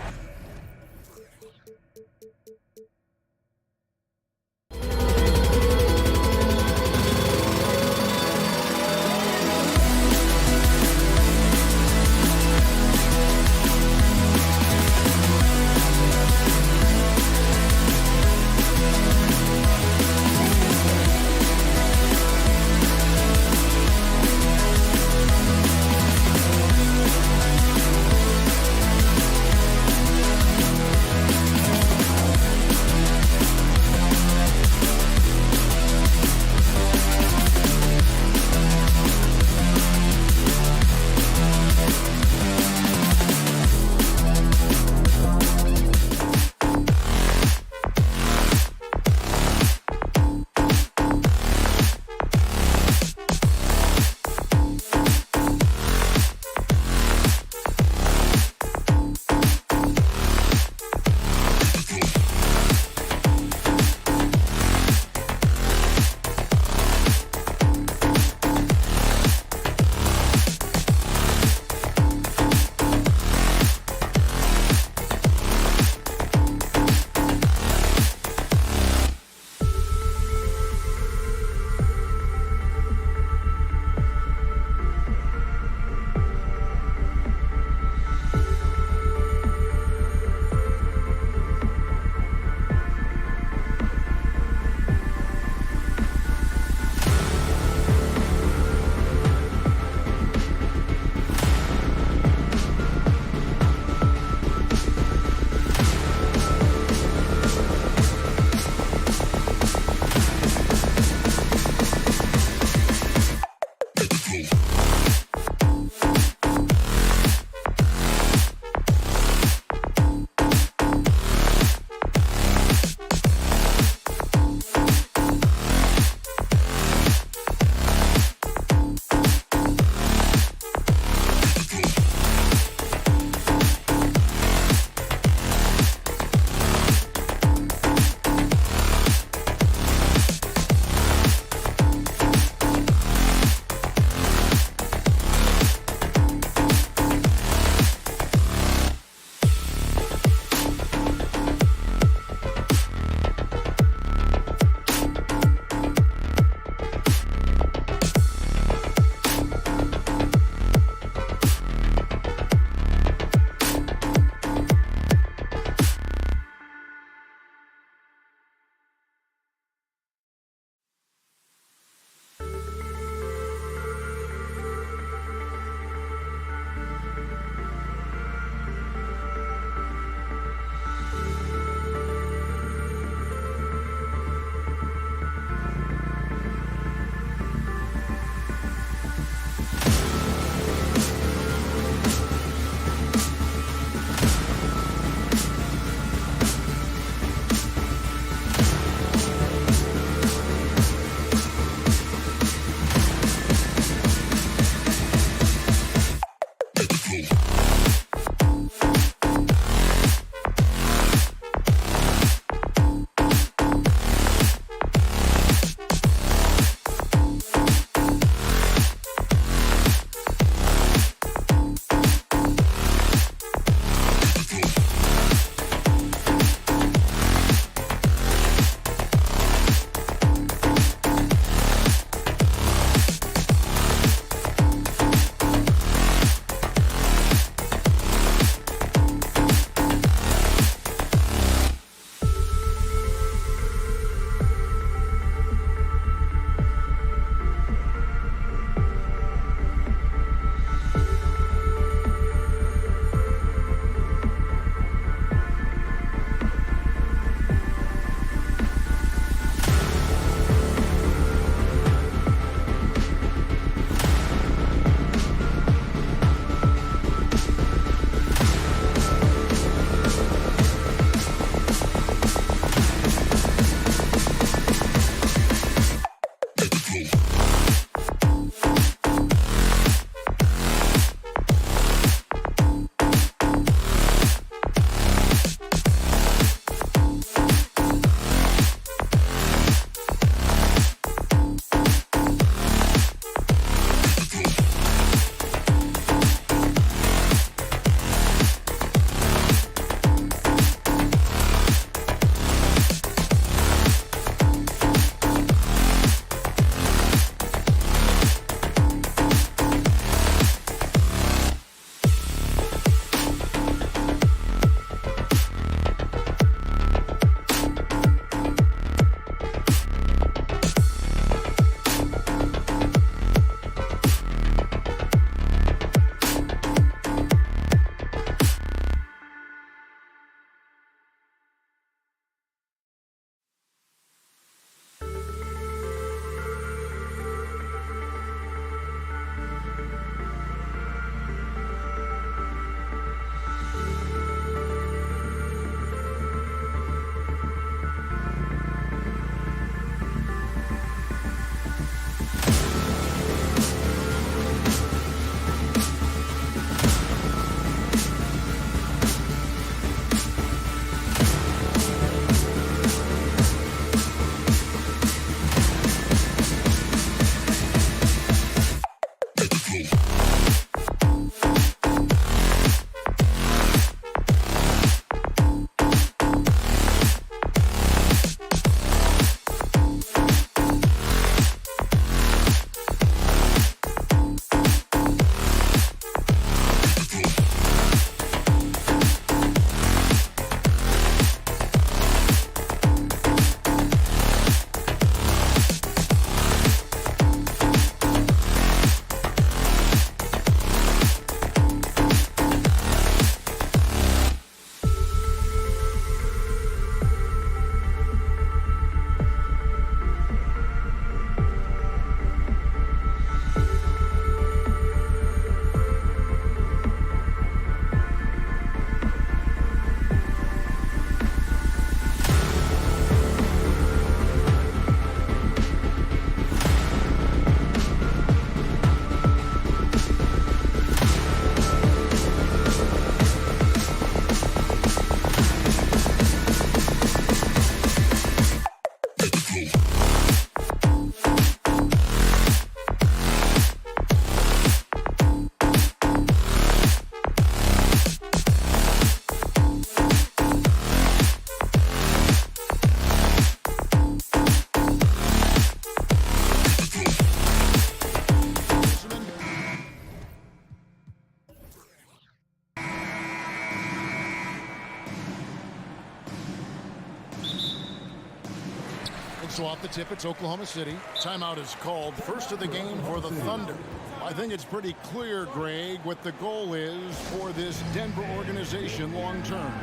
So off the tip, it's Oklahoma City. Timeout is called. First of the game for the Thunder. I think it's pretty clear, Greg, what the goal is for this Denver organization long term.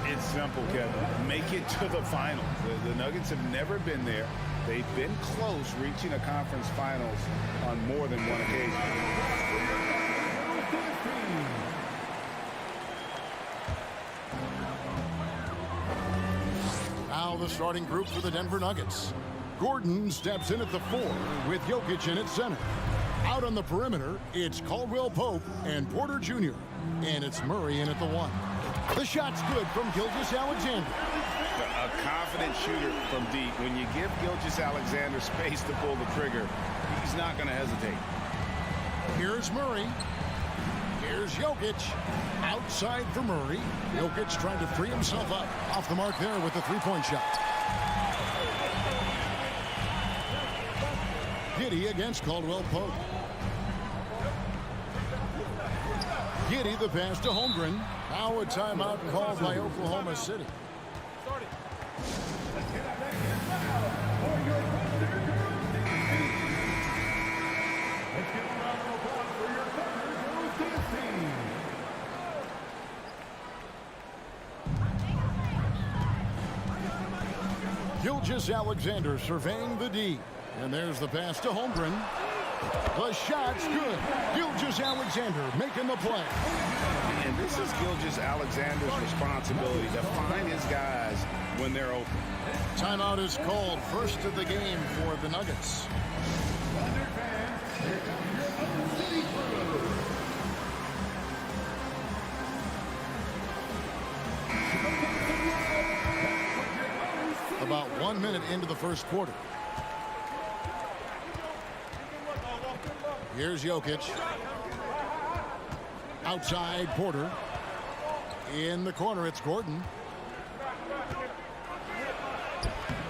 It's simple, Kevin. Make it to the finals. The Nuggets have never been there. They've been close reaching a conference finals on more than one occasion. Now the starting group for the Denver Nuggets. Gordon steps in at the 4 with Jokic in at center. Out on the perimeter, it's Caldwell Pope and Porter Jr. And it's Murray in at the 1. The shot's good from Gilgeous-Alexander. A confident shooter from deep. When you give Gilgeous-Alexander space to pull the trigger, he's not going to hesitate. Here's Murray. Here's Jokic. Outside for Murray. Jokic trying to free himself up. Off the mark there with the three-point shot. Giddey against Caldwell Pope. Giddey the pass to Holmgren. Now a timeout called by Oklahoma City. Gilgeous-Alexander surveying the D. And there's the pass to Holmgren. The shot's good. Gilgeous-Alexander making the play. And this is Gilgeous-Alexander's responsibility to find his guys when they're open. Timeout is called. First of the game for the Nuggets. About 1 minute into the first quarter. Here's Jokic. Outside Porter. In the corner, it's Gordon.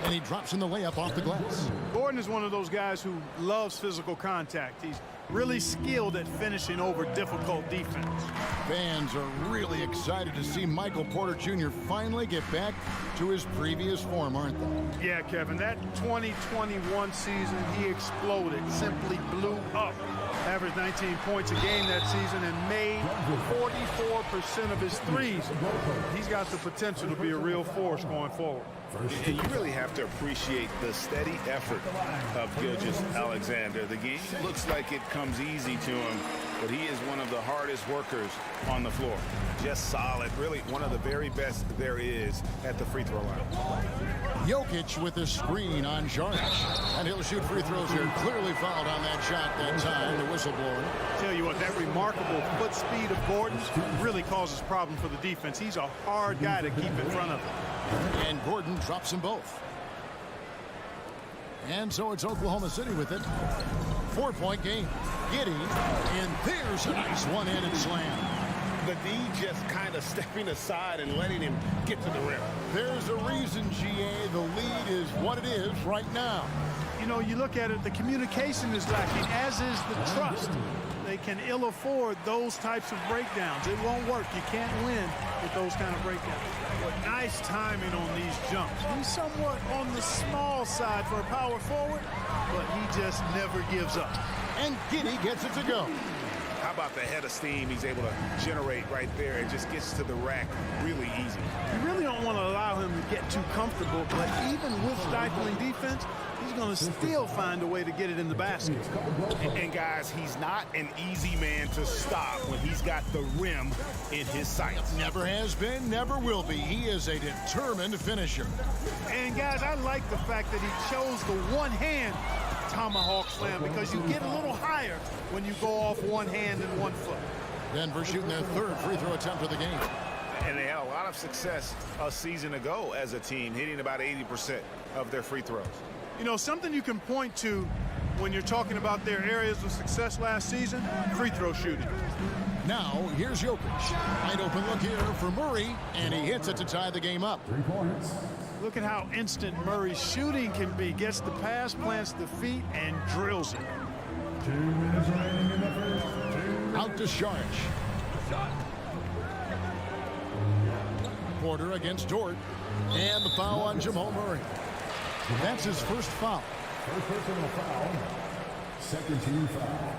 And he drops in the layup off the glass. Gordon is one of those guys who loves physical contact. He's really skilled at finishing over difficult defense. Fans are really excited to see Michael Porter Jr. finally get back to his previous form, aren't they? Yeah, Kevin, that 2021 season, he exploded, simply blew up. Averaged 19 points a game that season and made 44% of his threes. He's got the potential to be a real force going forward. And you really have to appreciate the steady effort of Gilgeous-Alexander. The game looks like it comes easy to him, but he is one of the hardest workers on the floor. Just solid, really one of the very best there is at the free throw line. Jokic with a screen on Jarnic. And he'll shoot free throws here. Clearly fouled on that shot that time, the whistleblower. Tell you what, that remarkable foot speed of Gordon really causes problems for the defense. He's a hard guy to keep in front of him. And Gordon drops them both. And so it's Oklahoma City with it. 4-point game. Giddey. And there's a nice one-handed slam. The D just kind of stepping aside and letting him get to the rim. There's a reason, GA, the lead is what it is right now. You know, you look at it, the communication is lacking, as is the trust. They can ill afford those types of breakdowns. It won't work. You can't win with those kind of breakdowns. But nice timing on these jumps. He's somewhat on the small side for a power forward, but he just never gives up. And Giddey gets it to go. How about the head of steam he's able to generate right there? It just gets to the rack really easy. You really don't want to allow him to get too comfortable, but even with stifling defense, he's going to still find a way to get it in the basket. And guys, he's not an easy man to stop when he's got the rim in his sights. Never has been, never will be. He is a determined finisher. And guys, I like the fact that he chose the one-hand tomahawk slam because you get a little higher when you go off one hand and one foot. Denver shooting their third free throw attempt of the game. And they had a lot of success a season ago as a team, hitting about 80% of their free throws. You know, something you can point to when you're talking about their areas of success last season, free throw shooting. Now, here's Jokic. Wide open look here for Murray, and he hits it to tie the game up. 3 points. Look at how instant Murray's shooting can be. Gets the pass, plants the feet, and drills it. 2 minutes remaining in the first. Out to Saric. Porter against Dort. And the foul on Jamal Murray. That's his first foul. First personal foul. Second team foul.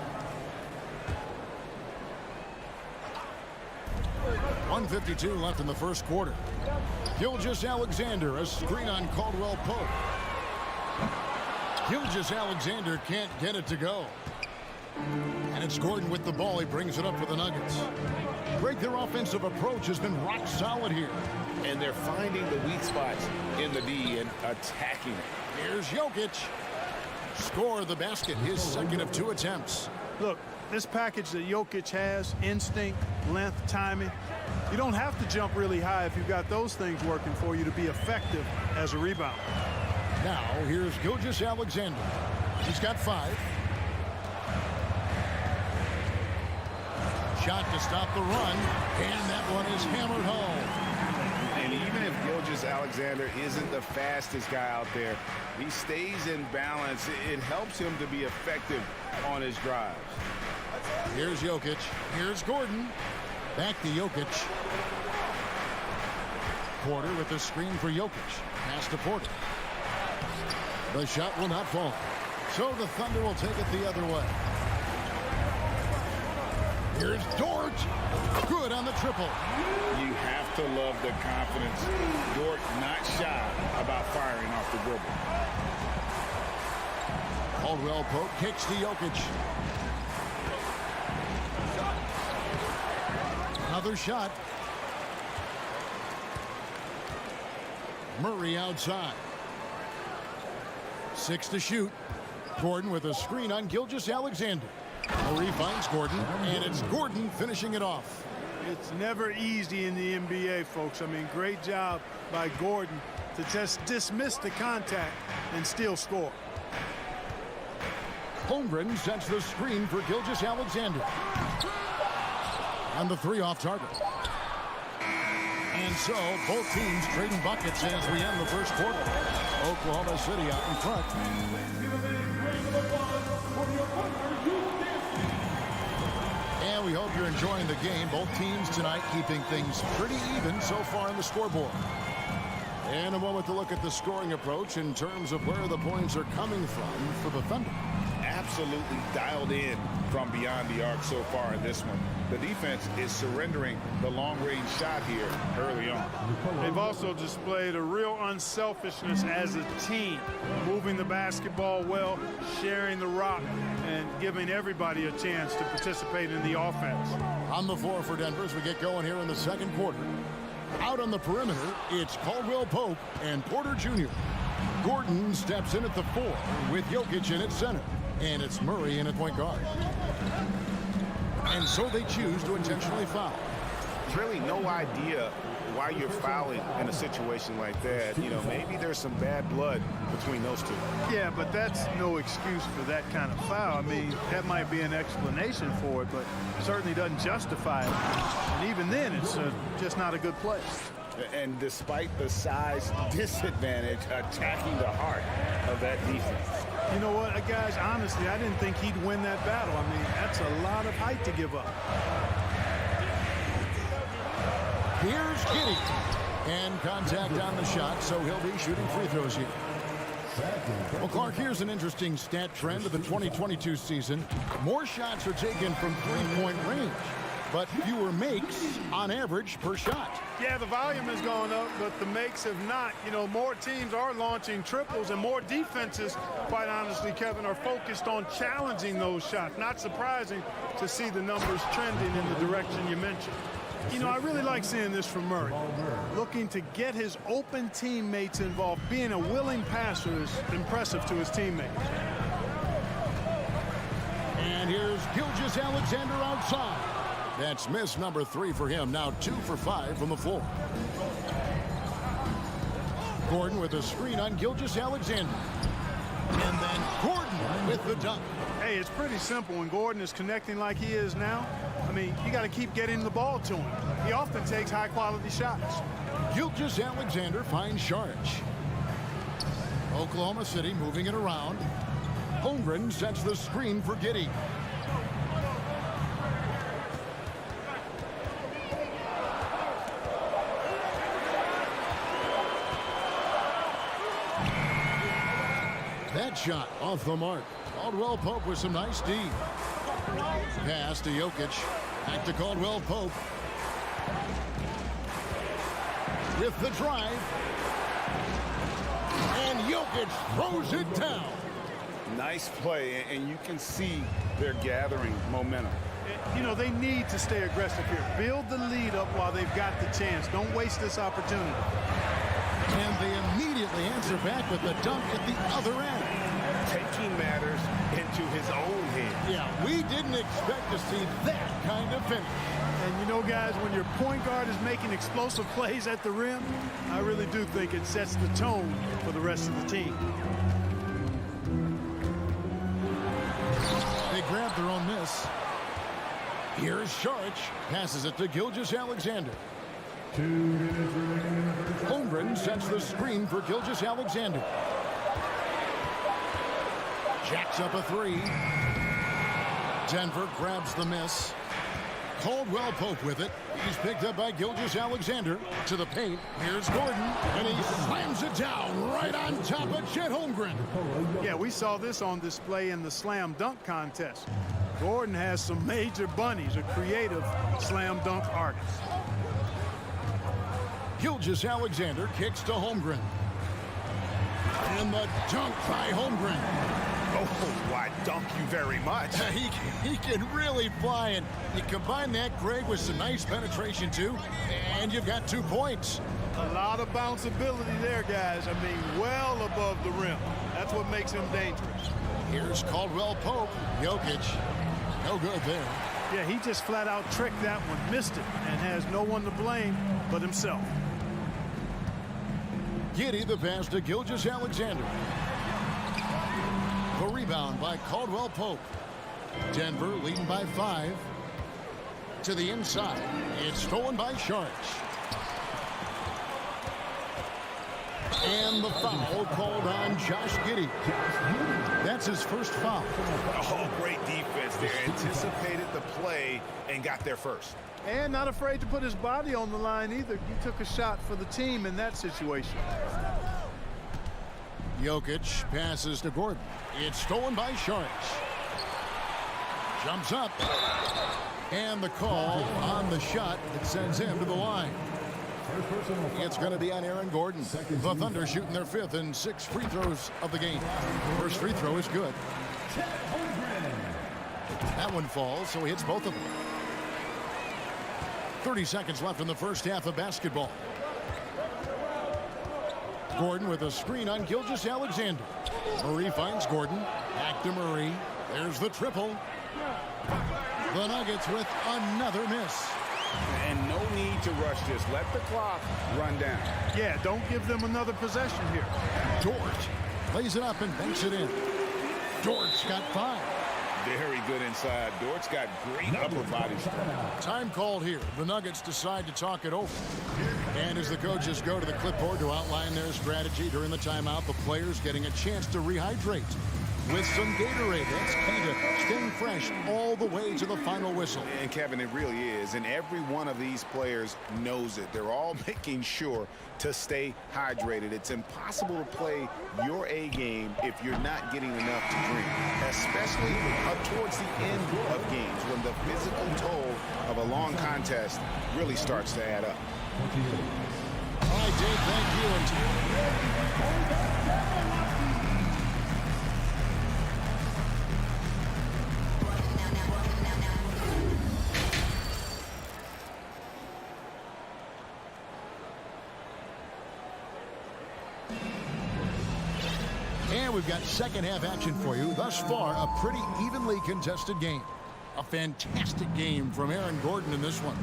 1:52 left in the first quarter. Gilgeous-Alexander, a screen on Caldwell Pope. Gilgeous-Alexander can't get it to go. And it's Gordon with the ball. He brings it up for the Nuggets. Greg, their offensive approach has been rock solid here. And they're finding the weak spots in the D and attacking it. Here's Jokic. score the basket, his second of 2 attempts. Look, this package that Jokic has, instinct, length, timing, you don't have to jump really high if you've got those things working for you to be effective as a rebounder. Now, here's Gilgeous-Alexander. He's got 5. Shot to stop the run, and that one is hammered home. And even if Gilgeous-Alexander isn't the fastest guy out there, he stays in balance. It helps him to be effective on his drives. Here's Jokic. Here's Gordon. Back to Jokic. Porter with the screen for Jokic. Pass to Porter. The shot will not fall. So the Thunder will take it the other way. Here's Dort. Good on the triple. You have to love the confidence. Dort not shy about firing off the dribble. Caldwell Pope kicks to Jokic. Another shot. Murray outside. 6 to shoot. Gordon with a screen on Gilgeous-Alexander. Murray finds Gordon, and it's Gordon finishing it off. It's never easy in the NBA, folks. I mean, great job by Gordon to just dismiss the contact and still score. Holmgren sets the screen for Gilgeous-Alexander. And the 3 off target. And so both teams trading buckets as we end the first quarter. Oklahoma City out in front. And we hope you're enjoying the game. Both teams tonight keeping things pretty even so far on the scoreboard. And a moment to look at the scoring approach in terms of where the points are coming from for the Thunder. Absolutely dialed in from beyond the arc so far in this one. The defense is surrendering the long-range shot here early on. They've also displayed a real unselfishness as a team, moving the basketball well, sharing the rock, and giving everybody a chance to participate in the offense. On the floor for Denver as we get going here in the second quarter. Out on the perimeter, it's Caldwell Pope and Porter Jr. Gordon steps in at the 4 with Jokic in at center. And it's Murray in at point guard. And so they choose to intentionally foul. There's really no idea why you're fouling in a situation like that. You know, maybe there's some bad blood between those two. Yeah, but that's no excuse for that kind of foul. I mean, that might be an explanation for it, but it certainly doesn't justify it. And even then, it's just not a good play. And despite the size disadvantage, attacking the heart of that defense. You know what, guys, honestly, I didn't think he'd win that battle. I mean, that's a lot of height to give up. Here's Giddey. And contact on the shot, so he'll be shooting free throws here. Well, Clark, here's an interesting stat trend of the 2022 season. More shots are taken from three-point range, but fewer makes on average per shot. Yeah, the volume has gone up, but the makes have not. You know, more teams are launching triples, and more defenses, quite honestly, Kevin, are focused on challenging those shots. Not surprising to see the numbers trending in the direction you mentioned. You know, I really like seeing this from Murray. Looking to get his open teammates involved. Being a willing passer is impressive to his teammates. And here's Gilgeous-Alexander outside. That's miss number 3 for him. Now 2 for 5 from the floor. Gordon with a screen on Gilgeous-Alexander. And then Gordon with the dunk. Hey, it's pretty simple when Gordon is connecting like he is now. I mean, you got to keep getting the ball to him. He often takes high-quality shots. Gilgeous-Alexander finds Saric. Oklahoma City moving it around. Holmgren sets the screen for Giddey. That shot off the mark. Caldwell Pope with some nice D. Pass to Jokic. Back to Caldwell Pope. With the drive. And Jokic throws it down. Nice play, and you can see they're gathering momentum. You know, they need to stay aggressive here. Build the lead up while they've got the chance. Don't waste this opportunity. And they immediately answer back with the dunk at the other end. Take taking matters into his own hands. Yeah, we didn't expect to see that kind of finish. And you know, guys, when your point guard is making explosive plays at the rim, I really do think it sets the tone for the rest of the team. They grab their own miss. Here's Sharch. Passes it to Gilgeous-Alexander. Holmgren sets the screen for Gilgeous-Alexander. Jacks up a three. Denver grabs the miss. Caldwell Pope with it. He's picked up by Gilgeous-Alexander. To the paint. Here's Gordon. And he slams it down right on top of Chet Holmgren. Yeah, we saw this on display in the slam dunk contest. Gordon has some major bunnies, a creative slam dunk artist. Gilgeous-Alexander kicks to Holmgren. And the dunk by Holmgren. Oh, I dunk you very much. He can really fly, and you combine that, Greg, with some nice penetration, too, and you've got 2 points. A lot of bounceability there, guys. I mean, well above the rim. That's what makes him dangerous. Here's Caldwell Pope. Jokic, no good there. Yeah, he just flat out tricked that one, missed it, and has no one to blame but himself. Giddey the pass to Gilgeous-Alexander. The rebound by Caldwell Pope. Denver leading by 5. To the inside. It's stolen by Sharch. And the foul called on Josh Giddey. That's his first foul. Oh, great defense there. Anticipated the play and got there first. And not afraid to put his body on the line either. He took a shot for the team in that situation. Jokic passes to Gordon. It's stolen by Sharch. Jumps up. And the call on the shot that sends him to the line. It's going to be on Aaron Gordon. The Thunder shooting their 5th and 6th free throws of the game. First free throw is good. That one falls, so he hits both of them. 30 seconds left in the first half of basketball. Gordon with a screen on Gilgeous-Alexander. Murray finds Gordon. Back to Murray. There's the triple. The Nuggets with another miss. And no need to rush this. Let the clock run down. Yeah, don't give them another possession here. Dort lays it up and banks it in. Dort's got 5. Very good inside. Dort's got great upper body strength. Time called here. The Nuggets decide to talk it over. And as the coaches go to the clipboard to outline their strategy during the timeout, the players getting a chance to rehydrate with some Gatorade. That's key to staying fresh all the way to the final whistle. And Kevin, it really is. And every one of these players knows it. They're all making sure to stay hydrated. It's impossible to play your A game if you're not getting enough to drink, especially up towards the end of games when the physical toll of a long contest really starts to add up. All right, Dave, thank you. And we've got second half action for you. Thus far, a pretty evenly contested game. A fantastic game from Aaron Gordon in this one.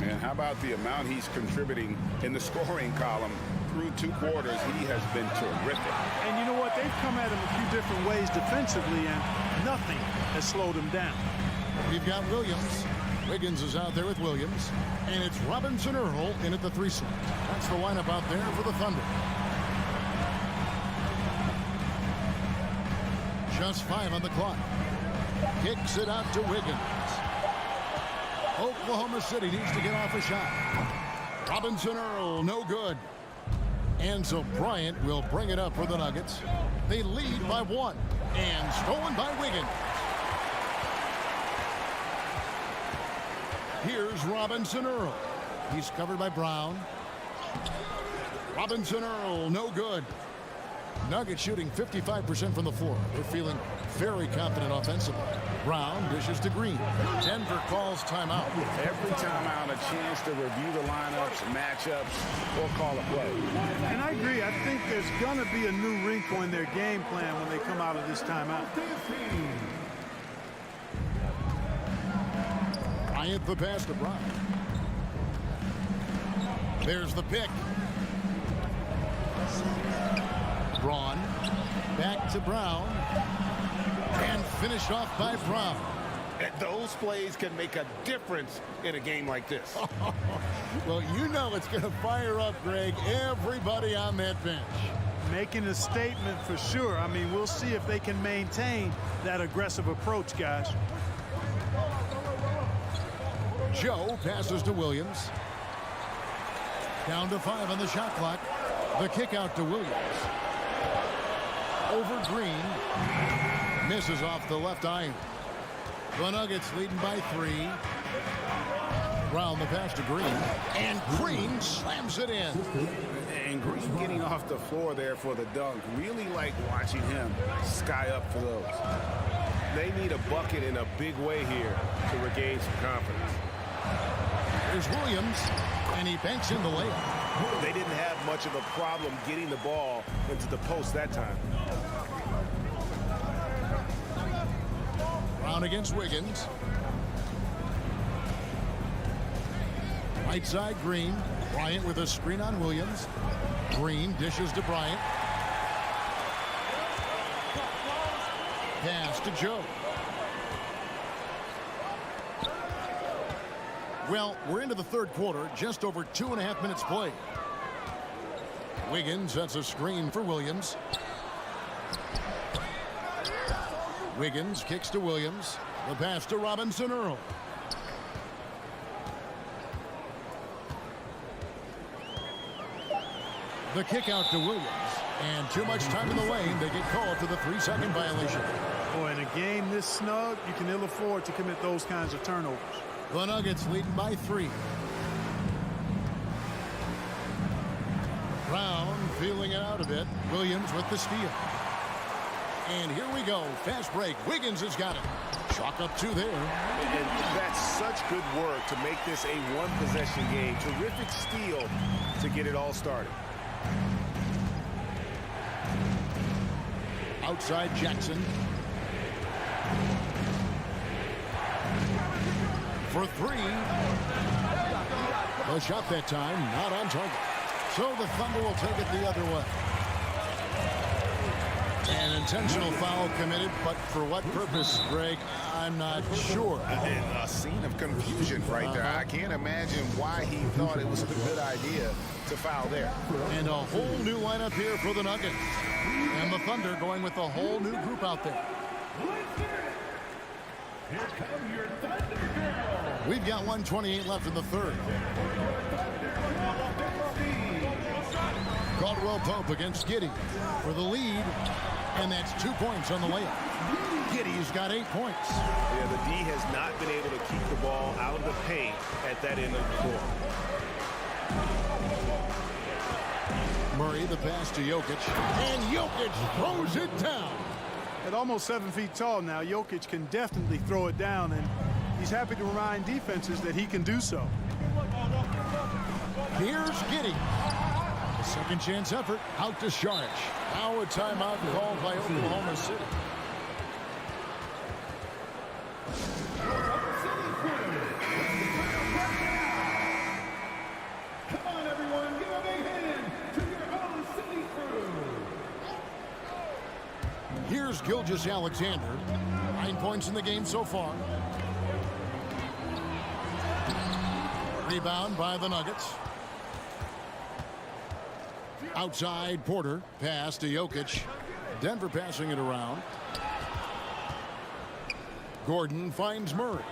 And how about the amount he's contributing in the scoring column through 2 quarters? He has been terrific. And you know what? They've come at him a few different ways defensively, and nothing has slowed him down. We've got Williams. Wiggins is out there with Williams. And it's Robinson Earl in at the 3 slot. That's the lineup out there for the Thunder. Just 5 on the clock. Kicks it out to Wiggins. Oklahoma City needs to get off a shot. Robinson Earl, no good. And so Bryant will bring it up for the Nuggets. They lead by 1. And stolen by Wiggins. Here's Robinson Earl. He's covered by Brown. Robinson Earl, no good. Nuggets shooting 55% from the floor. They're feeling very confident offensively. Brown dishes to Green. Denver calls timeout. Every timeout, a chance to review the lineups, matchups, or call a play. And I agree. I think there's going to be a new wrinkle in their game plan when they come out of this timeout. Bryant the pass to Brown. There's the pick. Braun back to Brown. And finished off by Brown. And those plays can make a difference in a game like this. Well, you know it's going to fire up, Greg, everybody on that bench. Making a statement for sure. I mean, we'll see if they can maintain that aggressive approach, guys. Joe passes to Williams. Down to 5 on the shot clock. The kick out to Williams. Over Green. Misses off the left iron. The Nuggets leading by 3. Brown the pass to Green. And Green slams it in. And Green getting off the floor there for the dunk. Really like watching him sky up for those. They need a bucket in a big way here to regain some confidence. There's Williams. And he banks in the layup. They didn't have much of a problem getting the ball into the post that time. Brown against Wiggins. Right side Green. Bryant with a screen on Williams. Green dishes to Bryant. Pass to Joe. Well, we're into the third quarter, just over 2.5 minutes played. Wiggins sets a screen for Williams. Wiggins kicks to Williams. The pass to Robinson Earl. The kick out to Williams. And too much time in the lane. They get called for the 3-second violation. Boy, in a game this snug, you can ill afford to commit those kinds of turnovers. The Nuggets leading by 3. Brown feeling it out a bit. Williams with the steal. And here we go. Fast break. Wiggins has got it. Chalk up 2 there. And that's such good work to make this a one-possession game. Terrific steal to get it all started. Outside Jackson. For 3. The shot that time not on target. So the Thunder will take it the other way. An intentional foul committed, but for what purpose, Greg? I'm not sure. And a scene of confusion right there. I can't imagine why he thought it was a good idea to foul there. And a whole new lineup here for the Nuggets. And the Thunder going with a whole new group out there. Here come your Thunder Girls. We've got 1:28 left in the third. Caldwell Pope against Giddey for the lead. And that's 2 points on the layup. Giddey's got 8 points. Yeah, the D has not been able to keep the ball out of the paint at that end of the court. Murray the pass to Jokic. And Jokic throws it down. At almost 7 feet tall now, Jokic can definitely throw it down, and he's happy to remind defenses that he can do so. Here's Giddey. A second chance effort out to Saric. Now a timeout called by Oklahoma City. Come on, everyone, give a big hand to your own city crew. Here's Gilgeous-Alexander. 9 points in the game so far. Rebound by the Nuggets. Outside Porter. Pass to Jokic. Denver passing it around. Gordon finds Murray.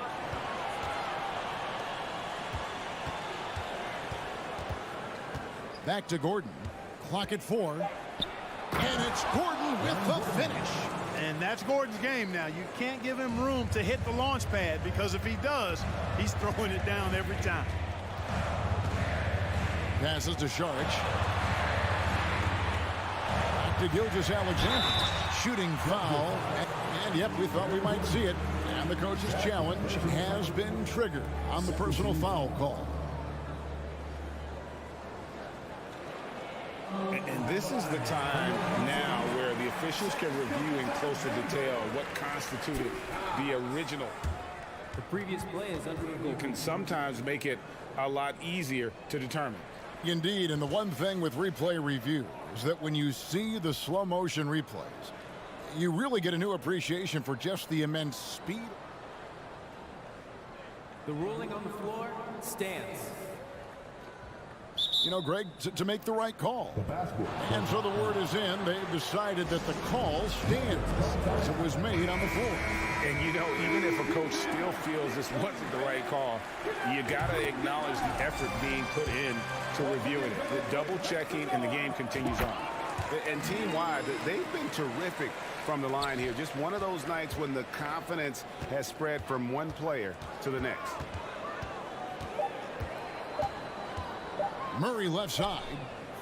Back to Gordon. Clock at 4. And it's Gordon with the finish. And that's Gordon's game now. You can't give him room to hit the launch pad, because if he does, he's throwing it down every time. Passes to Saric. Back to Gilgeous-Alexander. Shooting foul. And yep, we thought we might see it. And the coach's challenge has been triggered on the personal foul call. And this is the time now where the officials can review in closer detail what constituted the original. The previous play is under the goal. Can sometimes make it a lot easier to determine. Indeed, and the one thing with replay review is that when you see the slow motion replays, you really get a new appreciation for just the immense speed. The ruling on the floor stands. You know, Greg, to make the right call. And so the word is in. They've decided that the call stands as it was made on the floor. And, you know, even if a coach still feels this wasn't the right call, you got to acknowledge the effort being put in to reviewing it. The double checking, and the game continues on. And team-wide, they've been terrific from the line here. Just one of those nights when the confidence has spread from one player to the next. Murray left side.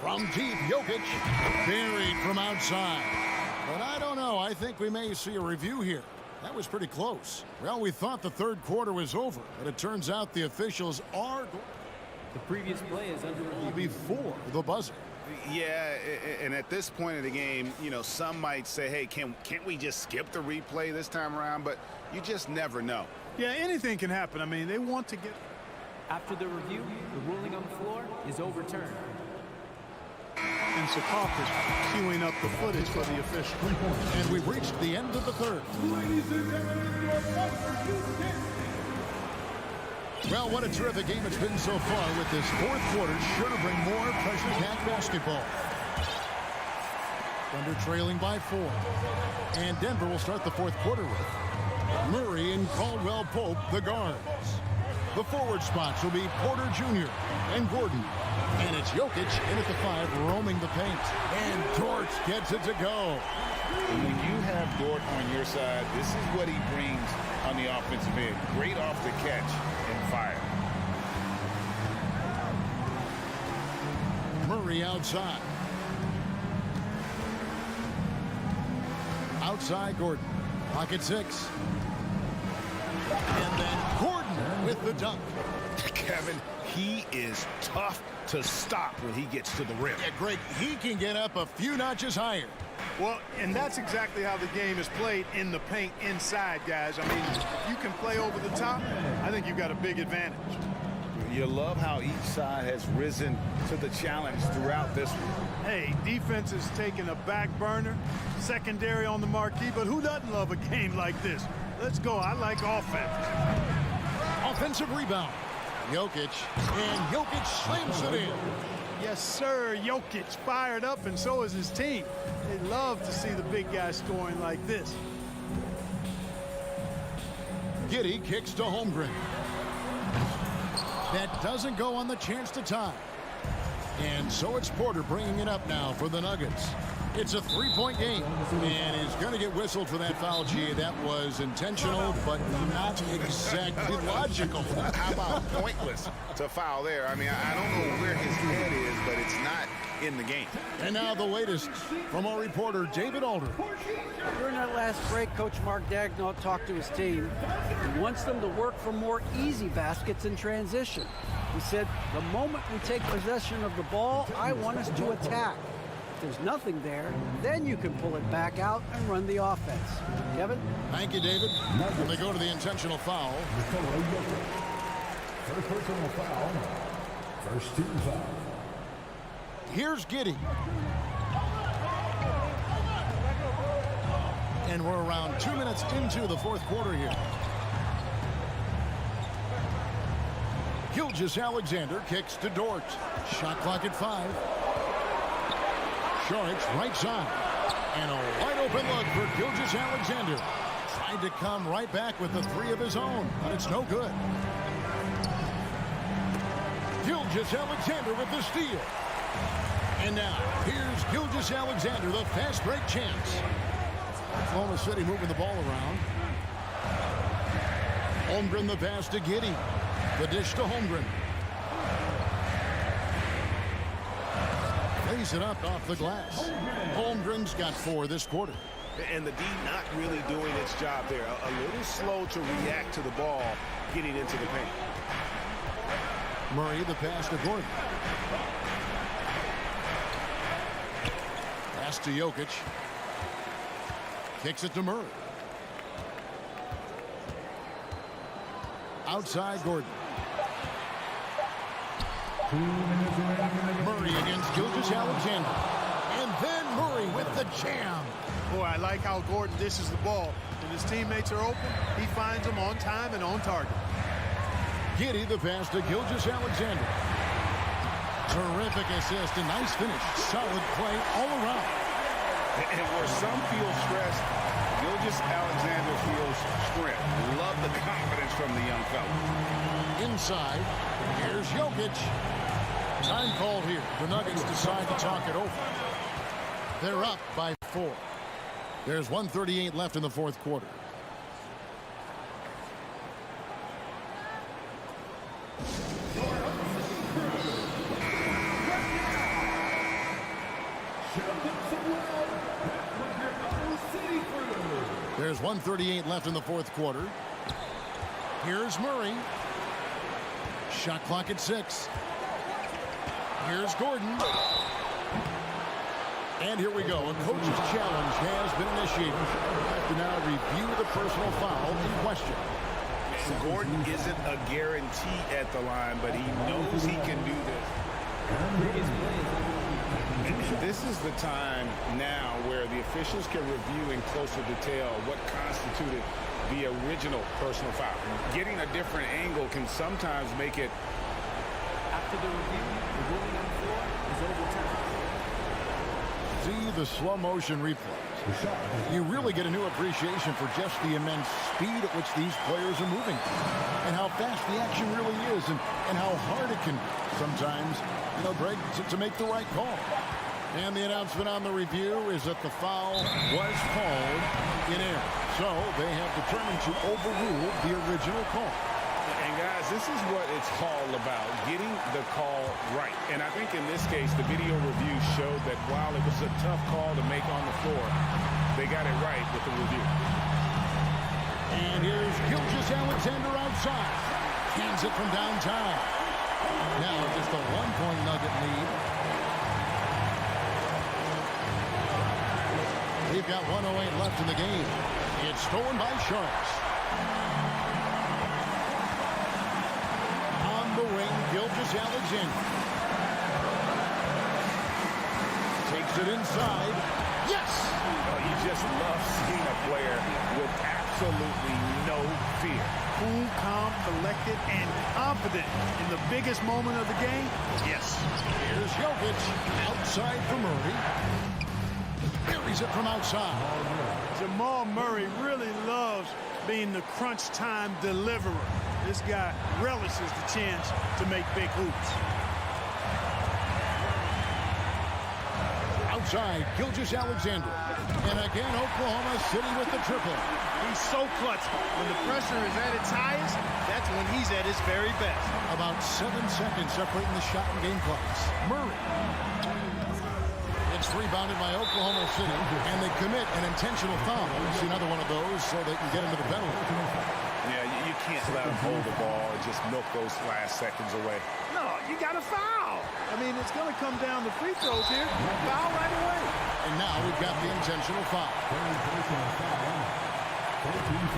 From deep, Jokic. Buried from outside. But I don't know. I think we may see a review here. That was pretty close. Well, we thought the third quarter was over, but it turns out the officials are... The previous play is under review. Before the buzzer. Yeah, and at this point of the game, you know, some might say, hey, can't we just skip the replay this time around? But you just never know. Yeah, anything can happen. I mean, they want to get... After the review, the ruling on the floor is overturned. And Sakov is queuing up the footage for the official. And we've reached the end of the third. Well, what a terrific game it's been so far, with this fourth quarter sure to bring more pressure-packed basketball. Thunder trailing by 4. And Denver will start the fourth quarter with Murray and Caldwell Pope, the guards. The forward spots will be Porter Jr. and Gordon. And it's Jokic in at the 5, roaming the paint. And Dort gets it to go. When you have Dort on your side, this is what he brings on the offensive end. Great off the catch and fire. Murray outside. Outside Gordon. Pocket 6. And then Gordon with the dunk. Kevin, he is tough to stop when he gets to the rim. Yeah, Greg, he can get up a few notches higher. Well, and that's exactly how the game is played, in the paint, inside, guys. I mean, if you can play over the top, I think you've got a big advantage. You love how each side has risen to the challenge throughout this one. Hey, defense is taking a back burner, secondary on the marquee, but who doesn't love a game like this? Let's go. I like offense. Offensive rebound. Jokic, and Jokic slams it in. Yes, sir. Jokic fired up, and so is his team. They love to see the big guy scoring like this. Giddey kicks to Holmgren. That doesn't go on the chance to tie. And so it's Porter bringing it up now for the Nuggets. It's a three-point game, and he's going to get whistled for that foul. Gee, that was intentional, but not exactly logical. How about pointless to foul there? I mean, I don't know where his head is, but it's not in the game. And now the latest from our reporter, David Alder. During that last break, Coach Mark Daigneault talked to his team. He wants them to work for more easy baskets in transition. He said, the moment we take possession of the ball, I want us to attack. If there's nothing there, then you can pull it back out and run the offense. Kevin? Thank you, David. When they go to the intentional foul. First personal foul. First team foul. Here's Giddey. And we're around 2 minutes into the fourth quarter here. Gilgeous-Alexander kicks to Dort. Shot clock at 5. Saric right side. And a wide open look for Gilgeous-Alexander. Tried to come right back with the 3 of his own, but it's no good. Gilgeous-Alexander with the steal. And now, here's Gilgeous-Alexander, the fast break chance. Oklahoma City moving the ball around. Holmgren the pass to Giddey. The dish to Holmgren. Lays it up off the glass. Holmgren's got 4 this quarter. And the D not really doing its job there. A little slow to react to the ball getting into the paint. Murray, the pass to Gordon. Pass to Jokic. Kicks it to Murray. Outside Gordon. Murray against Gilgeous-Alexander. And then Murray with the jam. Boy, I like how Gordon dishes the ball. When his teammates are open, he finds them on time and on target. Giddey, the pass to Gilgeous-Alexander. Terrific assist, a nice finish. Solid play all around. And where some feel stressed, Gilgeous-Alexander feels strength. Love the confidence from the young fella. Inside, here's Jokic. Time called here. The Nuggets decide to talk it over. They're up by 4. There's 1:38 left in the fourth quarter. There's 1:38 left in the fourth quarter. Here's Murray. Shot clock at 6. Here's Gordon. And here we go. A coach's challenge has been initiated. We have to now review the personal foul in question. Gordon isn't a guarantee at the line, but he knows he can do this. And this is the time now where the officials can review in closer detail what constituted the original personal foul. Getting a different angle can sometimes make it. After the review, the ruling on the floor is overturned. See the slow motion replays. You really get a new appreciation for just the immense speed at which these players are moving and how fast the action really is and how hard it can be sometimes, Greg, to make the right call. And the announcement on the review is that the foul was called in error. So they have determined to overrule the original call. And guys, this is what it's all about, getting the call right. And I think in this case, the video review showed that while it was a tough call to make on the floor, they got it right with the review. And here's Gilgeous-Alexander outside. Hands it from downtown. Now just a 1-point Nugget lead. We've got 1:08 left in the game. It's stolen by Sharks. On the wing, Gilgeous-Alexander. Takes it inside. Yes! You just love seeing a player with absolutely no fear. Cool, calm, collected, and confident in the biggest moment of the game. Yes. Here's Jokic. Outside for Murray. Buries it from outside. Jamal Murray really loves being the crunch time deliverer. This guy relishes the chance to make big hoops. Outside, Gilgeous-Alexander. And again, Oklahoma City with the triple. He's so clutch. When the pressure is at its highest, that's when he's at his very best. About 7 seconds separating the shot and game clocks. Murray. It's rebounded by Oklahoma City, and they commit an intentional foul. We'll see another one of those so they can get into the penalty. Yeah, you can't let them hold the ball and just milk those last seconds away. No, you got to foul. I mean, it's going to come down to free throws here. Foul right away. And now we've got the intentional foul.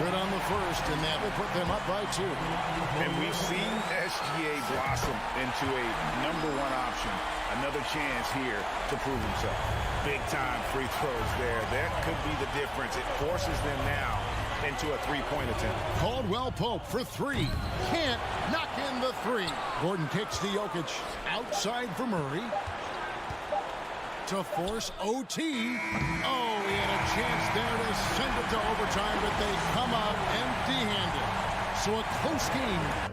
Good on the first, and that will put them up by 2. And we've seen SGA blossom into a #1 option. Another chance here to prove himself. Big-time free throws there. That could be the difference. It forces them now into a three-point attempt. Caldwell Pope for 3. Can't knock in the 3. Gordon kicks to Jokic. Outside for Murray. To force OT. Oh, he had a chance there to send it to overtime, but they come out empty-handed. So a close game.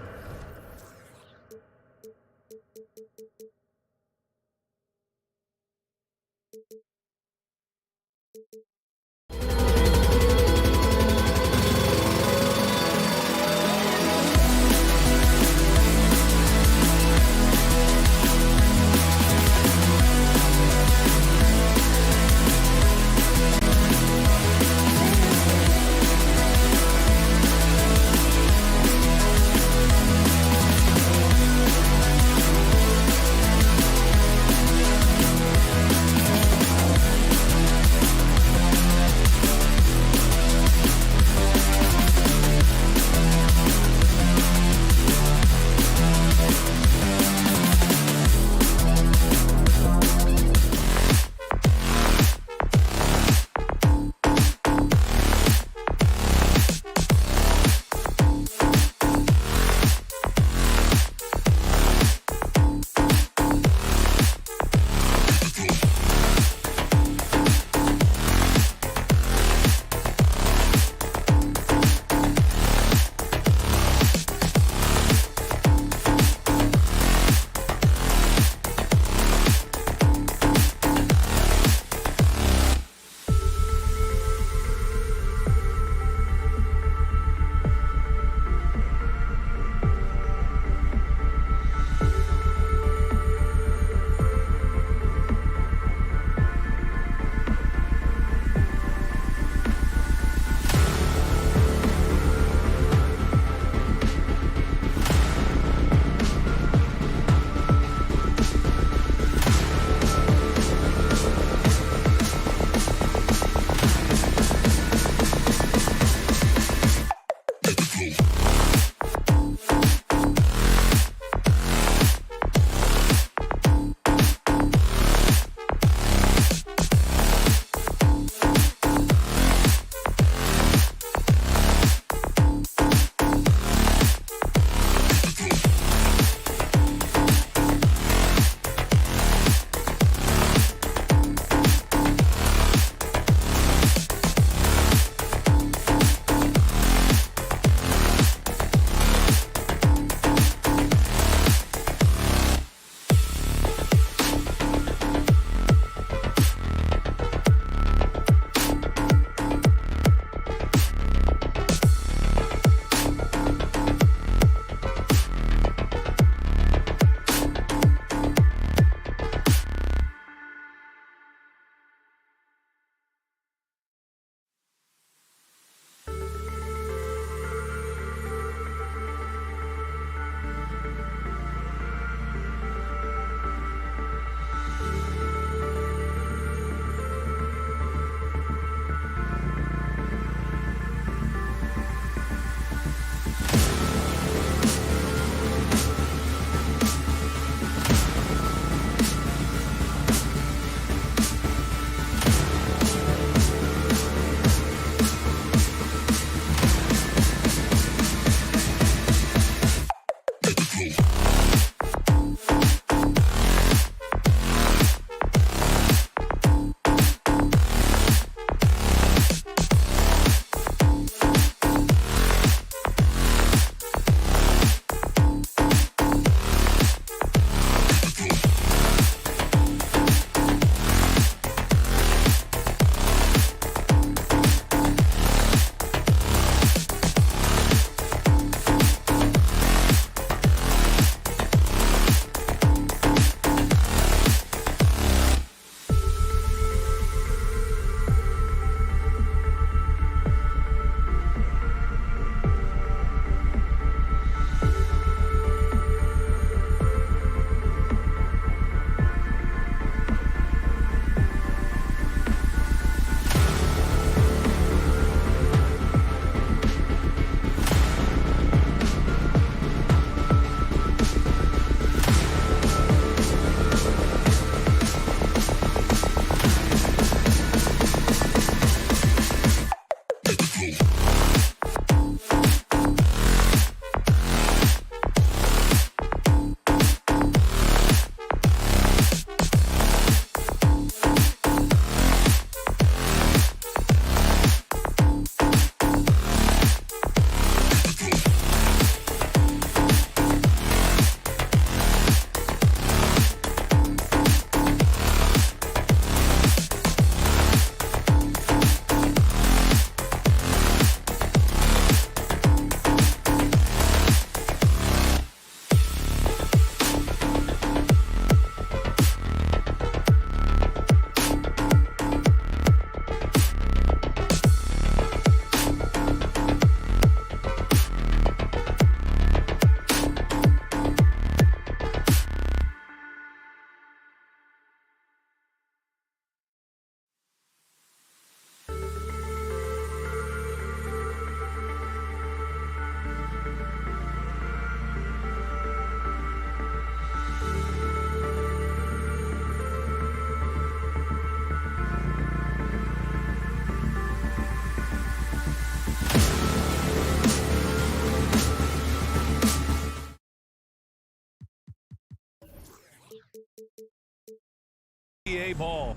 NBA ball.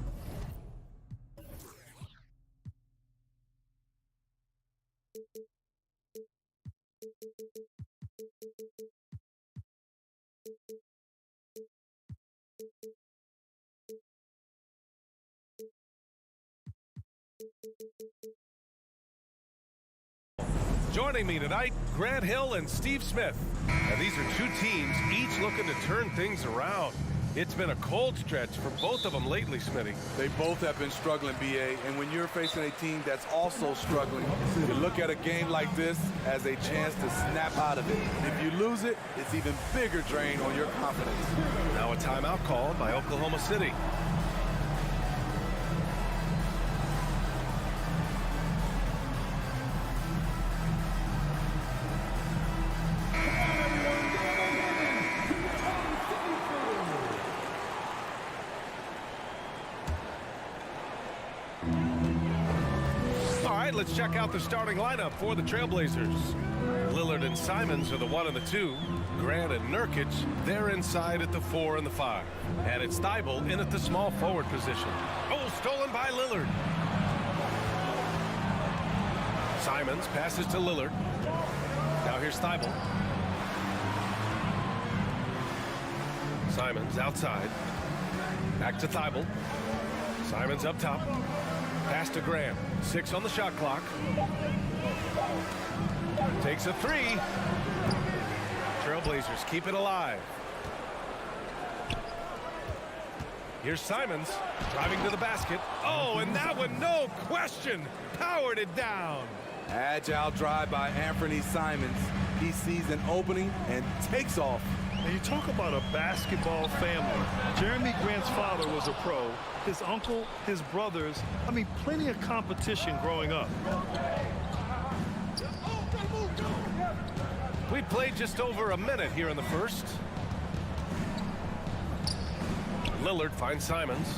Joining me tonight, Grant Hill and Steve Smith. And these are two teams, each looking to turn things around. It's been a cold stretch for both of them lately, Smitty. They both have been struggling, BA, and when you're facing a team that's also struggling, you look at a game like this as a chance to snap out of it. If you lose it, it's even bigger drain on your confidence. Now a timeout called by Oklahoma City. Let's check out the starting lineup for the Trailblazers. Lillard and Simons are the 1 and the 2. Grant and Nurkic, they're inside at the 4 and the 5. And it's Thibault in at the small forward position. Oh, stolen by Lillard. Simons passes to Lillard. Now here's Thibault. Simons outside. Back to Thibault. Simons up top. Pass to Graham. 6 on the shot clock. Takes a 3. Trailblazers keep it alive. Here's Simons driving to the basket. Oh, and that one, no question, powered it down. Agile drive by Anthony Simons. He sees an opening and takes off. And you talk about a basketball family. Jeremy Grant's father was a pro. His uncle, his brothers. I mean, plenty of competition growing up. We played just over a minute here in the first. Lillard finds Simons.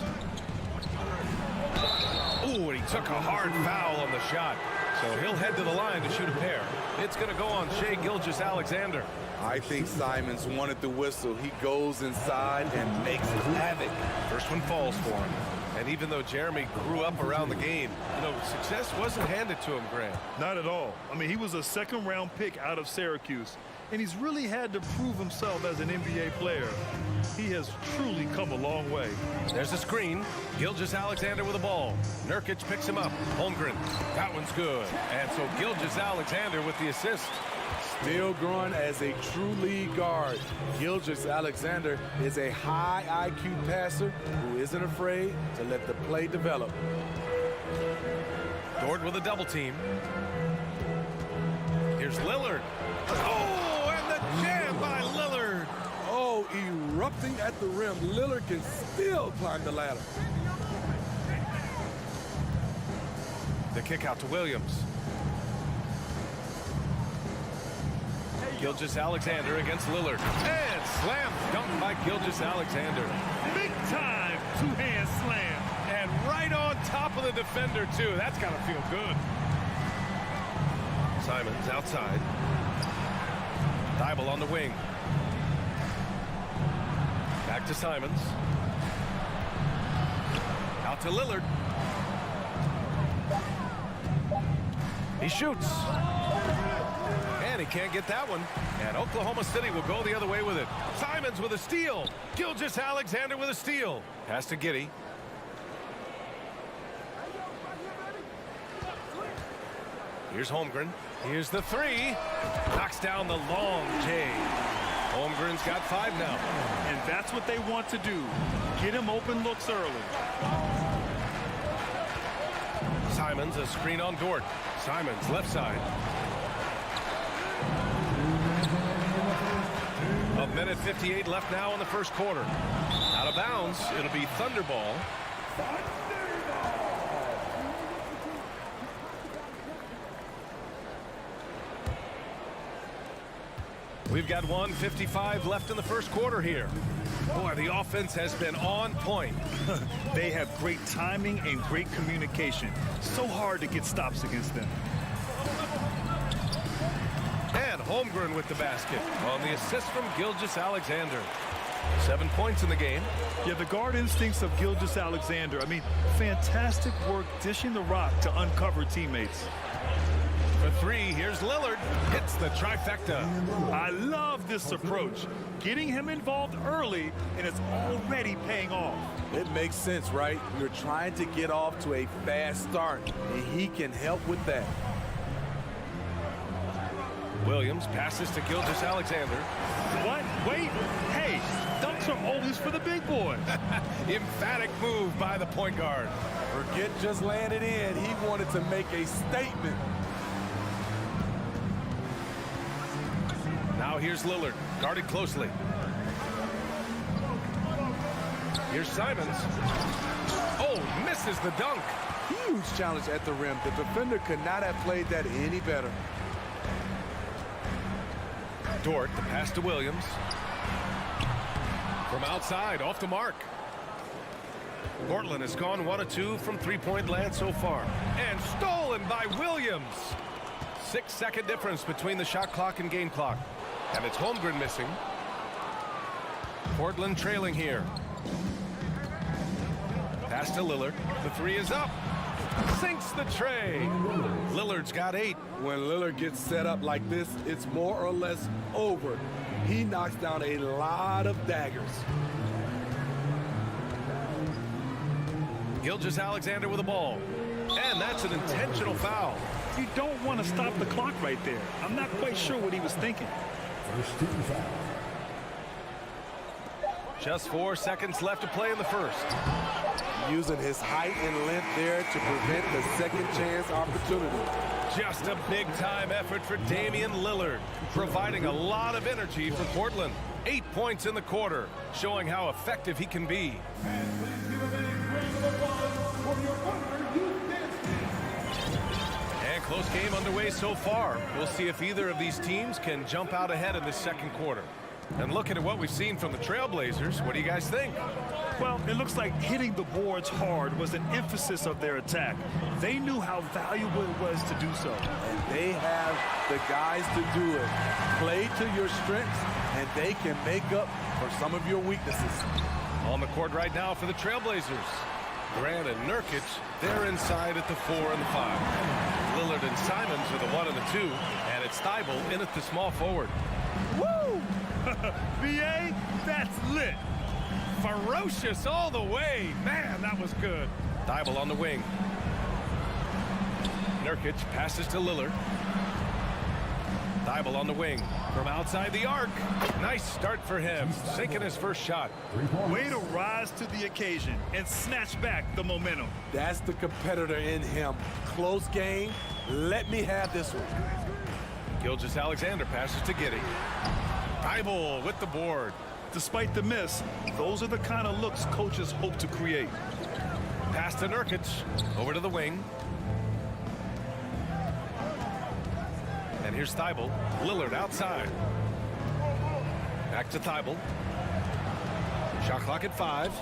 Ooh, and he took a hard foul on the shot. So he'll head to the line to shoot a pair. It's going to go on Shai Gilgeous-Alexander. I think Simons wanted the whistle. He goes inside and makes havoc. First one falls for him. And even though Jeremy grew up around the game, you know, success wasn't handed to him, Grant. Not at all. I mean, he was a second-round pick out of Syracuse, and he's really had to prove himself as an NBA player. He has truly come a long way. There's a screen. Gilgeous-Alexander with the ball. Nurkic picks him up. Holmgren. That one's good. And so Gilgeous-Alexander with the assist. Still growing as a true lead guard. Gilgeous-Alexander is a high IQ passer who isn't afraid to let the play develop. Dort with a double team. Here's Lillard. Oh, and the jam by Lillard. Oh, erupting at the rim. Lillard can still climb the ladder. The kick out to Williams. Gilgeous-Alexander against Lillard. And slam dunk by Gilgeous-Alexander. Big time two-hand slam. And right on top of the defender, too. That's got to feel good. Simons outside. Thibault on the wing. Back to Simons. Out to Lillard. He shoots. And he can't get that one. And Oklahoma City will go the other way with it. Simons with a steal. Gilgeous-Alexander with a steal. Pass to Giddey. Here's Holmgren. Here's the 3. Knocks down the long J. Holmgren's got 5 now. And that's what they want to do. Get him open looks early. Simons, a screen on Dort. Simons, left side. A minute 58 left now in the first quarter. Out of bounds, it'll be Thunderball. We've got 1:55 left in the first quarter here. Boy, the offense has been on point. They have great timing and great communication. So hard to get stops against them. And Holmgren with the basket on the assist from Gilgeous-Alexander. 7 points in the game. Yeah, the guard instincts of Gilgeous-Alexander. I mean, fantastic work dishing the rock to uncover teammates. For three, here's Lillard. Hits the trifecta. I love this approach. Getting him involved early, and it's already paying off. It makes sense, right? You're trying to get off to a fast start, and he can help with that. Williams passes to Gilgeous-Alexander. What? Wait. Hey, dunks are always for the big boys. Emphatic move by the point guard. Forget just landed in. He wanted to make a statement. Now here's Lillard, guarded closely. Here's Simons. Oh, misses the dunk. Huge challenge at the rim. The defender could not have played that any better. Dort, the pass to Williams. From outside, off the mark. Portland has gone 1 of 2 from three-point land so far. And stolen by Williams. 6-second difference between the shot clock and game clock. And it's Holmgren missing. Portland trailing here. Pass to Lillard. The three is up. Sinks the tray. Lillard's got 8. When Lillard gets set up like this, it's more or less over. He knocks down a lot of daggers. Gilgeous-Alexander with the ball. And that's an intentional foul. You don't want to stop the clock right there. I'm not quite sure what he was thinking. First team foul. Just 4 seconds left to play in the first. Using his height and length there to prevent the second chance opportunity. Just a big-time effort for Damian Lillard, providing a lot of energy for Portland. 8 points in the quarter, showing how effective he can be. And close game underway so far. We'll see if either of these teams can jump out ahead in this second quarter. And looking at what we've seen from the Trailblazers, what do you guys think? Well, it looks like hitting the boards hard was an emphasis of their attack. They knew how valuable it was to do so. And they have the guys to do it. Play to your strengths, and they can make up for some of your weaknesses. On the court right now for the Trailblazers. Grant and Nurkic, they're inside at the 4 and the 5. Lillard and Simons are the 1 and the 2, and it's Thibault in at the small forward. Woo! BA, that's lit. Ferocious all the way. Man, that was good. Thibault on the wing. Nurkic passes to Lillard. Thibault on the wing. From outside the arc. Nice start for him. Sinking his first shot. Way to rise to the occasion and snatch back the momentum. That's the competitor in him. Close game. Let me have this one. Gilgeous-Alexander passes to Giddey. Thibault with the board. Despite the miss, those are the kind of looks coaches hope to create. Pass to Nurkic. Over to the wing. And here's Thibault. Lillard outside. Back to Thibault. Shot clock at 5.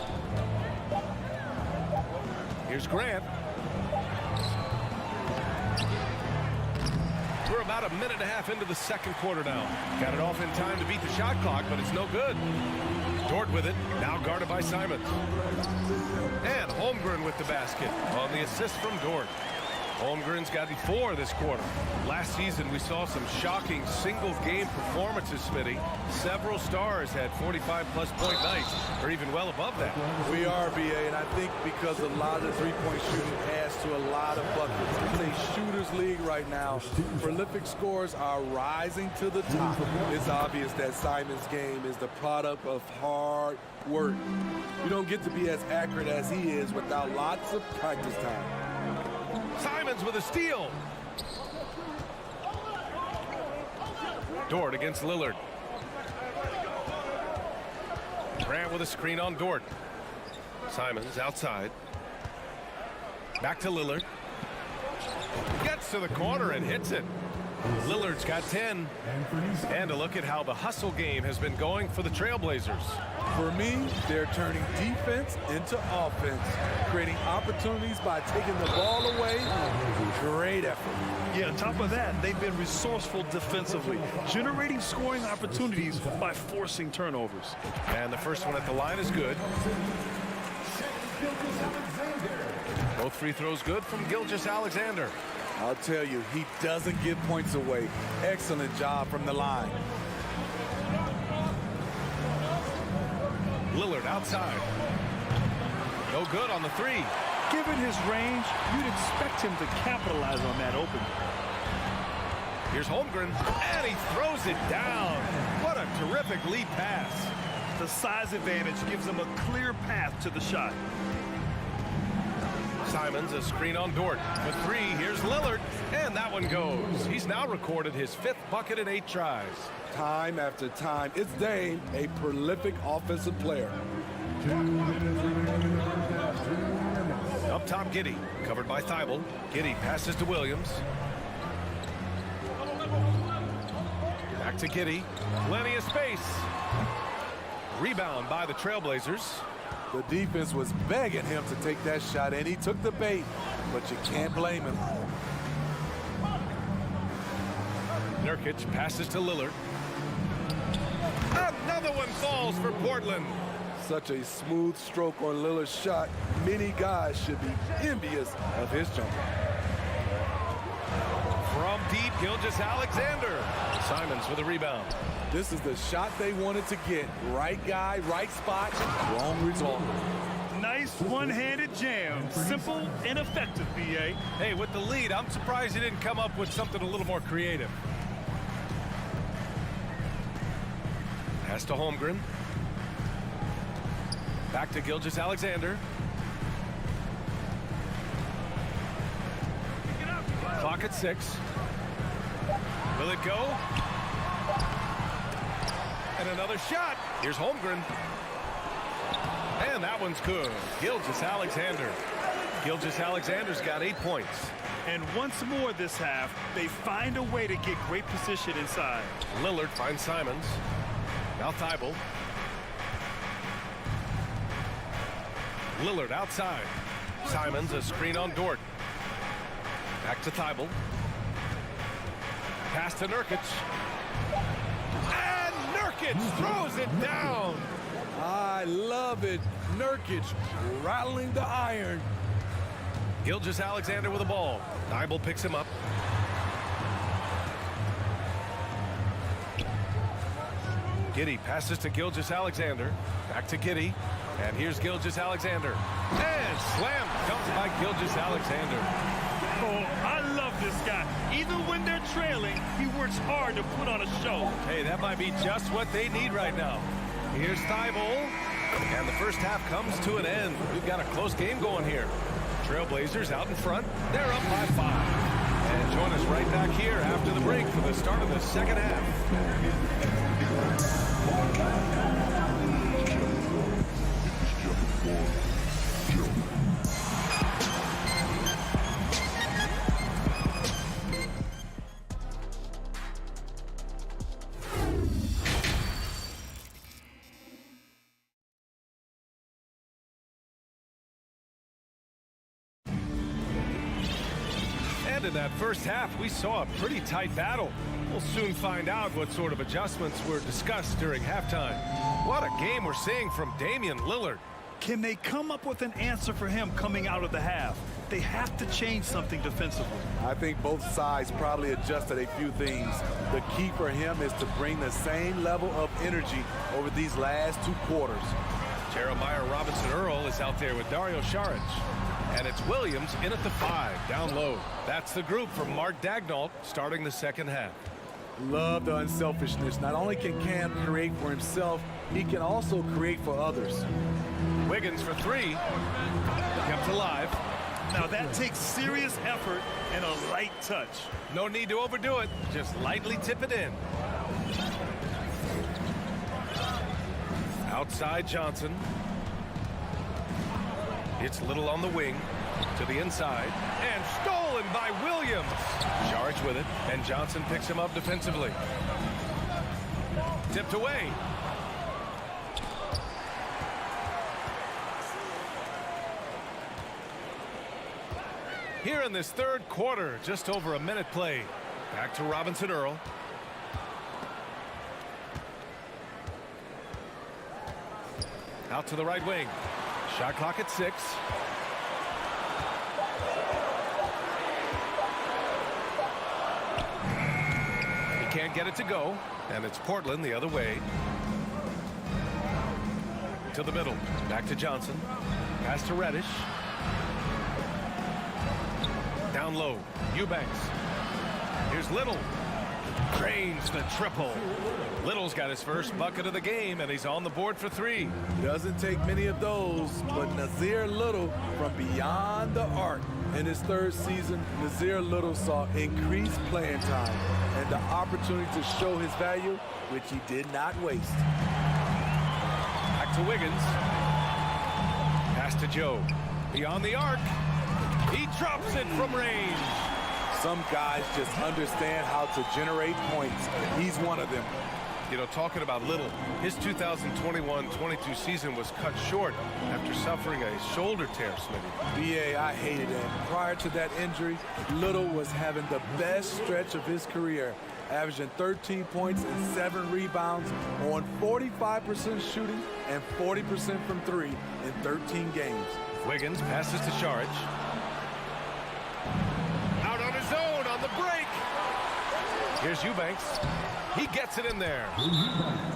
Here's Grant. We're about a minute and a half into the second quarter now. Got it off in time to beat the shot clock, but it's no good. Dort with it, now guarded by Simons. And Holmgren with the basket on the assist from Dort. Holmgren's gotten 4 this quarter. Last season, we saw some shocking single-game performances, Smitty. Several stars had 45-plus point nights, or even well above that. We are, BA, and I think because a lot of the three-point shooting adds to a lot of buckets. It's a shooter's league right now. Prolific scores are rising to the top. It's obvious that Simon's game is the product of hard work. You don't get to be as accurate as he is without lots of practice time. Simons with a steal. Dort against Lillard. Grant with a screen on Dort. Simons outside. Back to Lillard. Gets to the corner and hits it. Lillard's got 10. And a look at how the hustle game has been going for the Trailblazers. For me, they're turning defense into offense, creating opportunities by taking the ball away. Great effort. Yeah, on top of that, they've been resourceful defensively, generating scoring opportunities by forcing turnovers. And the first one at the line is good. Both free throws good from Gilgeous-Alexander. I'll tell you, he doesn't give points away. Excellent job from the line. Lillard outside. No good on the three. Given his range, you'd expect him to capitalize on that opening. Here's Holmgren, and he throws it down. What a terrific lead pass. The size advantage gives him a clear path to the shot. Simons, a screen on Dort. For three, here's Lillard, and that one goes. He's now recorded his 5th bucket in 8 tries. Time after time, it's Dame, a prolific offensive player. Up top, Giddey, covered by Thibault. Giddey passes to Williams. Back to Giddey. Plenty of space. Rebound by the Trailblazers. The defense was begging him to take that shot, and he took the bait, but you can't blame him. Nurkic passes to Lillard. Another one falls for Portland. Such a smooth stroke on Lillard's shot. Many guys should be envious of his jumper. From deep, Gilgeous-Alexander. Simons with a rebound. This is the shot they wanted to get. Right guy, right spot, wrong result. Nice one-handed jam. Simple and effective, B.A. Hey, with the lead, I'm surprised he didn't come up with something a little more creative. Pass to Holmgren. Back to Gilgeous-Alexander. Clock at 6. Will it go? And another shot. Here's Holmgren. And that one's good. Gilgeous-Alexander. Gilgeous-Alexander's got 8 points. And once more this half, they find a way to get great position inside. Lillard finds Simons. Now Thibault. Lillard outside. Simons, a screen on Dort. Back to Thibault. Pass to Nurkic. And Nurkic throws it down. I love it. Nurkic rattling the iron. Gilgeous-Alexander with the ball. Thibault picks him up. Giddey passes to Gilgeous-Alexander. Back to Giddey. And here's Gilgeous-Alexander. And slam comes by Gilgeous-Alexander. Oh, I love this guy. Even when they're trailing, he works hard to put on a show. Hey, that might be just what they need right now. Here's Thibault. And the first half comes to an end. We've got a close game going here. Trailblazers out in front. They're up by 5. And join us right back here after the break for the start of the second half. In that first half, we saw a pretty tight battle. We'll soon find out what sort of adjustments were discussed during halftime. What a game we're seeing from Damian Lillard. Can they come up with an answer for him coming out of the half? They have to change something defensively. I think both sides probably adjusted a few things. The key for him is to bring the same level of energy over these last 2 quarters. Jeremiah Robinson-Earl is out there with Dario Saric. And it's Williams in at the 5, down low. That's the group from Mark Daigneault starting the second half. Love the unselfishness. Not only can Cam create for himself, he can also create for others. Wiggins for 3. Kept alive. Now that takes serious effort and a light touch. No need to overdo it. Just lightly tip it in. Outside Johnson. It's Little on the wing to the inside and stolen by Williams. Saric with it, and Johnson picks him up defensively. Tipped away. Here in this third quarter, just over a minute played. Back to Robinson Earl. Out to the right wing. Shot clock at 6. He can't get it to go, and it's Portland the other way. To the middle. Back to Johnson. Pass to Reddish. Down low. Eubanks. Here's Little. Drains the triple. Little's got his first bucket of the game, and he's on the board for 3. Doesn't take many of those, but Nazir Little from beyond the arc. In his third season, Nazir Little saw increased playing time and the opportunity to show his value, which he did not waste. Back to Wiggins. Pass to Joe. Beyond the arc. He drops it from range. Some guys just understand how to generate points. He's one of them. You know, talking about Little, his 2021-22 season was cut short after suffering a shoulder tear, Smitty. BA, I hated him. Prior to that injury, Little was having the best stretch of his career, averaging 13 points and 7 rebounds on 45% shooting and 40% from 3 in 13 games. Wiggins passes to Saric. Out on his own on the break. Here's Eubanks. He gets it in there.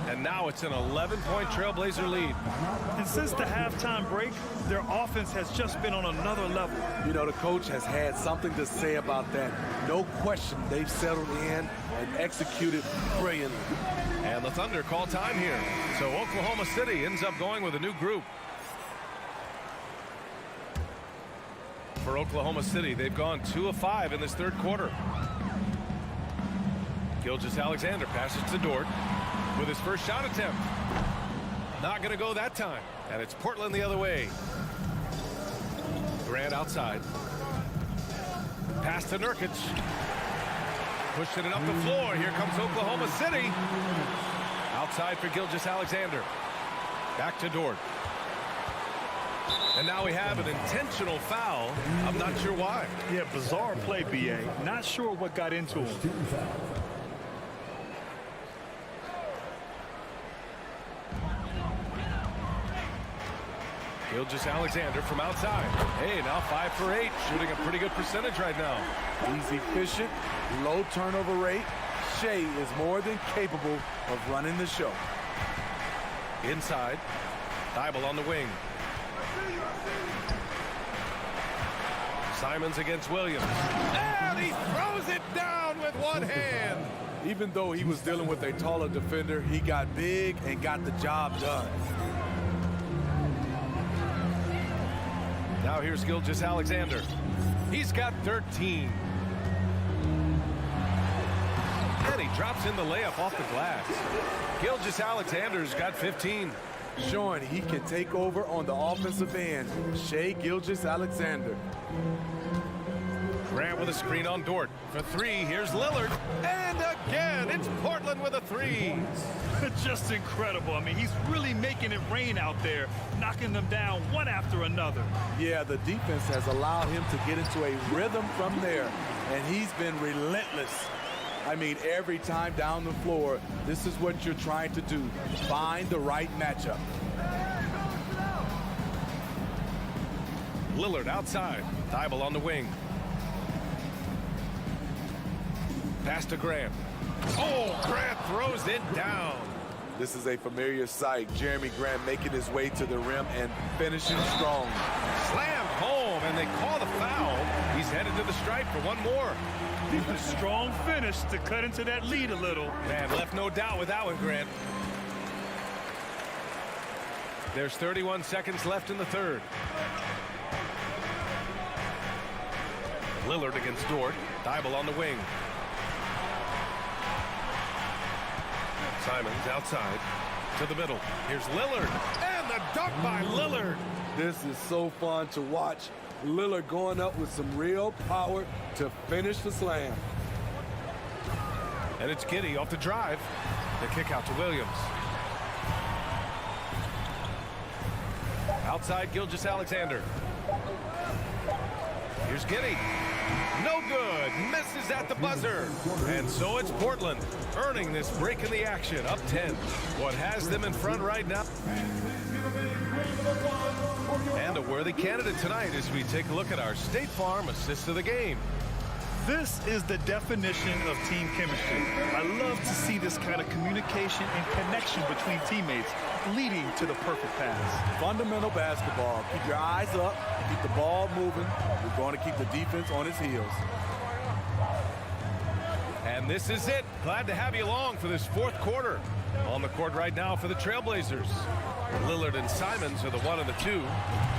And now it's an 11-point Trailblazer lead. And since the halftime break, their offense has just been on another level. You know, the coach has had something to say about that. No question, they've settled in and executed brilliantly. And the Thunder call time here. So Oklahoma City ends up going with a new group. For Oklahoma City, they've gone 2 of 5 in this third quarter. Gilgeous-Alexander passes to Dort with his first shot attempt. Not going to go that time. And it's Portland the other way. Grant outside. Pass to Nurkic. Pushing it up the floor. Here comes Oklahoma City. Outside for Gilgeous-Alexander. Back to Dort. And now we have an intentional foul. I'm not sure why. Yeah, bizarre play, BA. Not sure what got into him. Gilgeous-Alexander from outside. Hey, now 5 for 8. Shooting a pretty good percentage right now. He's efficient, low turnover rate. Shea is more than capable of running the show. Inside. Thibault on the wing. Simons against Williams. And he throws it down with one hand. Even though he was dealing with a taller defender, he got big and got the job done. Now here's Gilgeous-Alexander. He's got 13. And he drops in the layup off the glass. Gilgeous-Alexander's got 15. Showing he can take over on the offensive end. Shea Gilgeous-Alexander. Grant with a screen on Dort. For 3, here's Lillard. And again, it's Portland with a 3. Just incredible. I mean, he's really making it rain out there, knocking them down one after another. Yeah, the defense has allowed him to get into a rhythm from there, and he's been relentless. I mean, every time down the floor, this is what you're trying to do. Find the right matchup. Lillard outside. Thibault on the wing. Pass to Grant. Oh, Grant throws it down. This is a familiar sight. Jeremy Grant making his way to the rim and finishing strong. Slammed home, and they call the foul. He's headed to the stripe for one more. A strong finish to cut into that lead a little. Man, left no doubt with that one, Grant. There's 31 seconds left in the third. Lillard against Dort. Thibault on the wing. Simons outside to the middle. Here's Lillard. And the dunk by Lillard. This is so fun to watch. Lillard going up with some real power to finish the slam. And it's Giddey off the drive. The kick out to Williams. Outside Gilgeous-Alexander. Here's Giddey. No good. Misses at the buzzer. And so it's Portland earning this break in the action, up 10. What has them in front right now? And a worthy candidate tonight as we take a look at our State Farm assist of the game. This is the definition of team chemistry. I love to see this kind of communication and connection between teammates leading to the perfect pass. Fundamental basketball. Keep your eyes up, keep the ball moving. We're going to keep the defense on its heels. And this is it. Glad to have you along for this fourth quarter. On the court right now for the Trailblazers. Lillard and Simons are the 1 and the 2.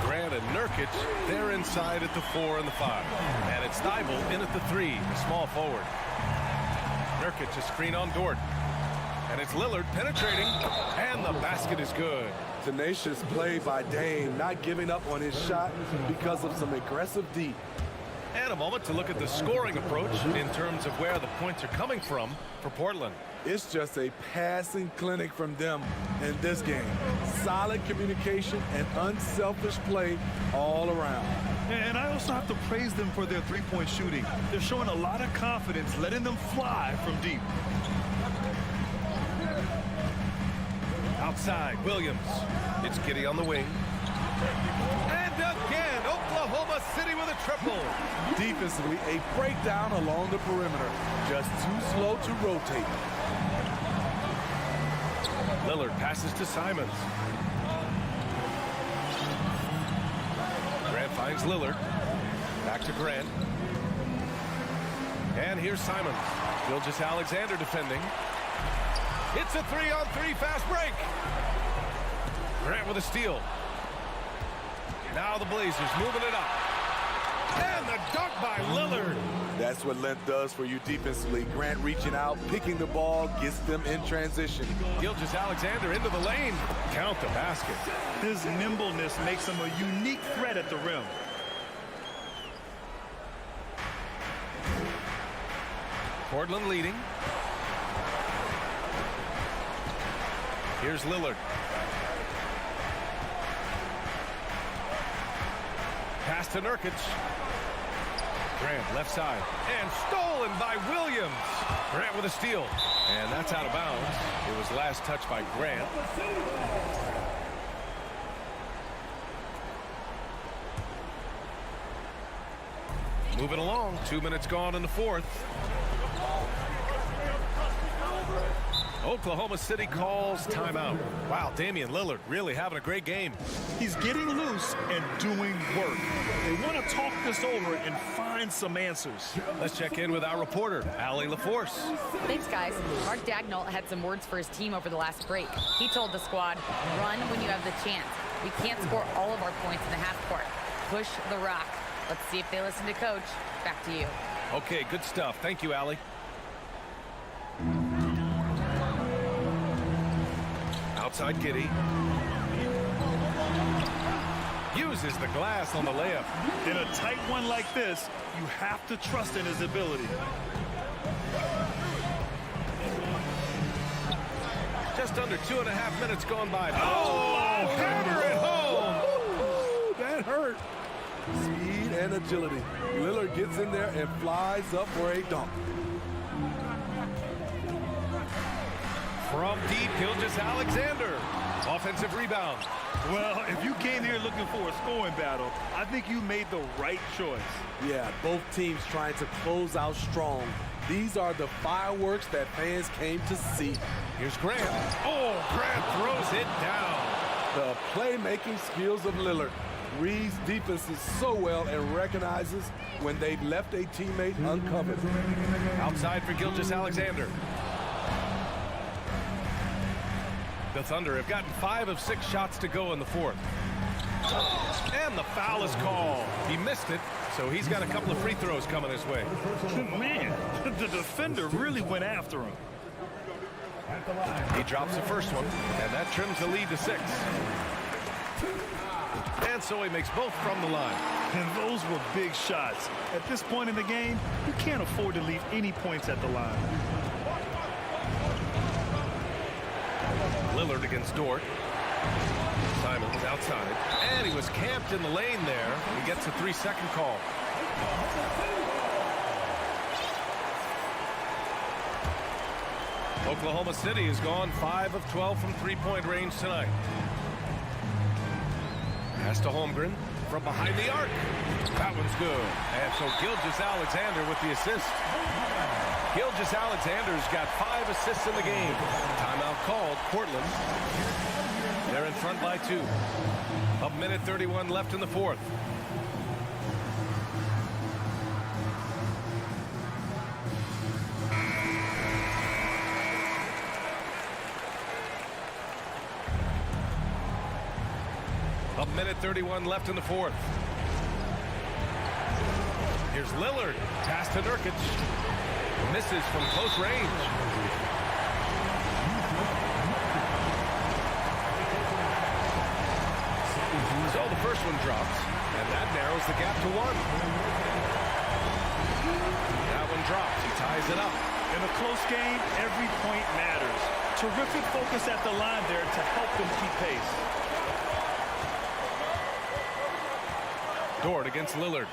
Grant and Nurkic, they're inside at the 4 and the 5. And it's Thibault in at the 3, the small forward. Nurkic a screen on Dort. And it's Lillard penetrating, and the basket is good. Tenacious play by Dame, not giving up on his shot because of some aggressive D. And a moment to look at the scoring approach in terms of where the points are coming from for Portland. It's just a passing clinic from them in this game. Solid communication and unselfish play all around. And I also have to praise them for their three-point shooting. They're showing a lot of confidence, letting them fly from deep. Outside, Williams. It's Giddey on the wing. And again, Oklahoma City with a triple. Defensively, a breakdown along the perimeter. Just too slow to rotate. Lillard passes to Simons. Grant finds Lillard. Back to Grant. And here's Simons. Gilgeous-Alexander defending. It's a 3-on-3 fast break. Grant with a steal. Now the Blazers moving it up. And the dunk by Lillard. That's what length does for you defensively. Grant reaching out, picking the ball, gets them in transition. Gilgeous-Alexander into the lane. Count the basket. His nimbleness makes him a unique threat at the rim. Portland leading. Here's Lillard. Pass to Nurkic. Grant left side. And stolen by Williams. Grant with a steal. And that's out of bounds. It was last touched by Grant. Moving along. 2 minutes gone in the fourth. Oklahoma City calls timeout. Wow, Damian Lillard really having a great game. He's getting loose and doing work. They want to talk this over and find some answers. Let's check in with our reporter, Allie LaForce. Thanks, guys. Mark Dagnall had some words for his team over the last break. He told the squad, run when you have the chance. We can't score all of our points in the half court. Push the rock. Let's see if they listen to Coach. Back to you. Okay, good stuff. Thank you, Allie. Outside Giddey. Uses the glass on the layup. In a tight one like this, you have to trust in his ability. Just under 2.5 minutes gone by. Oh, hammer it home. Ooh, that hurt. Speed and agility. Lillard gets in there and flies up for a dunk. From deep, Gilgeous-Alexander. Offensive rebound. Well, if you came here looking for a scoring battle, I think you made the right choice. Yeah, both teams trying to close out strong. These are the fireworks that fans came to see. Here's Grant. Oh, Grant throws it down. The playmaking skills of Lillard. Reads defenses so well and recognizes when they've left a teammate uncovered. Outside for Gilgeous-Alexander. The Thunder have gotten 5 of 6 shots to go in the fourth. And the foul is called. He missed it, so he's got a couple of free throws coming his way. Man, the defender really went after him. He drops the first one, and that trims the lead to 6. And so he makes both from the line. And those were big shots. At this point in the game, you can't afford to leave any points at the line. Lillard against Dort. Simons outside. And he was camped in the lane there. He gets a 3-second call. Oklahoma City has gone 5 of 12 from three-point range tonight. Pass to Holmgren from behind the arc. That one's good. And so Gilgeous-Alexander with the assist. Gilgeous-Alexander's got 5 assists in the game. Timeout called. Portland. They're in front by 2. A minute 31 left in the fourth. A minute 31 left in the fourth. Here's Lillard. Pass to Nurkic. Misses from close range. So the first one drops, and that narrows the gap to 1. That one drops. He ties it up. In a close game, every point matters. Terrific focus at the line there to help them keep pace. Dort against Lillard.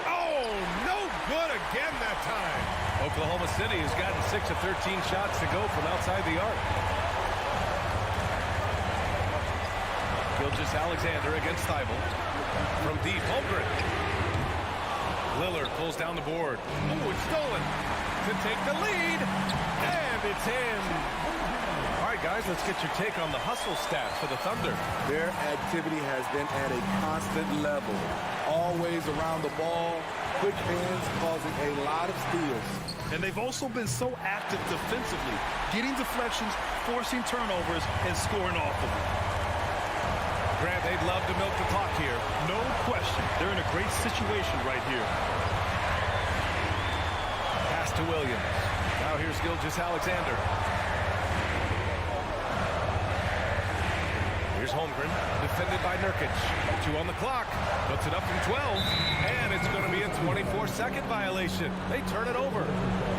Oh, no good again that time. Oklahoma City has gotten 6 of 13 shots to go from outside the arc. Gilgeous-Alexander against Thibault. From deep, Holmgren. Lillard pulls down the board. Oh, it's stolen to take the lead. And it's in. All right, guys, let's get your take on the hustle stats for the Thunder. Their activity has been at a constant level. Always around the ball. Quick hands causing a lot of steals. And they've also been so active defensively, getting deflections, forcing turnovers, and scoring off of them. Grant, they'd love to milk the clock here. No question. They're in a great situation right here. Pass to Williams. Now here's Gilgeous-Alexander. Here's Holmgren, defended by Nurkic. 2 on the clock, puts it up from 12, and it's going to be a 24-second violation. They turn it over.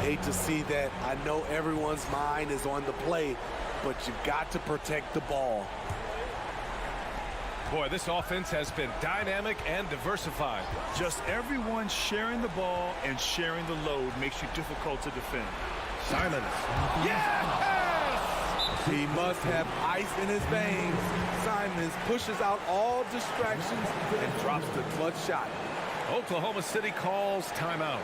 Hate to see that. I know everyone's mind is on the play, but you've got to protect the ball. Boy, this offense has been dynamic and diversified. Just everyone sharing the ball and sharing the load makes you difficult to defend. Simons. Yes! He must have ice in his veins. Simons pushes out all distractions and drops the clutch shot. Oklahoma City calls timeout.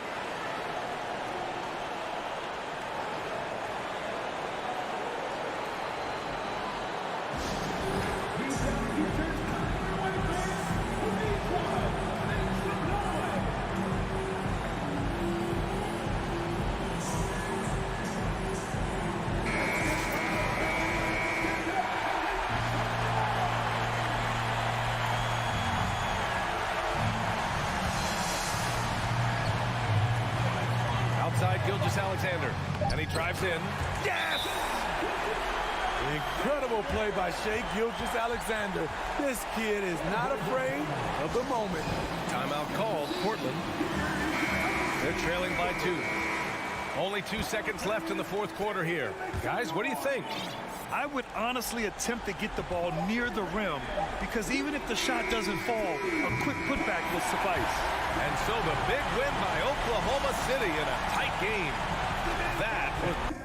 Outside Gilgeous-Alexander, and he drives in. Yes! Incredible play by Shai Gilgeous-Alexander. This kid is not afraid of the moment. Timeout called. Portland. They're trailing by 2. Only 2 seconds left in the fourth quarter here. Guys, what do you think? I would honestly attempt to get the ball near the rim because even if the shot doesn't fall, a quick putback will suffice. And so the big win by Oklahoma City in a tight game. That was